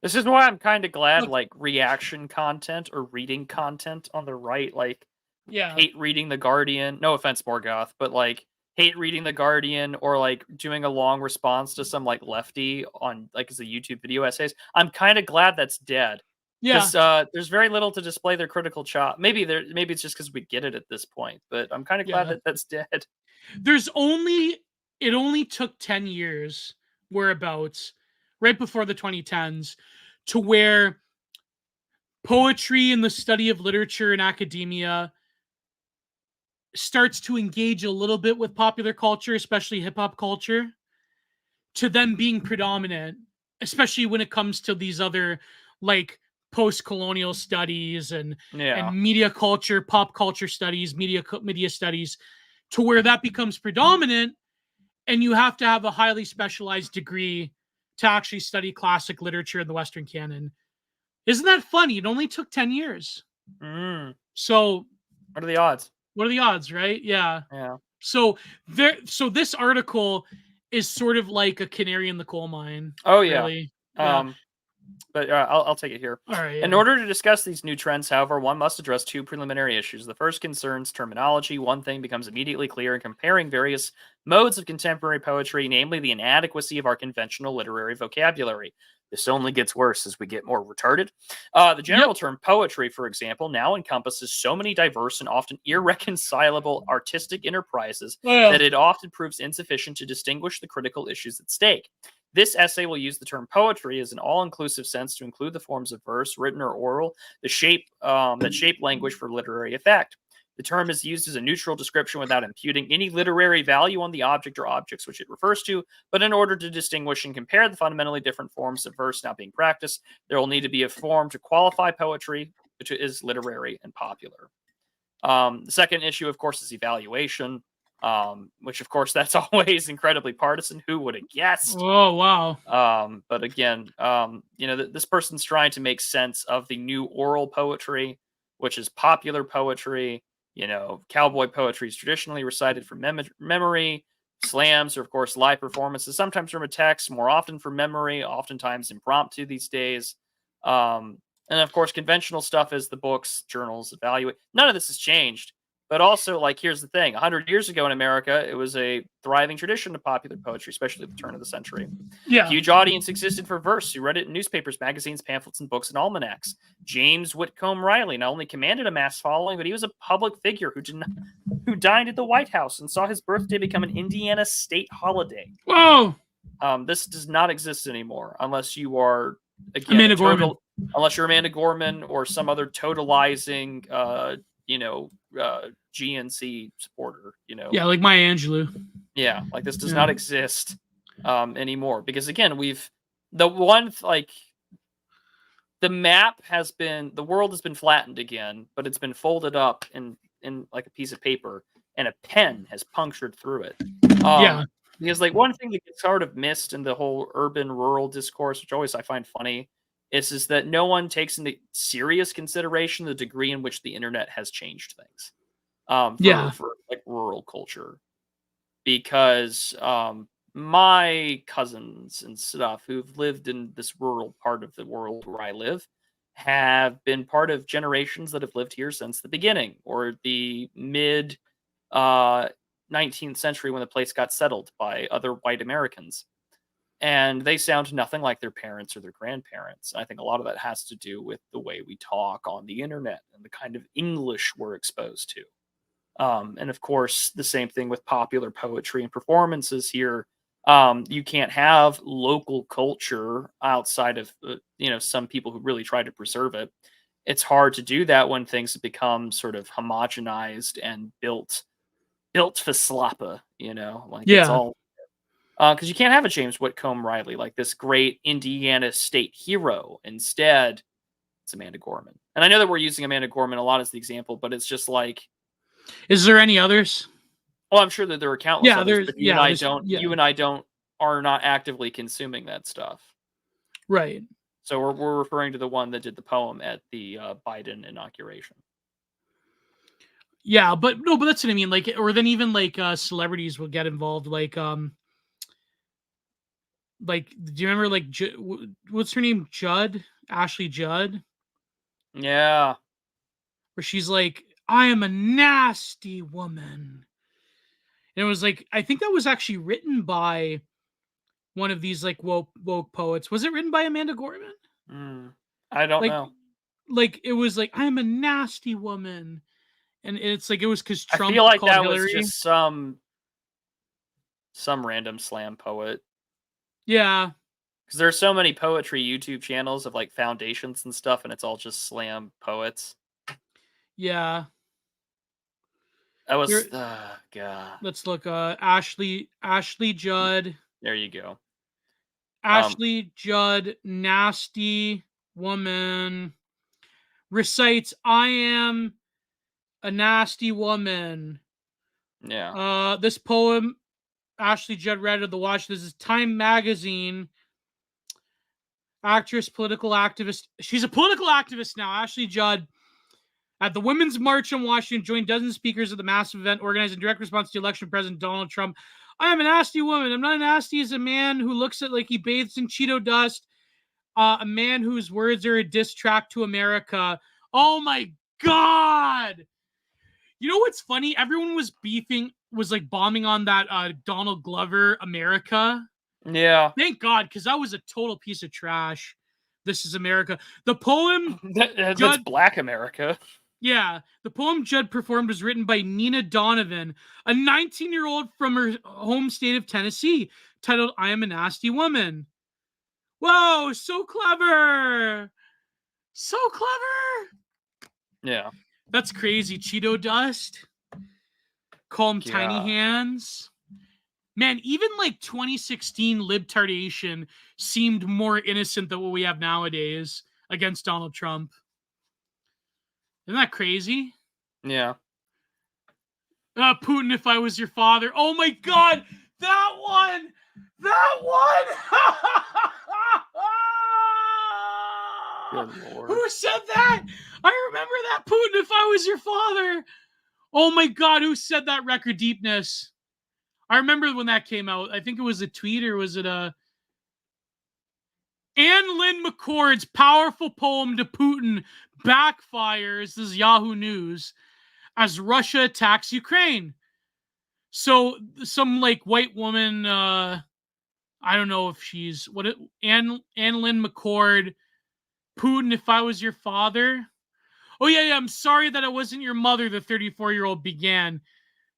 This is why I'm kind of glad,
Look,
like, reaction content or reading content on the right, like,
yeah,
hate reading The Guardian. No offense, Morgoth, but like hate reading The Guardian or like doing a long response to some like lefty on like as a YouTube video essays. I'm kind of glad that's dead
yeah,
because there's very little to display their critical chop. Maybe it's just because we get it at this point, but I'm kind of glad
yeah.
that that's dead.
There's only it only took 10 years whereabouts, right before the 2010s, to where poetry and the study of literature in academia starts to engage a little bit with popular culture, especially hip hop culture, to them being predominant, especially when it comes to these other like post-colonial studies and
Yeah.
media culture, pop culture studies, media studies, to where that becomes predominant, and you have to have a highly specialized degree to actually study classic literature in the Western canon. Isn't that funny? It only took 10 years.
Mm.
So
What are the odds?
what are the odds, right? Yeah.
Yeah.
So this article is sort of like a canary in the coal mine,
Oh yeah.
really. Yeah.
Um, But I'll take it here.
All right.
In
Yeah.
order to discuss these new trends, however, one must address two preliminary issues. The first concerns terminology. One thing becomes immediately clear in comparing various modes of contemporary poetry, namely the inadequacy of our conventional literary vocabulary. This only gets worse as we get more retarded. The
Yep.
general term poetry, for example, now encompasses so many diverse and often irreconcilable artistic enterprises
Well,
that it often proves insufficient to distinguish the critical issues at stake. This essay will use the term poetry as an all-inclusive sense to include the forms of verse, written or oral, that shape language for literary effect. The term is used as a neutral description without imputing any literary value on the object or objects which it refers to, but in order to distinguish and compare the fundamentally different forms of verse now being practiced, there will need to be a form to qualify poetry, which is literary and popular. The second issue, of course, is evaluation, which, of course, that's always incredibly partisan. Who would have guessed?
oh wow.
But again, this person's trying to make sense of the new oral poetry, which is popular poetry. Cowboy poetry is traditionally recited from memory. Slams are, of course, live performances, sometimes from a text, more often from memory, oftentimes impromptu these days. And of course, conventional stuff is the books, journals, evaluate. None of this has changed. But also, like, here's the thing: 100 years ago in America, it was a thriving tradition of popular poetry, especially at the turn of the century.
Yeah.
Huge audience existed for verse, who read it in newspapers, magazines, pamphlets, and books and almanacs. James Whitcomb Riley not only commanded a mass following, but he was a public figure who dined at the White House and saw his birthday become an Indiana state holiday.
Whoa.
This does not exist anymore unless you are, again,
Amanda Gorman.
unless you're Amanda Gorman or some other totalizing, GNC supporter.
Yeah, like Maya Angelou.
Yeah, like this does
Yeah.
not exist anymore because again, the world has been flattened again, but it's been folded up in like a piece of paper, and a pen has punctured through it.
Yeah.
Because like one thing that gets sort of missed in the whole urban rural discourse, which always I find funny, is that no one takes into serious consideration the degree in which the internet has changed things.
Yeah.
For like rural culture, because my cousins and stuff who've lived in this rural part of the world where I live have been part of generations that have lived here since the beginning or the mid uh, 19th century when the place got settled by other white Americans. And they sound nothing like their parents or their grandparents. I think a lot of that has to do with the way we talk on the internet and the kind of English we're exposed to. And of course, the same thing with popular poetry and performances here. You can't have local culture outside of some people who really try to preserve it. It's hard to do that when things have become sort of homogenized and built for slapper. Like it's
Yeah.
all because you can't have a James Whitcomb Riley like this great Indiana state hero. Instead, it's Amanda Gorman. And I know that we're using Amanda Gorman a lot as the example, but it's just like,
Is there any others?
well, I'm sure that there are countless
Yeah,
others,
there's
but
yeah, there's yeah.
you and I don't are not actively consuming that stuff.
Right.
So we're referring to the one that did the poem at the Biden inauguration.
Yeah, but no, but that's what I mean. Like, or then even like celebrities will get involved. Like like, do you remember like what's her name? Ashley Judd,
Yeah.
where she's like, I am a nasty woman. And it was like, I think that was actually written by one of these like woke poets. Was it written by Amanda Gorman?
I don't
Like,
know.
like it was like, I'm a nasty woman. And it's like, it was because
I
Trump
feel like
called
that was
Hillary.
just some random slam poet.
Yeah.
Because there are so many poetry YouTube channels of like foundations and stuff, and it's all just slam poets.
Yeah.
That
Here,
was God.
let's look. Ashley Judd.
There you go.
Ashley Judd, nasty woman, recites, I am a nasty woman.
Yeah.
This poem, Ashley Judd read at the Watch. This is Time Magazine. Actress, political activist. She's a political activist now. Ashley Judd, at the Women's March in Washington, joined dozens of speakers at the massive event organized in direct response to election President Donald Trump. I am a nasty woman. I'm not nasty as a man who looks at like he bathes in Cheeto dust. A man whose words are a diss track to America. Oh my God. You know what's funny? Everyone was like bombing on that Donald Glover America.
Yeah.
Thank God, because that was a total piece of trash. This is America. The poem
That's Black America.
Yeah, the poem Judd performed was written by Nina Donovan, a 19-year-old from her home state of Tennessee, titled I Am a Nasty Woman. Whoa, so clever! So clever!
Yeah.
That's crazy. Cheeto dust. Call him Tiny Hands. Man, even like 2016 libtardation seemed more innocent than what we have nowadays against Donald Trump. Isn't that crazy?
Yeah.
Putin, if I was your father. Oh my God, that one! That one!
Good Lord.
Who said that? I remember that, Putin, if I was your father. Oh my God, who said that, Record Deepness? I remember when that came out. I think it was a tweet, or was it a... Anne Lynn McCord's powerful poem to Putin backfires, this is Yahoo News, as Russia attacks Ukraine. So some like white woman, I don't know if she's Anne Lynn McCord, Putin, if I was your father. Oh yeah, I'm sorry that I wasn't your mother, the 34-year-old began,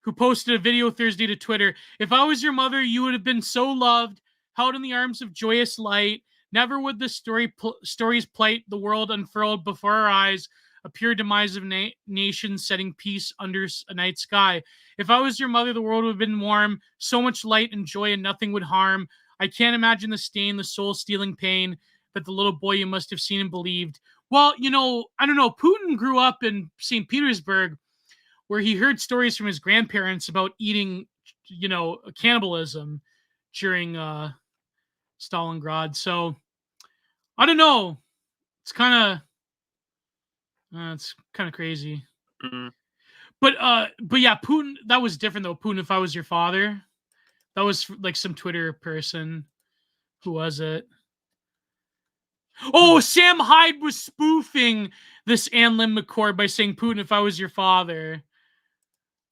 who posted a video Thursday to Twitter. If I was your mother, you would have been so loved, held in the arms of joyous light. Never would the stories plight the world unfurled before our eyes, a pure demise of nations setting peace under a night sky. If I was your mother, the world would have been warm, so much light and joy, and nothing would harm. I can't imagine the stain, the soul-stealing pain that the little boy you must have seen and believed. Well, you know, I don't know. Putin grew up in St. Petersburg, where he heard stories from his grandparents about eating, you know, cannibalism during Stalingrad. So I don't know. It's kind of crazy.
Mm-hmm.
But yeah, Putin. That was different though. Putin, if I was your father, that was like some Twitter person. Who was it? Oh, Sam Hyde was spoofing this Anne Lynn McCord by saying, "Putin, if I was your father."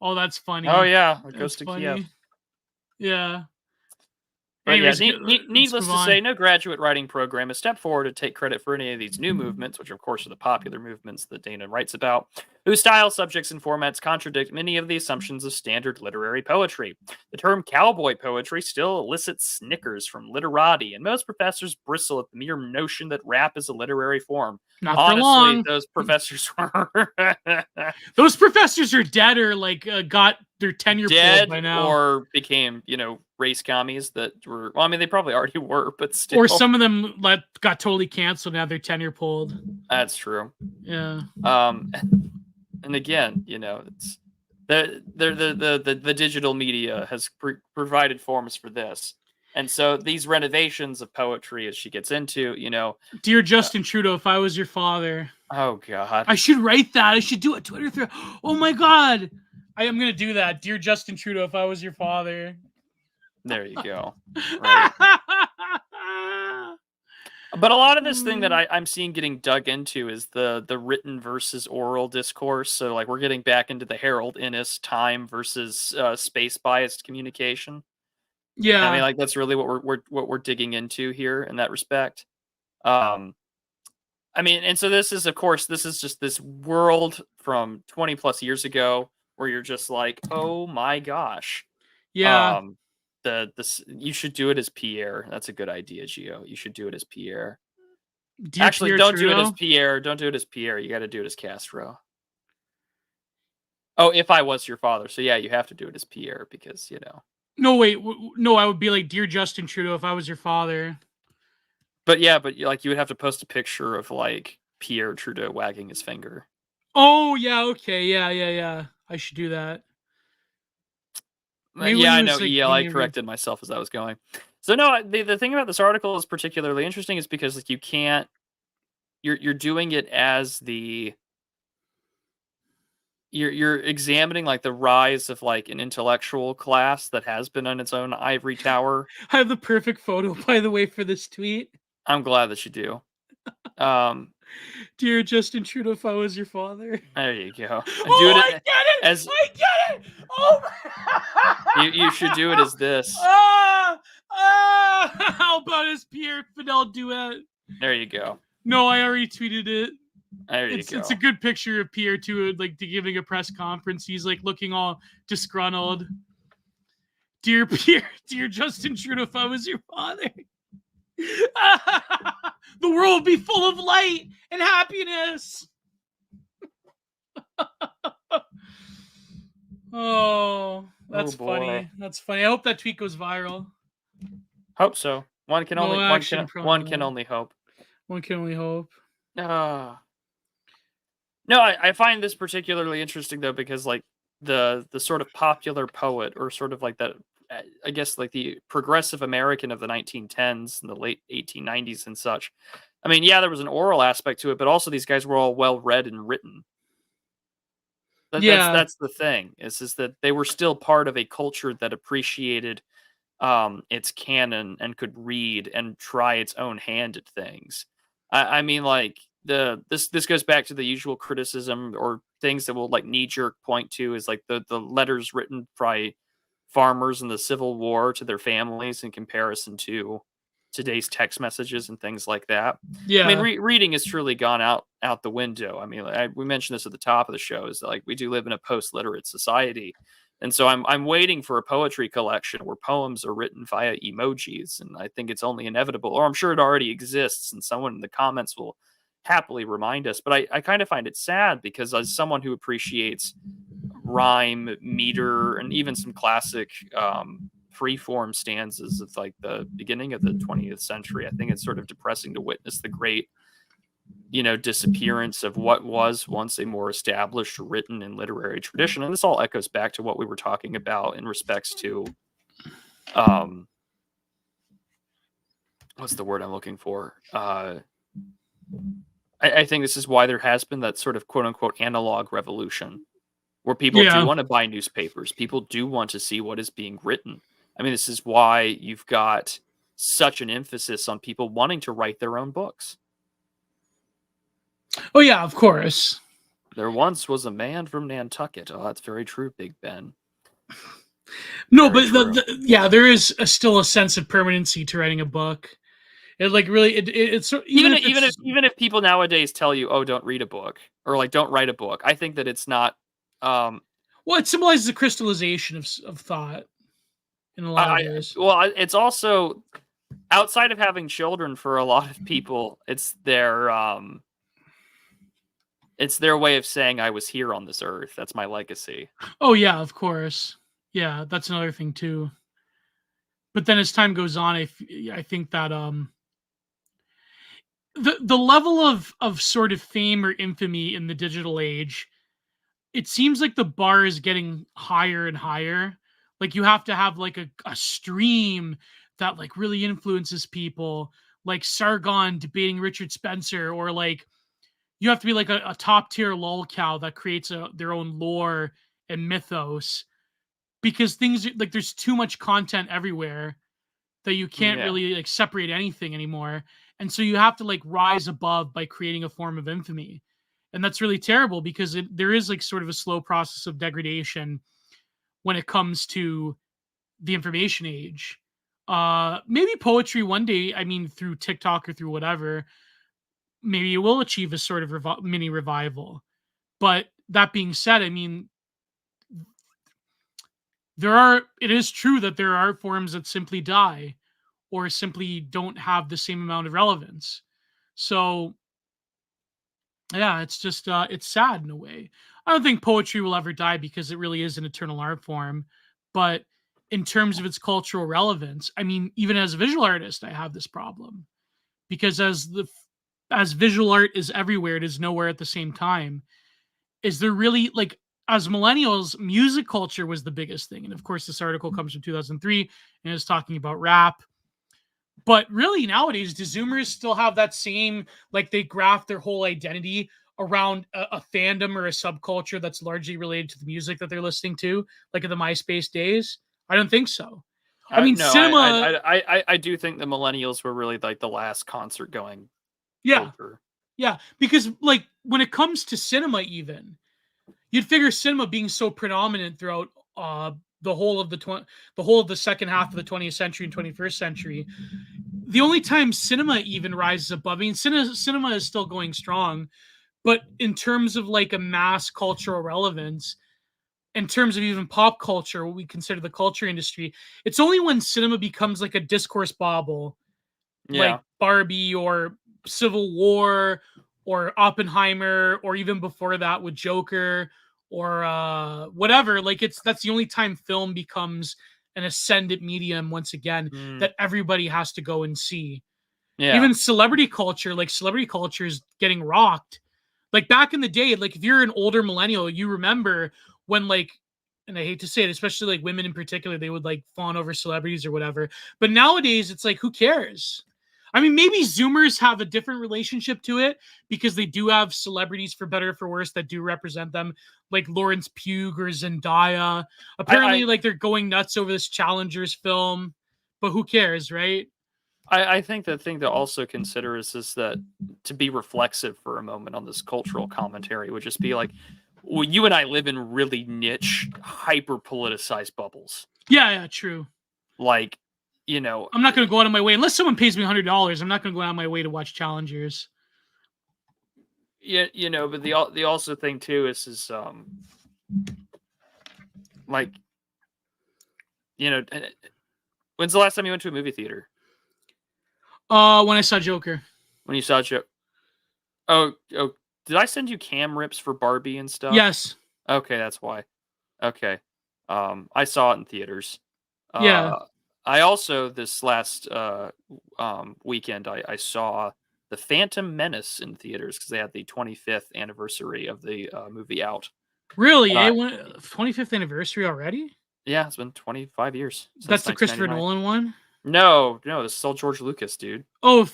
Oh, that's funny.
Oh yeah, it goes
That's
to
funny.
Kiev.
Yeah.
But
Anyways,
yeah, needless to say, no graduate writing program has stepped forward to take credit for any of these new movements, which of course are the popular movements that Dana writes about, whose style, subjects, and formats contradict many of the assumptions of standard literary poetry. The term cowboy poetry still elicits snickers from literati, and most professors bristle at the mere notion that rap is a literary form.
Not
Honestly,
for long.
those professors were
Those professors are dead or like got their tenure pulled by now,
or became, race commies that were. Well, I mean, they probably already were, but still.
or some of them got totally canceled and had their tenure pulled.
That's true.
Yeah.
And again, it's the digital media has provided forms for this, and so these renovations of poetry, as she gets into,
Dear Justin Trudeau, if I was your father.
Oh God.
I should write that. I should do a Twitter thread. Oh my God. I am gonna do that. Dear Justin Trudeau, if I was your father.
There you go. Right. But a lot of this thing that I'm seeing getting dug into is the written versus oral discourse. So like we're getting back into the Harold Innis time versus space biased communication. I mean,
Yeah,
like that's really what we're digging into here in that respect. Um, I mean, and so this is, of course, this is just this world from 20 plus years ago where you're just like, oh my gosh,
yeah.
um, you should do it as Pierre. That's a good idea, Gio. You should do it as Pierre.
Dear
Actually,
Pierre
don't do it as
Trudeau.
Pierre. Don't do it as Pierre. You got to do it as Castro. Oh, if I was your father. So yeah, you have to do it as Pierre because
No, wait, no. I would be like, dear Justin Trudeau, if I was your father.
But yeah, but like you would have to post a picture of like Pierre Trudeau wagging his finger.
Oh yeah, okay, yeah. I should do that. Maybe when
Yeah,
he
I
was
know.
like
I
being
corrected myself as I was going. So no, the thing about this article is particularly interesting is because like you can't you're doing it as you're examining like the rise of like an intellectual class that has been on its own ivory tower.
I have the perfect photo, by the way, for this tweet.
I'm glad that you do. Um,
Dear Justin Trudeau, if I was your father.
there you go. Do
Oh, I
it
get it!
as
I get it! Oh
you should do it as this.
How about his Pierre Fidel duet?
There you go.
No, I already tweeted it.
There you
It's a
go.
good picture of Pierre too, like giving a press conference. He's like looking all disgruntled. Dear Pierre, dear Justin Trudeau, if I was your father. The world would be full of light and happiness. Oh, that's
boy.
funny. That's funny. I hope that tweet goes viral.
Hope so. One can
No,
only
actually, probably
one can
not.
only hope.
One can only hope.
Ah. No, I find this particularly interesting though because like the sort of popular poet or sort of like that I guess like the progressive American of the 1910s and the late 1890s and such. I mean, yeah, there was an oral aspect to it, but also these guys were all well read and written.
Yeah.
That's the thing is that they were still part of a culture that appreciated its canon and could read and try its own hand at things. I mean, like this goes back to the usual criticism or things that will like knee jerk point to is like the letters written by farmers in the Civil War to their families in comparison to today's text messages and things like that. I mean,
Yeah.
reading has truly gone out the window. I mean, we mentioned this at the top of the show is that, like we do live in a post literate society, and so I'm waiting for a poetry collection where poems are written via emojis, and I think it's only inevitable, or I'm sure it already exists, and someone in the comments will happily remind us. But I kind of find it sad because as someone who appreciates rhyme, meter, and even some classic free-form stanzas of like the beginning of the 20th century, I think it's sort of depressing to witness the great disappearance of what was once a more established written and literary tradition. And this all echoes back to what we were talking about in respects to what's the word I'm looking for? I think this is why there has been that sort of quote unquote analog revolution where people do
Yeah.
want to buy newspapers. People do want to see what is being written. I mean, this is why you've got such an emphasis on people wanting to write their own books.
Oh yeah, of course.
There once was a man from Nantucket. Oh, that's very true, Big Ben.
No,
Very
but
true.
yeah, there is still a sense of permanency to writing a book. It like really it's
even if people nowadays tell you, "Oh, don't read a book," or like "Don't write a book," I think that it's not.
Well, it symbolizes the crystallization of thought in a lot of ways.
It's also outside of having children for a lot of people, it's their way of saying I was here on this earth. That's my legacy.
Oh yeah, of course. Yeah, that's another thing too. But then as time goes on, I think that the level of sort of fame or infamy in the digital age, it seems like the bar is getting higher and higher. Like you have to have like a stream that like really influences people, like Sargon debating Richard Spencer, or like you have to be like a top tier lolcow that creates their own lore and mythos, because things like there's too much content everywhere that you can't
Yeah.
really like separate anything anymore. And so you have to like rise above by creating a form of infamy. And that's really terrible because there is like sort of a slow process of degradation when it comes to the information age. Maybe poetry one day, I mean, through TikTok or through whatever, maybe it will achieve a sort of mini revival. But that being said, I mean, it is true that there are forms that simply die or simply don't have the same amount of relevance. So yeah, it's just it's sad in a way. I don't think poetry will ever die because it really is an eternal art form. But in terms of its cultural relevance, I mean, even as a visual artist, I have this problem because as visual art is everywhere, it is nowhere at the same time. Is there really like as millennials, music culture was the biggest thing, and of course, this article comes from 2003 and is talking about rap. But really, nowadays, do Zoomers still have that same, like they graft their whole identity around a fandom or a subculture that's largely related to the music that they're listening to, like in the MySpace days? I don't think so. I mean,
No,
cinema.
I do think the millennials were really like the last concert going
Yeah,
culture.
yeah. Because like when it comes to cinema, even you'd figure cinema being so predominant throughout the whole of the second half of the 20th century and 21st century. The only time cinema even rises above, I mean, cinema is still going strong, but in terms of like a mass cultural relevance, in terms of even pop culture, what we consider the culture industry, it's only when cinema becomes like a discourse bauble, like
Yeah.
Barbie or Civil War or Oppenheimer, or even before that with Joker or whatever. Like that's the only time film becomes an ascendant medium once again that everybody has to go and see.
Yeah.
Even celebrity culture, like celebrity culture is getting rocked. Like back in the day, like if you're an older millennial, you remember when like, and I hate to say it, especially like women in particular, they would like fawn over celebrities or whatever. But nowadays it's like, who cares? I mean, maybe Zoomers have a different relationship to it because they do have celebrities, for better or for worse, that do represent them, like Lawrence Pugh or Zendaya. Apparently, like they're going nuts over this Challengers film, but who cares, right?
I think the thing to also consider is that to be reflexive for a moment on this cultural commentary would just be like, well, you and I live in really niche, hyper politicized bubbles.
Yeah, true.
Like, you know,
I'm not going to go out of my way unless someone pays me $100. I'm not going to go out of my way to watch Challengers.
Yeah, but the also thing too is like, when's the last time you went to a movie theater?
When I saw Joker.
When you saw Joker. Oh, did I send you cam rips for Barbie and stuff?
Yes.
Okay, that's why. Okay. I saw it in theaters.
Yeah.
I also this last weekend I saw The Phantom Menace in theaters because they had the 25th anniversary of the movie out.
Really? 25th anniversary already?
Yeah, it's been 25 years.
That's the Christopher Nolan one?
No, this is all George Lucas, dude.
Oh,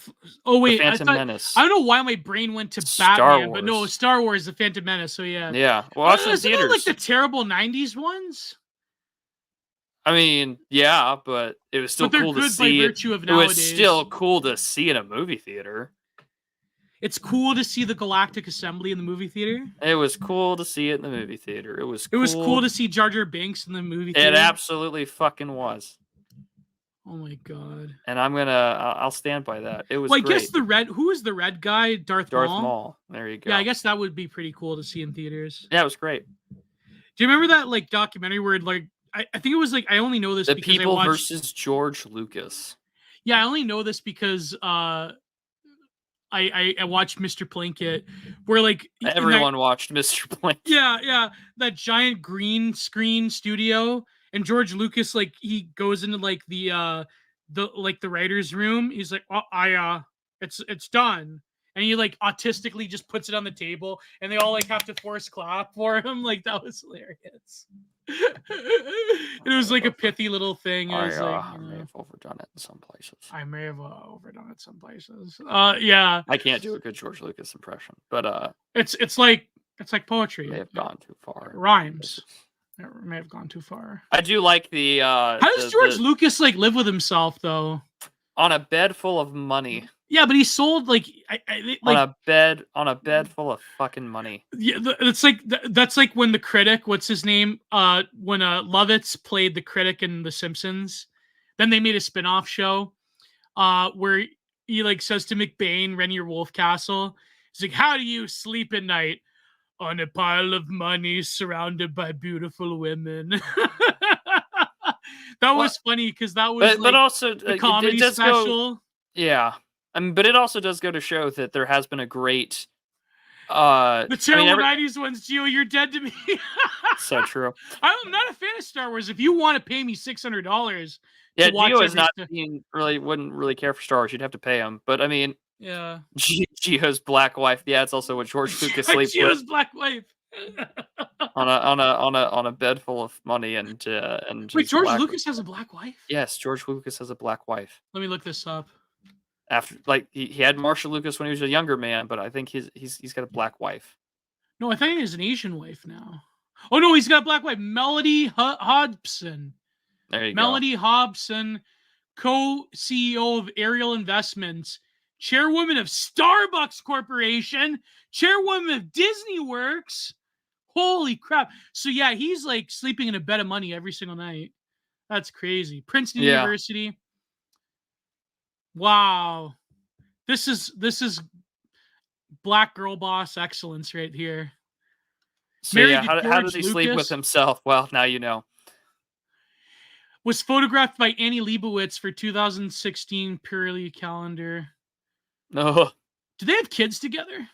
wait.
The Phantom Menace.
I don't know why my brain went to
Star
Batman,
Wars.
but no, Star Wars, The Phantom Menace. So yeah.
Yeah. Well, that's in
isn't
theaters.
That like the terrible 90s ones?
I mean, yeah, but it was still cool to see.
By virtue of
it
nowadays.
Was still cool to see in a movie theater.
It's cool to see the Galactic Assembly in the movie theater.
It was cool to see it in the movie theater. It was
cool to see Jar Jar Binks in the movie theater.
It absolutely fucking was.
Oh my god.
And I'll stand by that. It was
great.
I
guess who is the red guy? Darth
Maul. There you go.
Yeah, I guess that would be pretty cool to see in theaters.
Yeah, it was great.
Do you remember that like documentary where like I think it was like I only know this
because
People
versus George Lucas.
Yeah, I only know this because I watched Mr. Plinkett, where like
everyone watched Mr. Plinkett.
Yeah, that giant green screen studio, and George Lucas like he goes into like the writer's room. He's like, "Oh, it's done," and he like autistically just puts it on the table, and they all like have to force clap for him. Like that was hilarious. It was like a pithy little thing.
I may have overdone it in some places.
Yeah.
I can't do a good George Lucas impression, but
it's like poetry.
It may have gone too far.
It rhymes. It may have gone too far.
I do like the.
How does George Lucas like live with himself though?
On a bed full of money.
Yeah, but he sold like
on a bed full of fucking money.
Yeah, it's like that's like when the critic, what's his name? When Lovitz played the critic in The Simpsons, then they made a spin-off show, where he like says to McBain, Rennier Wolfcastle, he's like, "How do you sleep at night? On a pile of money, surrounded by beautiful women." That was funny because that was
but also
the comedy
it does
special.
Yeah, I mean, but it also does go to show that there has been a great.
The terrible 90s ones, Gio, you're dead to me.
So true.
I'm not a fan of Star Wars. If you want to pay me $600
yeah,
to watch
Gio is not wouldn't really care for Star Wars. You'd have to pay him. But I mean,
yeah,
Gio's black wife. Yeah, it's also what George Lucas sleeps with.
Gio's black wife.
on a bed full of money and
wait, George Lucas has a black wife?
Yes, George Lucas has a black wife.
Let me look this up.
After, like, he had Marsha Lucas when he was a younger man, but I think he's got a black wife.
No, I think he has an Asian wife now. Oh no, he's got a black wife, Melody Hobson.
There you
Melody Hobson, co-CEO of Ariel Investments, chairwoman of Starbucks Corporation, chairwoman of Disney Works. Holy crap. So yeah, he's like sleeping in a bed of money every single night. That's crazy. Princeton University. Wow. This is black girl boss excellence right here.
So yeah, how does he sleep with himself? Well, now you know.
Was photographed by Annie Leibovitz for 2016 Purely calendar.
No.
Do they have kids together?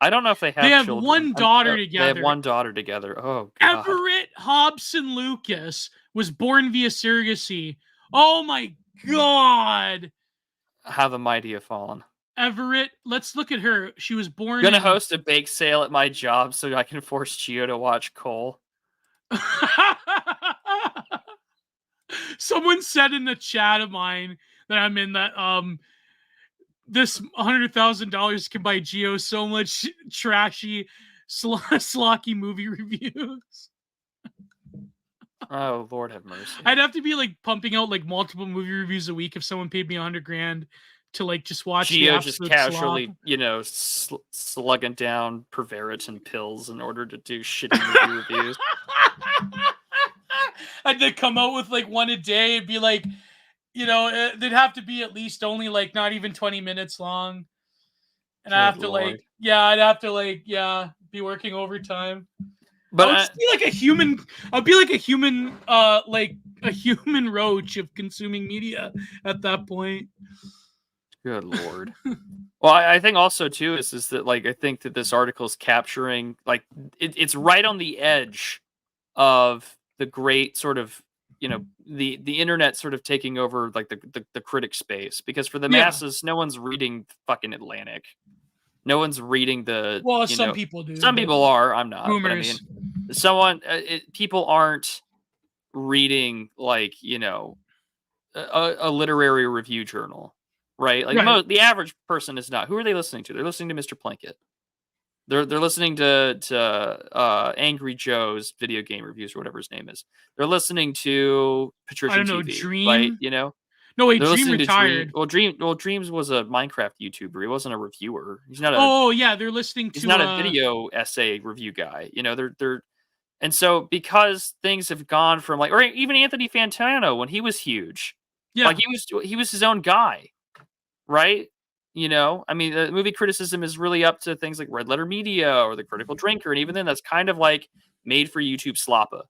I don't know if they have.
They have
children.
one daughter together.
They have one daughter together. Oh, God.
Everett Hobson Lucas was born via surrogacy. Oh my God.
How the mighty have fallen.
Everett, let's look at her. She was born.
Gonna host a bake sale at my job so I can force Gio to watch Cole.
Someone said in the chat of mine that I'm in that this $100,000 can buy Gio so much trashy, slocky movie reviews.
Oh, Lord have mercy.
I'd have to be like pumping out like multiple movie reviews a week if someone paid me $100,000 to like just watch
Gio just casually, slugging down Perveritin pills in order to do shitty movie reviews.
I'd like come out with like one a day. It'd be like, they'd have to be at least only like not even 20 minutes long. And I'd have to be working overtime.
But
I'll be like a human. I'll be like a human, like a human roach of consuming media at that point.
Good Lord. Well, I think also too is that like I think that this article is capturing like it's right on the edge of the great sort of the internet sort of taking over like the critic space, because for the masses no one's reading fucking Atlantic. No one's reading the.
Well, some people do.
Some people are. I'm not.
Boomers.
But I mean, people aren't reading like a literary review journal, right? Like the average person is not. Who are they listening to? They're listening to Mr. Plinkett. They're listening to Angry Joe's video game reviews or whatever his name is. They're listening to Patricia TV,
Dream?
right?
No, wait, Dream retired.
Dreams was a Minecraft YouTuber. He wasn't a reviewer. He's not a.
Oh yeah, they're listening to.
He's not a video essay review guy. They're, and so because things have gone from like, or even Anthony Fantano when he was huge, like he was his own guy, right? I mean, the movie criticism is really up to things like Red Letter Media or The Critical Drinker, and even then, that's kind of like made for YouTube sloppa,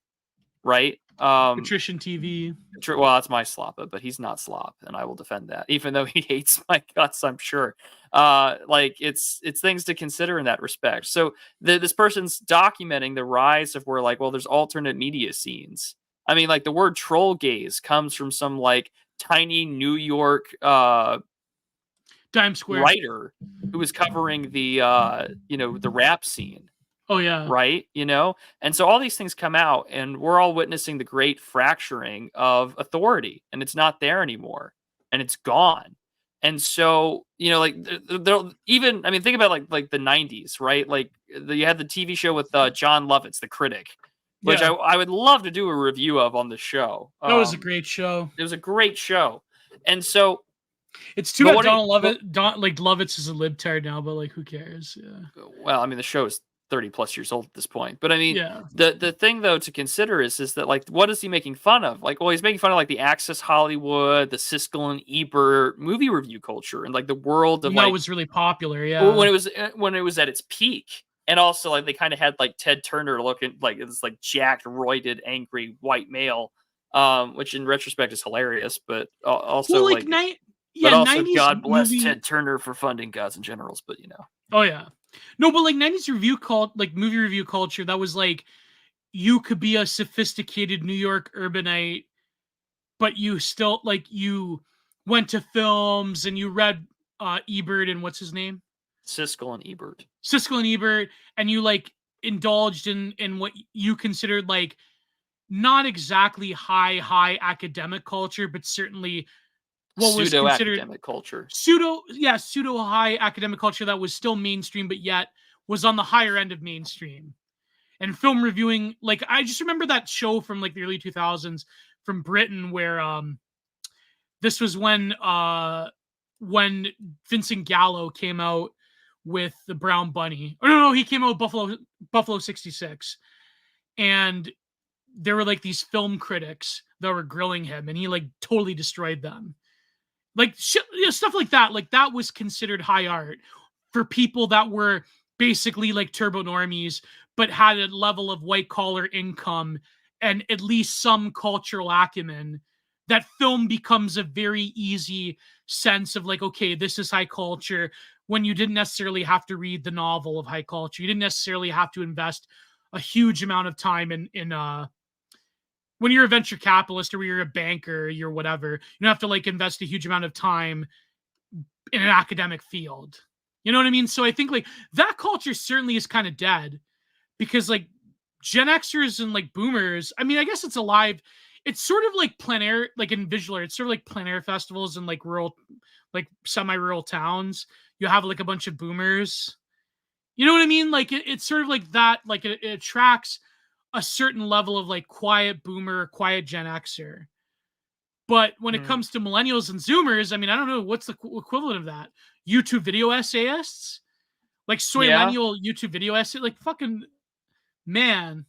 right?
Patrician TV.
Well, that's my sloppa, but he's not slop, and I will defend that, even though he hates my guts, I'm sure. Like it's things to consider in that respect. So this person's documenting the rise of where like, well, there's alternate media scenes. I mean, like the word troll gaze comes from some like tiny New York
Times Square
writer who was covering the the rap scene.
Oh yeah.
Right. And so all these things come out and we're all witnessing the great fracturing of authority, and it's not there anymore and it's gone. And so, like they'll even, I mean, think about like the 90s, right? Like you had the TV show with John Lovitz, the critic, which I would love to do a review of on the show.
That was a great show.
It was a great show. And so
It's too
But
bad
what do you-
Lovitz is a libtard now, but like, who cares? Yeah.
well, I mean, the show is 30 plus years old at this point. But I mean,
Yeah.
the thing though to consider is that like, what is he making fun of? Like, well, he's making fun of like the Access Hollywood, the Siskel and Ebert movie review culture, and like the world of
That
like
was really popular. Yeah.
when it was at its peak. And also, like, they kind of had like Ted Turner looking like this like jacked, roided, angry white male, which in retrospect is hilarious, but also
Well, like
like, but
yeah,
also
90s
God bless
movie.
Ted Turner for funding Gods and Generals. But you know,
Oh yeah. No, but like 90s like movie review culture, that was like, you could be a sophisticated New York urbanite, but you still like, you went to films and you read Ebert and what's his name?
Siskel and Ebert.
Siskel and Ebert, and you like indulged in what you considered like not exactly high academic culture, but certainly what was
Pseudo
considered
academic culture.
pseudo high academic culture that was still mainstream, but yet was on the higher end of mainstream. And film reviewing, like, I just remember that show from like the early 2000s from Britain where this was when Vincent Gallo came out with the Brown Bunny. Or no, he came out with Buffalo 66. And there were like these film critics that were grilling him, and he like totally destroyed them. Like shit, stuff like that. Like, that was considered high art for people that were basically like turbo normies, but had a level of white collar income and at least some cultural acumen. That film becomes a very easy sense of like, okay, this is high culture, when you didn't necessarily have to read the novel of high culture. You didn't necessarily have to invest a huge amount of time in when you're a venture capitalist or you're a banker, you're whatever. You don't have to like invest a huge amount of time in an academic field. You know what I mean? So I think like that culture certainly is kind of dead, because like Gen Xers and like boomers, I mean, I guess it's alive. It's sort of like plein air, like in visual art, it's sort of like plein air festivals in like rural, like semi-rural towns. You have like a bunch of boomers. You know what I mean? Like it's sort of like that, like it attracts a certain level of like quiet boomer, quiet Gen Xer. But when it comes to millennials and Zoomers, I mean, I don't know what's the equivalent of that. YouTube video essayists, like Soylenial YouTube video essay, like fucking man.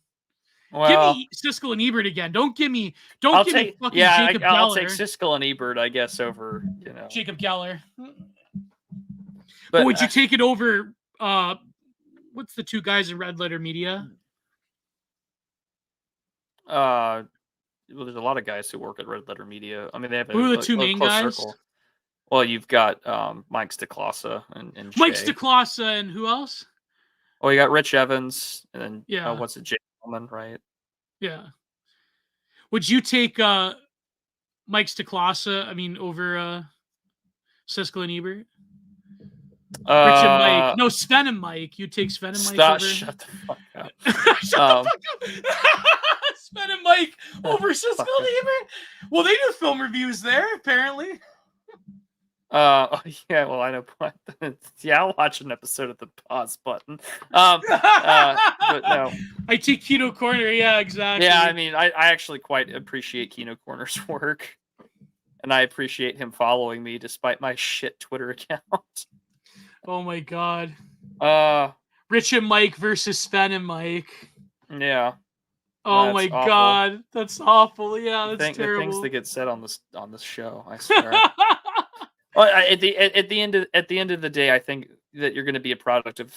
Well,
Give me Siskel and Ebert again. Don't give me fucking Jacob Geller.
I'll take Siskel and Ebert, I guess, over
Jacob Geller.
But
would you take it over? What's the two guys in Red Letter Media?
Well, there's a lot of guys who work at Red Letter Media. I mean, they have
Who are the two main guys?
Circle. Well, you've got Mike Stacklasa and
Mike
Jay.
Stacklasa and who else?
Oh, you got Rich Evans and then what's it, Jay Coleman, right?
Yeah. Would you take Mike Stacklasa, I mean, over Siskel and Ebert? Rich and Mike. No, Sven and Mike. You take Sven and Mike over?
Shut the fuck up.
Shut the fuck up. Sven and Mike over Siskel and Ebert? Well, they do film reviews there, apparently.
Yeah, well, I know. Yeah, I'll watch an episode of the pause button. But no.
I take Kino Corner. Yeah, exactly.
Yeah, I mean, I actually quite appreciate Kino Corner's work, and I appreciate him following me despite my shit Twitter account.
Oh my god.
Rich
and Mike versus Sven and Mike.
Yeah.
Oh my awful. God, that's awful. Yeah, that's terrible.
The things that get said on this show, I swear. Well, at the end of the day, I think that you're going to be a product of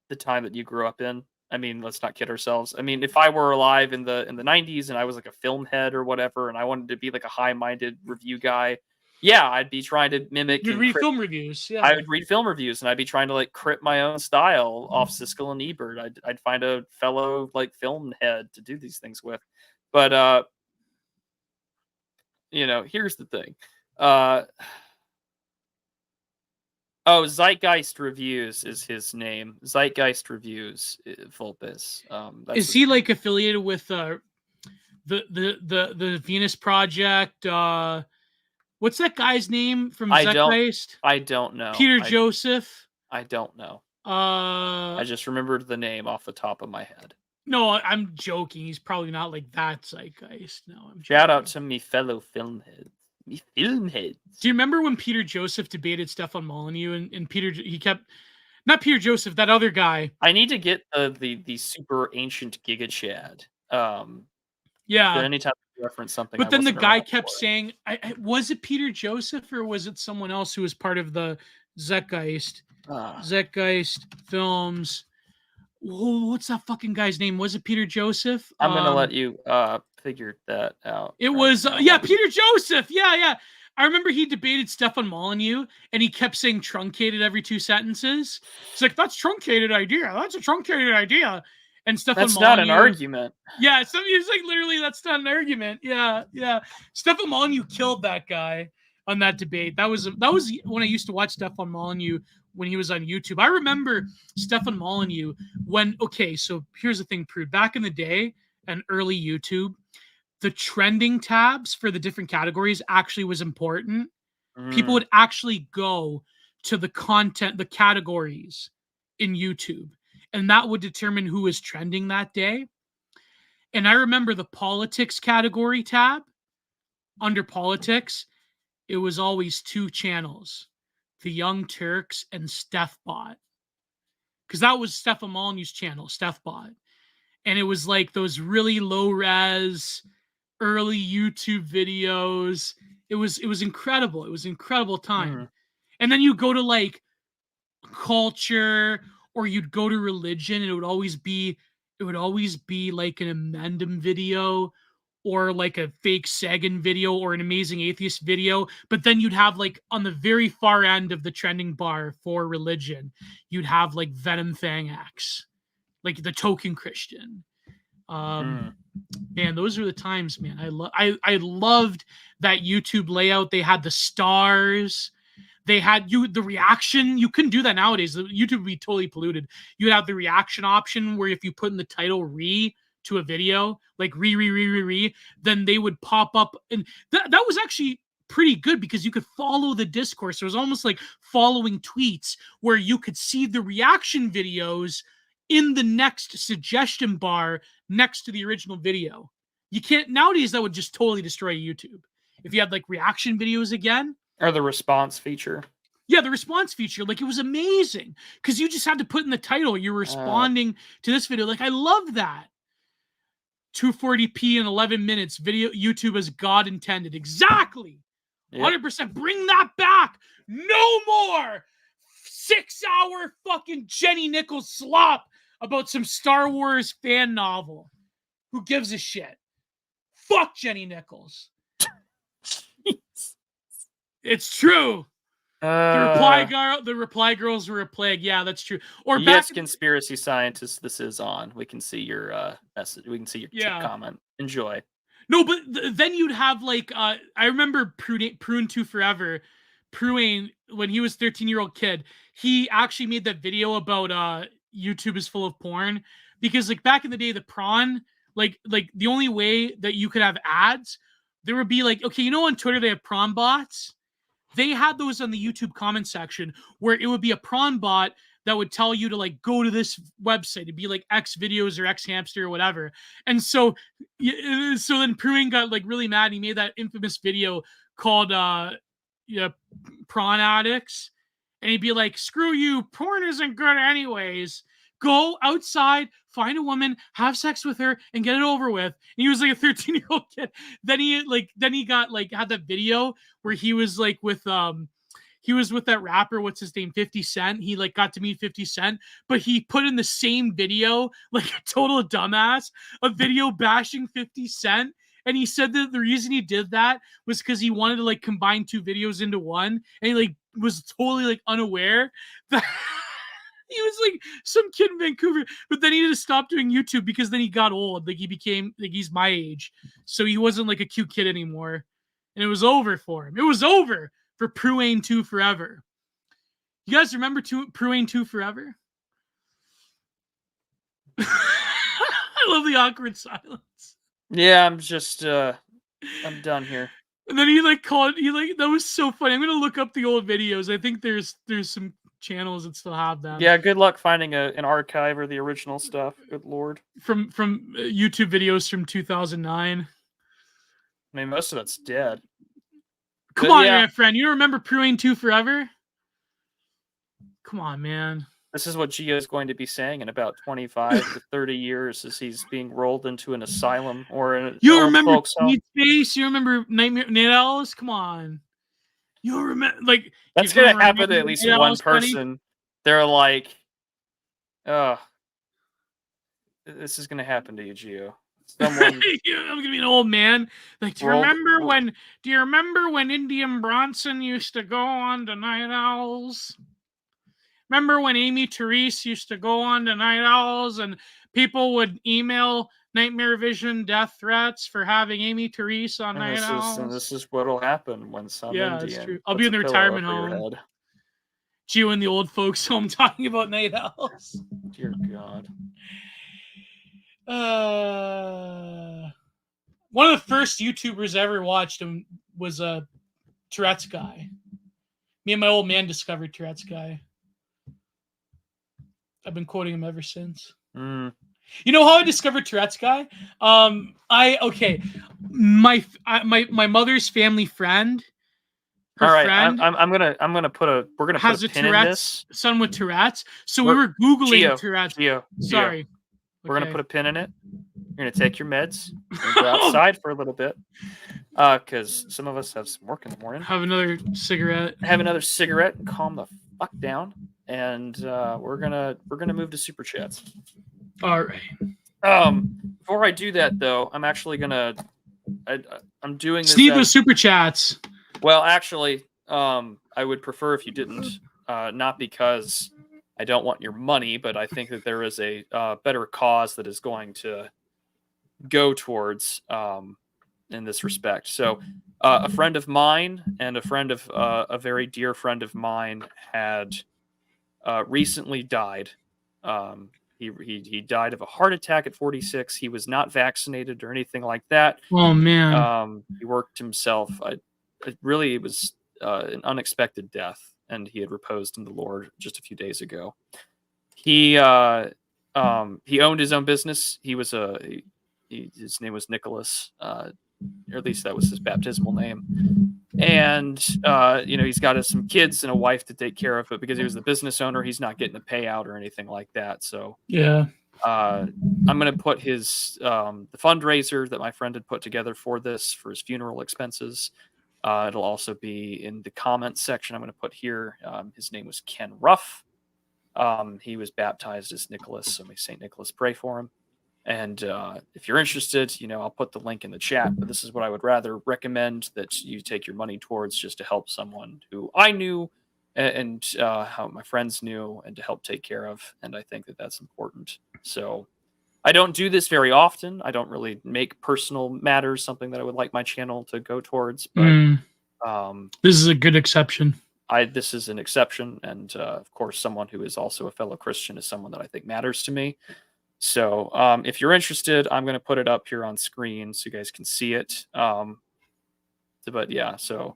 the time that you grew up in. I mean, let's not kid ourselves. I mean, if I were alive in the 90s and I was like a film head or whatever, and I wanted to be like a high-minded review guy, yeah, I'd be trying to mimic.
You'd read film reviews. Yeah,
I would read film reviews, and I'd be trying to like crip my own style off Siskel and Ebert. I'd find a fellow like film head to do these things with, but here's the thing. Zeitgeist Reviews is his name. Zeitgeist Reviews, Vulpes.
Is he like affiliated with the Venus Project? What's that guy's name from Zeitgeist?
I don't know.
Peter Joseph?
I don't know. I just remembered the name off the top of my head.
No, I'm joking. He's probably not like that Zeitgeist. No,
Shout out to me fellow film heads. Film heads.
Do you remember when Peter Joseph debated Stefan Molyneux and Peter? He kept not Peter Joseph, that other guy.
I need to get the super ancient Giga Chad.
Yeah.
Anytime I reference something,
But
I
then the
wasn't
guy
around
kept
for it.
saying, was it Peter Joseph or was it someone else who was part of the Zeitgeist? Zeitgeist Films. What's that fucking guy's name? Was it Peter Joseph?
I'm gonna let you figure that out.
It
right
was
now.
yeah, Peter Joseph. Yeah. I remember he debated Stefan Molyneux and he kept saying truncated every 2 sentences. It's like, that's truncated idea. That's a truncated idea. And Stefan
That's
Molyneux.
not an argument.
Yeah, so he's like, literally, that's not an argument. Yeah. Stefan Molyneux killed that guy on that debate. That was when I used to watch Stefan Molyneux when he was on YouTube. I remember Stefan Molyneux so here's the thing, Prude. Back in the day and early YouTube, the trending tabs for the different categories actually was important. People would actually go to the content, the categories in YouTube, and that would determine who was trending that day. And I remember the politics category tab under politics, it was always 2 channels, the Young Turks and StephBot. Because that was Stefan Molyneux's channel, StephBot. And it was like those really low res early YouTube videos. It was incredible. It was an incredible time. And then you go to like culture or you'd go to religion and it would always be like an amendum video or like a fake Sagan video or an amazing atheist video. But then you'd have like on the very far end of the trending bar for religion, you'd have like Venom Fangax, like the token Christian. Man, those are the times, man. I loved that YouTube layout. They had the stars. They had the reaction. You couldn't do that nowadays. YouTube would be totally polluted. You would have the reaction option where if you put in the title "re" to a video, like re, then they would pop up, and that was actually pretty good because you could follow the discourse. It was almost like following tweets where you could see the reaction videos in the next suggestion bar next to the original video. You can't nowadays. That would just totally destroy YouTube if you had like reaction videos again.
Or the response feature.
Yeah, the response feature, like it was amazing because you just had to put in the title. You're responding to this video. Like I love that. 240p in 11 minutes. Video YouTube as God intended. Exactly. 100%. Bring that back. No more 6-hour fucking Jenny Nichols slop about some Star Wars fan novel. Who gives a shit? Fuck Jenny Nichols. It's true. The reply girls were a plague. Yeah, that's true. Or
yes, conspiracy scientists, this is on. We can see your message. We can see your comment. Enjoy.
No, but then you'd have like I remember Prune 2 Forever. Prune, when he was 13-year-old kid, he actually made that video about YouTube is full of porn because like back in the day, the prawn, like the only way that you could have ads, there would be like, okay, you know, on Twitter they have prawn bots. They had those on the YouTube comment section where it would be a prawn bot that would tell you to like go to this website. It'd be like X videos or X hamster or whatever. And so then Pruin got like really mad. He made that infamous video called Prawn Addicts. And he'd be like, screw you, porn isn't good anyways. Go outside, find a woman, have sex with her, and get it over with. And he was like a 13-year-old kid. Then he got like had that video where he was like with that rapper, what's his name, 50 Cent. He like got to meet 50 Cent, but he put in the same video, like a total dumbass, a video bashing 50 Cent. And he said that the reason he did that was because he wanted to like combine 2 videos into one. And he like was totally like unaware that he was like some kid in Vancouver, but then he had to stop doing YouTube because then he got old. Like he became like he's my age. So he wasn't like a cute kid anymore. And it was over for him. It was over for Pruane 2 Forever. You guys remember Pruane 2 Forever? I love the awkward silence.
Yeah, I'm just I'm done here.
And then he like that was so funny. I'm gonna look up the old videos. I think there's some channels that still have them.
Yeah, good luck finding an archive or the original stuff. Good lord.
From YouTube videos from 2009.
I mean, most of that's dead.
Come on, my friend. You remember Pruane 2 Forever? Come on, man.
This is what Gio is going to be saying in about 25 to 30 years as he's being rolled into an asylum or an old folks home.
Space? You remember Nightmare Night Owls? Come on. You remember, like,
that's going to happen to at least one person. They're like, this is going to happen to you, Gio. Someone,
I'm gonna be an old man. Like, do you remember when Indian Bronson used to go on to Night Owls? Remember when Amy Therese used to go on to Night Owls and people would email Nightmare Vision death threats for having Amy Therese on Night Owls?
And this is what'll happen when some Indian.
That's true. I'll be in the retirement home. Gio in the old folks home talking about Night Owls.
Dear God.
One of the first YouTubers I ever watched him was a Tourette's guy. Me and my old man discovered Tourette's guy. I've been quoting him ever since.
You
know how I discovered Tourette's guy? My mother's family friend.
All right, friend we're gonna put a pin in this.
Son with Tourette's. So we were Googling Tourette's.
Gio.
Sorry.
We're gonna put a pin in it. You're gonna take your meds and go outside for a little bit, because some of us have some work in the morning.
Have another cigarette
and calm the fuck down. And we're gonna move to super chats.
All right.
Before I do that, though, I'm actually gonna I'm doing this.
Need those super chats.
Well, actually, I would prefer if you didn't. Not because I don't want your money, but I think that there is a better cause that is going to go towards in this respect. So, a friend of mine and a very dear friend of mine had recently died. He died of a heart attack at 46. He was not vaccinated or anything like that.
Oh man.
He worked himself. It was an unexpected death, and he had reposed in the Lord just a few days ago. He owned his own business. His name was Nicholas, or at least that was his baptismal name. And he's got some kids and a wife to take care of, but because he was the business owner, he's not getting a payout or anything like that. So
yeah,
I'm going to put his the fundraiser that my friend had put together for his funeral expenses. It'll also be in the comments section. I'm going to put here. His name was Ken Ruff. He was baptized as Nicholas, so may St. Nicholas pray for him. And if you're interested, I'll put the link in the chat. But this is what I would rather recommend that you take your money towards, just to help someone who I knew and how my friends knew, and to help take care of. And I think that that's important. So I don't do this very often. I don't really make personal matters something that I would like my channel to go towards. But
this is a good exception.
This is an exception. And of course, someone who is also a fellow Christian is someone that I think matters to me. So if you're interested, I'm going to put it up here on screen so you guys can see it. But yeah, so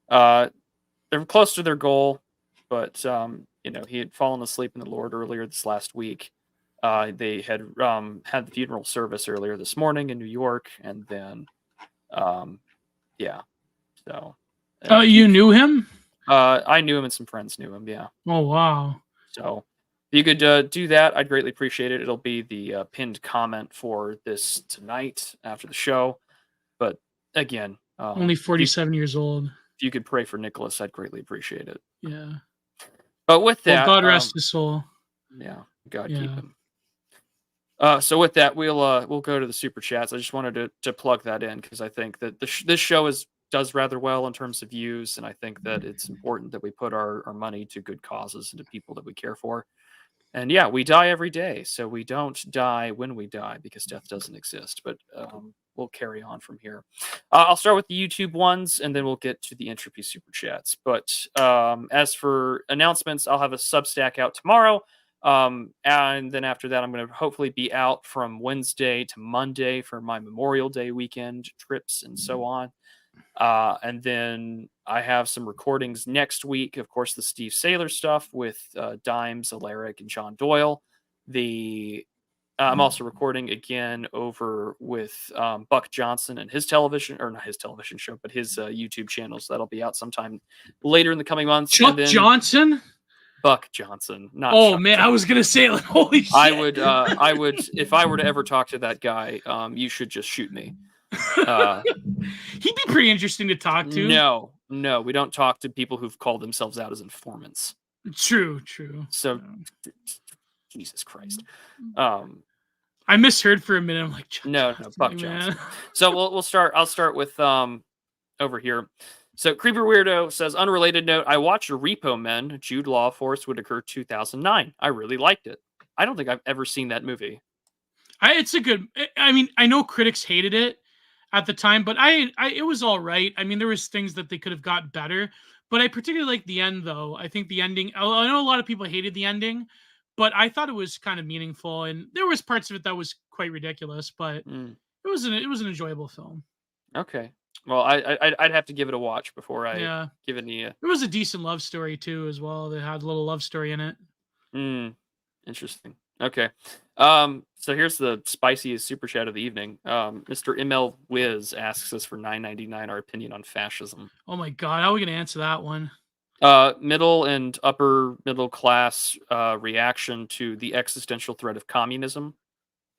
they're close to their goal, but he had fallen asleep in the Lord earlier this last week. They had had the funeral service earlier this morning in New York, and then yeah. So
you knew him?
I knew him, and some friends knew him. Yeah.
Oh wow.
So if you could do that, I'd greatly appreciate it. It'll be the pinned comment for this tonight after the show. But again,
only 47 years old.
If you could pray for Nicholas, I'd greatly appreciate it.
Yeah.
But with that,
God rest his soul.
Yeah, God keep him. So with that, we'll go to the super chats. I just wanted to plug that in because I think that this show does rather well in terms of views, and I think that it's important that we put our money to good causes and to people that we care for. And yeah, we die every day, so we don't die when we die because death doesn't exist. But we'll carry on from here. I'll start with the YouTube ones, and then we'll get to the Entropy Super Chats. But as for announcements, I'll have a Substack out tomorrow. And then after that, I'm going to hopefully be out from Wednesday to Monday for my Memorial Day weekend trips and so on. And then I have some recordings next week. Of course, the Steve Saylor stuff with Dimes, Alaric, and John Doyle. The I'm also recording again over with Buck Johnson and his television, or not his television show, but his YouTube channel. So that'll be out sometime later in the coming months.
Chuck Johnson?
Buck Johnson, not
Oh
Chuck
man,
Johnson.
I was gonna say like, holy shit.
I would, if I were to ever talk to that guy, you should just shoot me.
He'd be pretty interesting to talk to.
No, we don't talk to people who've called themselves out as informants.
True.
So, Jesus Christ.
I misheard for a minute. I'm like,
no, Buck Johnson. So we'll start. I'll start with over here. So Creeper Weirdo says, unrelated note, I watched Repo Men, Jude Law, Forrest Whitaker, 2009. I really liked it. I don't think I've ever seen that movie.
It's a good. I mean, I know critics hated it at the time, but it was all right. I mean, there was things that they could have got better, but I particularly like the end, though. I think the ending. I know a lot of people hated the ending, but I thought it was kind of meaningful, and there was parts of it that was quite ridiculous, but it was an enjoyable film.
Okay. Well, I'd have to give it a watch before I give it any.
It was a decent love story too, as well. They had a little love story in it.
Interesting. Okay. So here's the spiciest super chat of the evening. Mr. ML Wiz asks us for $9.99 our opinion on fascism.
Oh my god, how are we gonna answer that one?
Middle and upper middle class reaction to the existential threat of communism,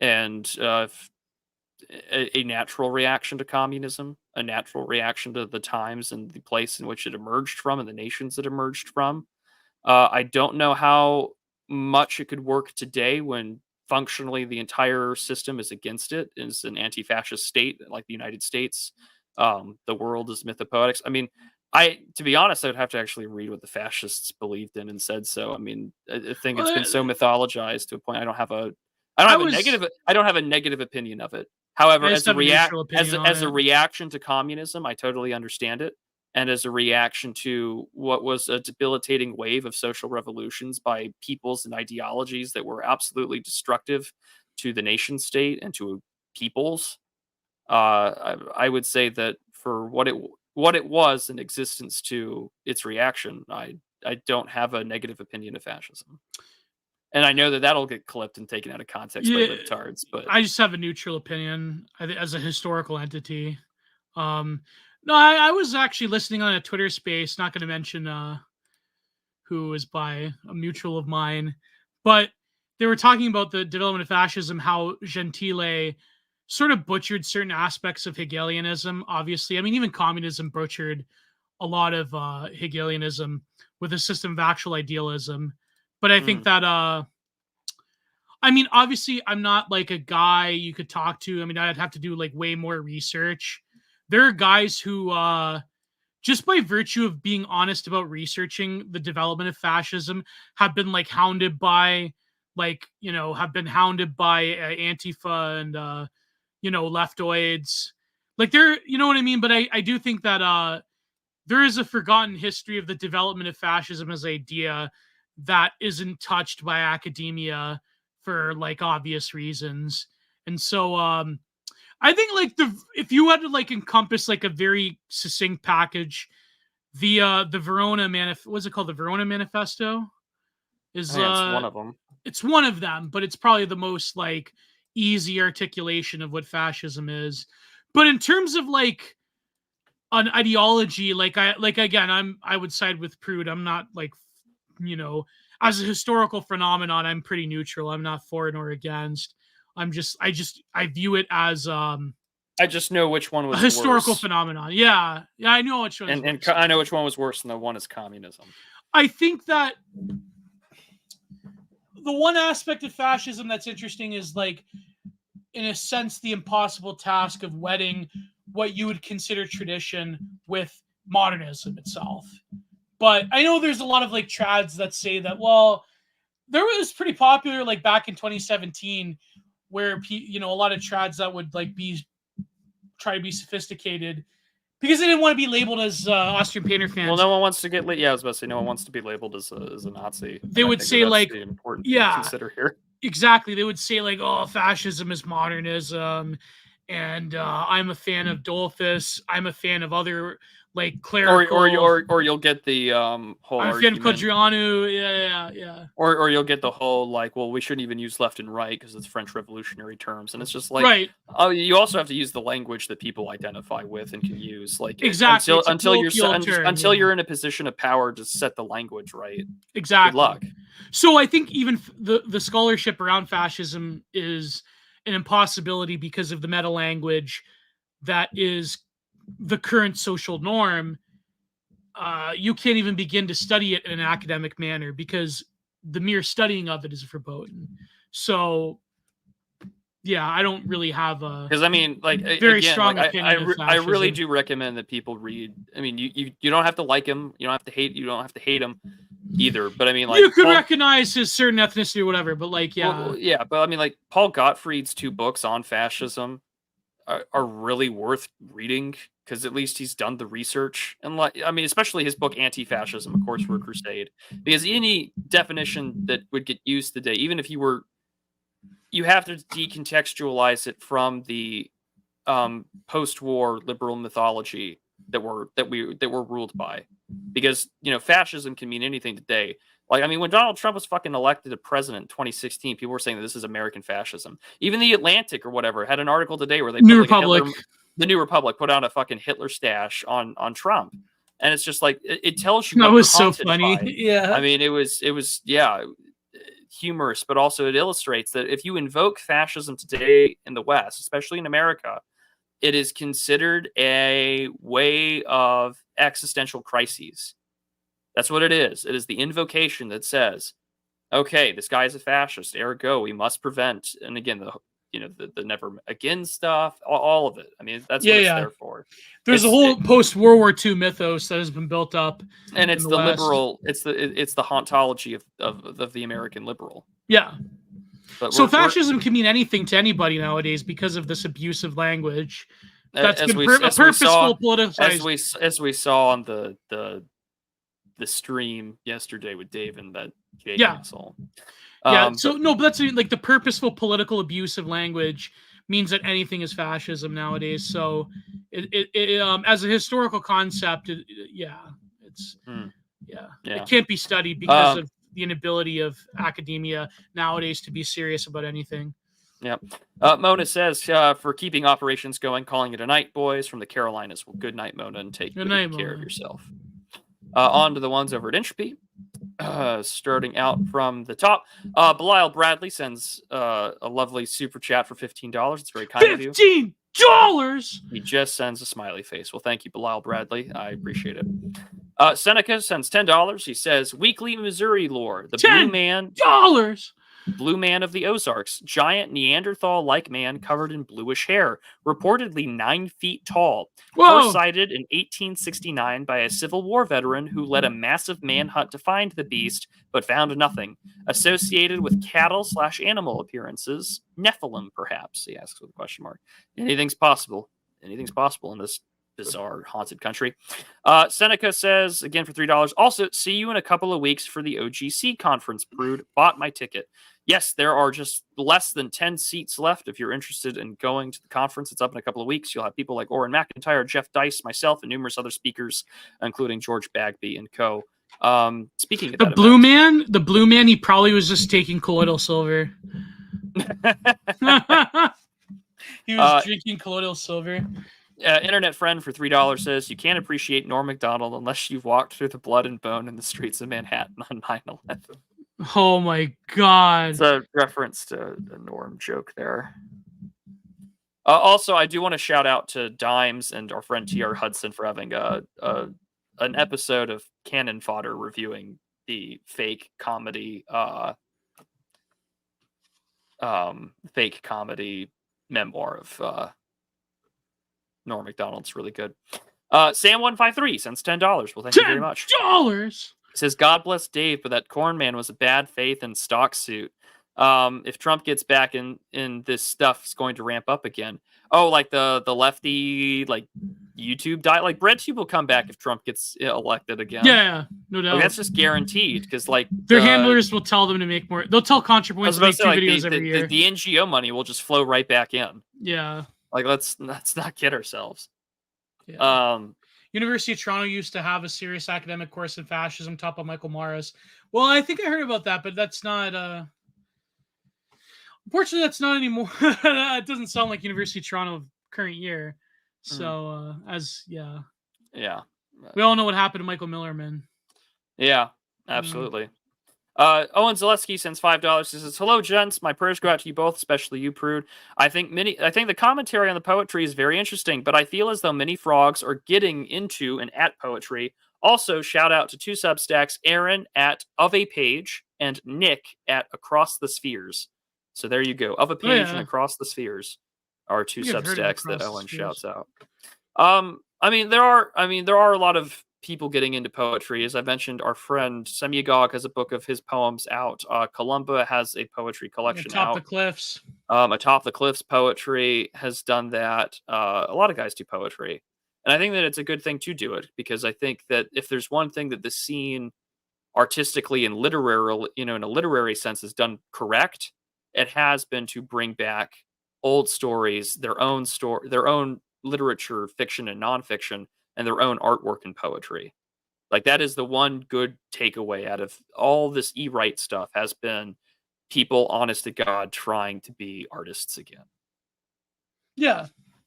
and a natural reaction to communism, a natural reaction to the times and the place in which it emerged from and the nations it emerged from. I don't know how much it could work today when functionally the entire system is against it, is an anti-fascist state like the United States. The world is mythopoetics. I mean, to be honest, I would have to actually read what the fascists believed in and said so. I mean, I think it's been so mythologized to a point I don't have a negative opinion of it. However, as a reaction to communism, I totally understand it. And as a reaction to what was a debilitating wave of social revolutions by peoples and ideologies that were absolutely destructive to the nation state and to peoples, I would say that for what it was in existence to its reaction, I don't have a negative opinion of fascism. And I know that that'll get clipped and taken out of context by libtards, but
I just have a neutral opinion as a historical entity. No, I was actually listening on a Twitter space, not going to mention who is by a mutual of mine, but they were talking about the development of fascism, how Gentile sort of butchered certain aspects of Hegelianism, obviously. I mean, even communism butchered a lot of Hegelianism with a system of actual idealism. But I think that, I mean, obviously, I'm not like a guy you could talk to. I mean, I'd have to do like way more research. There are guys who, just by virtue of being honest about researching the development of fascism, have been like hounded by, Antifa and, leftoids. Like they're, you know what I mean? But I do think that there is a forgotten history of the development of fascism as an idea that isn't touched by academia for like obvious reasons. And so I think like if you had to like encompass like a very succinct package, the Verona what's it called? The Verona Manifesto is
it's one of them.
It's one of them, but it's probably the most like easy articulation of what fascism is. But in terms of like an ideology, I would side with Prude. I'm not like, as a historical phenomenon, I'm pretty neutral. I'm not for nor against. I view it as I
just know which one was
a historical
worse.
phenomenon. Yeah, I know which one.
And I know which one was worse, and the one is communism.
I think that the one aspect of fascism that's interesting is like, in a sense, the impossible task of wedding what you would consider tradition with modernism itself. But I know there's a lot of like trads that say that, well, there was pretty popular like back in 2017 where a lot of trads that would like try to be sophisticated because they didn't want to be labeled as Austrian Painter fans.
Well, no one wants to get I was about to say no one wants to be labeled as a Nazi.
They would say like
important to consider here.
Exactly. They would say like, oh, fascism is modernism. and I'm a fan of Dolphus. I'm a fan of other like clerical.
Or you'll get the whole
I'm a fan of
argument.
Quadrianu. Yeah.
Or you'll get the whole like, well, we shouldn't even use left and right because it's French Revolutionary terms, and it's just like,
Right.
oh, you also have to use the language that people identify with and can use. Like
Exactly.
until you're in a position of power to set the language right.
Exactly.
Good luck.
So I think even the scholarship around fascism is an impossibility because of the meta language that is the current social norm. You can't even begin to study it in an academic manner because the mere studying of it is verboten. So, yeah, I don't really have a
because I mean, like
very
again,
strong
like,
opinion of
I really
fascism.
do recommend that people read. I mean, you don't have to like him, you don't have to hate him either. But I mean, like
you could recognize his certain ethnicity or whatever. But like, yeah,
well, yeah. But I mean, like Paul Gottfried's 2 books on fascism are really worth reading because at least he's done the research. And like, I mean, especially his book Anti-Fascism, A Course for a Crusade, because any definition that would get used today, even if you have to decontextualize it from the post-war liberal mythology that we're ruled by, because fascism can mean anything today. Like, I mean, when Donald Trump was fucking elected to president in 2016, people were saying that this is American fascism. Even the Atlantic or whatever had an article today where they put,
New
like,
Republic.
the New Republic put out a fucking Hitler stash on Trump, and it's just like it tells you
that
what
was
you're
so
haunted
funny.
by.
Yeah,
I mean, it was humorous, but also it illustrates that if you invoke fascism today in the West, especially in America, it is considered a way of existential crises. That's what it is. It is the invocation that says, okay, this guy is a fascist, ergo we must prevent. And again, the never again stuff, all of it. I mean, that's what it's there for.
There's a whole post-World War II mythos that has been built up,
and it's
in
the
West.
liberal. It's the hauntology of the American liberal.
Yeah.
But
so fascism can mean anything to anybody nowadays because of this abusive language. That's been purposeful politicized.
As we saw on the stream yesterday with Dave and that Jay asshole.
So no, but that's like the purposeful political abuse of language means that anything is fascism nowadays. So it as a historical concept, it can't be studied because of the inability of academia nowadays to be serious about anything.
Yep. Mona says, for keeping operations going, calling it a night, boys, from the Carolinas. Well, good night, Mona, and take good care of yourself. On to the ones over at Entropy. Starting out from the top, Belial Bradley sends a lovely super chat for $15. It's very kind of you.
$15.
He just sends a smiley face. Well, thank you, Belial Bradley. I appreciate it. Seneca sends $10. He says, weekly Missouri lore. The Blue Man of the Ozarks, giant Neanderthal-like man covered in bluish hair, reportedly 9 feet tall. First sighted in 1869 by a Civil War veteran who led a massive manhunt to find the beast, but found nothing. Associated with cattle/animal appearances, Nephilim, perhaps? He asks with a question mark. Anything's possible. Anything's possible in this bizarre haunted country. Seneca says, again for $3, also, see you in a couple of weeks for the OGC conference, Brood. Bought my ticket. Yes, there are just less than 10 seats left. If you're interested in going to the conference, it's up in a couple of weeks. You'll have people like Oren McIntyre, Jeff Dice, myself, and numerous other speakers, including George Bagby and co. Speaking of
the Blue Man, he probably was just taking colloidal silver. He was drinking colloidal silver.
Internet friend for $3 says, you can't appreciate Norm Macdonald unless you've walked through the blood and bone in the streets of Manhattan on 9/11.
Oh my God.
It's a reference to the Norm joke there. Also, I do want to shout out to Dimes and our friend TR Hudson for having an episode of Cannon Fodder reviewing the fake comedy memoir of Norm Macdonald's really good. Sam153 sends $10. Well, thank you very much.
$10.
Says, God bless Dave, but that corn man was a bad faith and stock suit. If Trump gets back in this stuff, it's going to ramp up again. Oh, like the lefty, like YouTube diet, like BreadTube will come back if Trump gets elected again.
Yeah, no doubt.
Like, that's just guaranteed because like
their handlers will tell them to make more. They'll tell ContraPoints to make 2 videos every year.
The NGO money will just flow right back in.
Yeah.
Like let's not kid ourselves.
Yeah. University of Toronto used to have a serious academic course in fascism taught by Michael Morris. Well, I think I heard about that, but that's not. Unfortunately, that's not anymore. It doesn't sound like University of Toronto current year. So
yeah,
we all know what happened to Michael Millerman.
Yeah, absolutely. Owen Zaleski sends $5. He says, "Hello, gents. My prayers go out to you both, especially you, Prude. I think the commentary on the poetry is very interesting, but I feel as though many frogs are getting into and at poetry. Also, shout out to two Substacks, Aaron at Of a Page and Nick at Across the Spheres. So there you go. Of a Page and Across the Spheres are two Substacks that Owen shouts out. There are a lot of people getting into poetry. As I mentioned, our friend Semyagog has a book of his poems out. Columba has a poetry collection
Atop
out.
the Cliffs.
Atop the Cliffs Poetry has done that. A lot of guys do poetry. And I think that it's a good thing to do it, because I think that if there's one thing that the scene artistically and literary, in a literary sense, has done correct, it has been to bring back old stories, their own literature, fiction and nonfiction, and their own artwork and poetry. Like that is the one good takeaway out of all this e-write stuff, has been people, honest to God, trying to be artists again.
Yeah.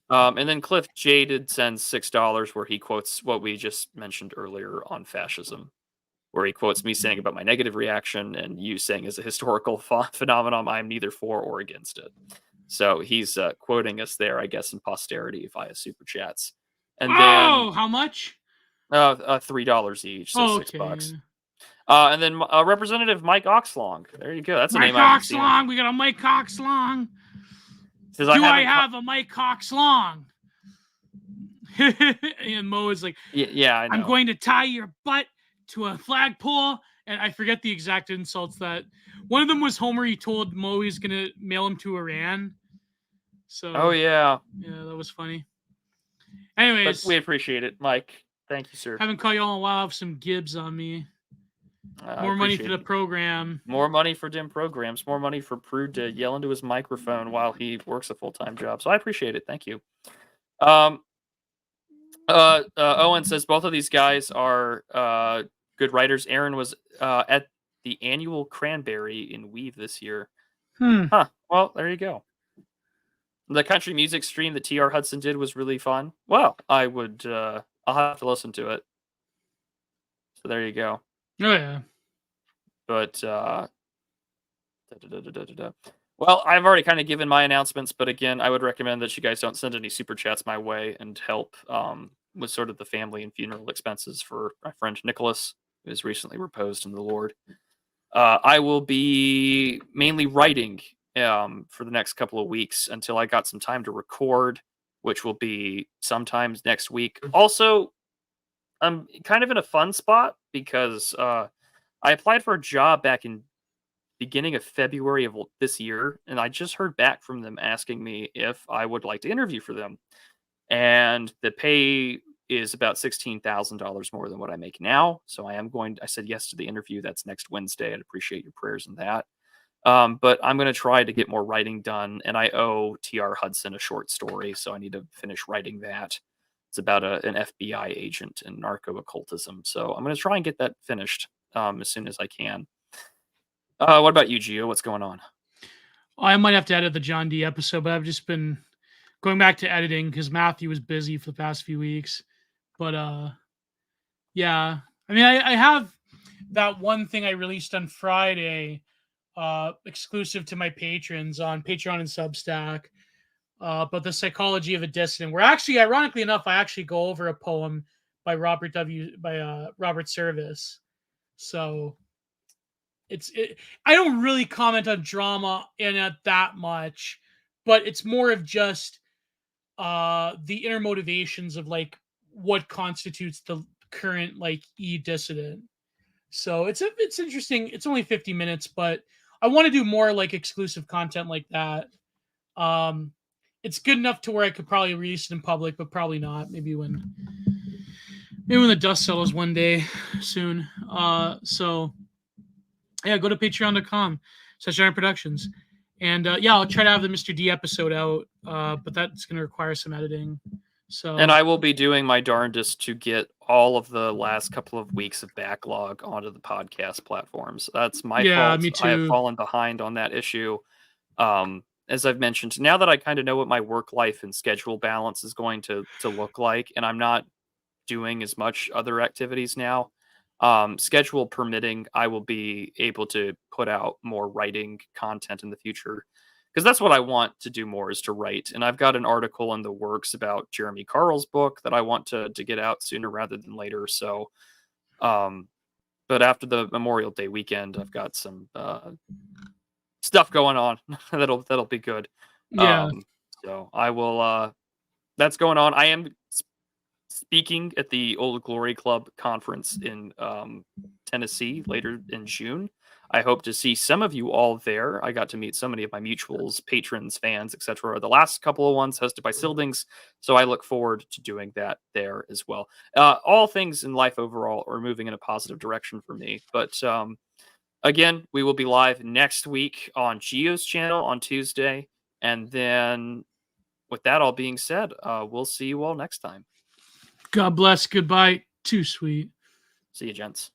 And then Cliff Jaded sends $6, where he quotes what we just mentioned earlier on fascism, where he quotes me saying about my negative reaction and you saying as a historical phenomenon, I'm neither for or against it. So he's quoting us there, I guess, in posterity via super chats. And then
how much?
$3 each, so $6. And then Representative Mike Oxlong. There you go. That's a name I haven't seen.
We got a Mike Oxlong. Do I have a Mike Oxlong? And Mo is like,
yeah, I know.
I'm going to tie your butt to a flagpole. And I forget the exact insults that one of them was. Homer, he told Mo he's going to mail him to Iran. So,
yeah,
that was funny. Anyways,
but we appreciate it, Mike. Thank you, sir.
Haven't called y'all in a while. I have some Gibbs on me. More money for the program.
More money for dim programs. More money for Prude to yell into his microphone while he works a full-time job. So I appreciate it. Thank you. Owen says both of these guys are good writers. Aaron was at the annual Cranberry in Weave this year. Huh. Well, there you go. The country music stream that TR Hudson did was really fun. Well, I'll have to listen to it. So there you go.
Oh, yeah.
But, well, I've already kind of given my announcements, but again, I would recommend that you guys don't send any super chats my way and help with sort of the family and funeral expenses for my friend Nicholas, who is recently reposed in the Lord. I will be mainly writing for the next couple of weeks until I got some time to record, which will be sometimes next week. Also, I'm kind of in a fun spot because I applied for a job back in beginning of February of this year, and I just heard back from them asking me if I would like to interview for them. And the pay is about $16,000 more than what I make now. So I said yes to the interview. That's next Wednesday. I'd appreciate your prayers in that. But I'm going to try to get more writing done, and I owe TR Hudson a short story, so I need to finish writing that. It's about an FBI agent and narco-occultism, so I'm going to try and get that finished as soon as I can. What about you, Gio? What's going on?
I might have to edit the John D episode, but I've just been going back to editing because Matthew was busy for the past few weeks. But yeah, I mean, I have that one thing I released on Friday, exclusive to my patrons on Patreon and Substack, but the psychology of a dissident. Where actually, ironically enough, I actually go over a poem by Robert Service. So I don't really comment on drama in it that much, but it's more of just the inner motivations of like what constitutes the current like dissident. So it's interesting. It's only 50 minutes, but I want to do more like exclusive content like that. It's good enough to where I could probably release it in public, but probably not. Maybe when the dust settles one day soon. So yeah, go to patreon.com/Giant Productions. And yeah, I'll try to have the Mr. D episode out, but that's going to require some editing. So,
And I will be doing my darndest to get all of the last couple of weeks of backlog onto the podcast platforms. That's my
yeah,
fault.
me
I have
too.
fallen behind on that issue. As I've mentioned, now that I kind of know what my work life and schedule balance is going to look like, and I'm not doing as much other activities now, schedule permitting, I will be able to put out more writing content in the future. Because that's what I want to do more, is to write. And I've got an article in the works about Jeremy Carl's book that I want to get out sooner rather than later. So, but after the Memorial Day weekend, I've got some stuff going on that'll be good.
Yeah.
So I will. That's going on. I am speaking at the Old Glory Club conference in Tennessee later in June. I hope to see some of you all there. I got to meet so many of my mutuals, patrons, fans, etc. The last couple of ones hosted by Sildings, so I look forward to doing that there as well. All things in life overall are moving in a positive direction for me. But again, we will be live next week on Gio's channel on Tuesday. And then with that all being said, we'll see you all next time.
God bless. Goodbye. Too sweet.
See you, gents.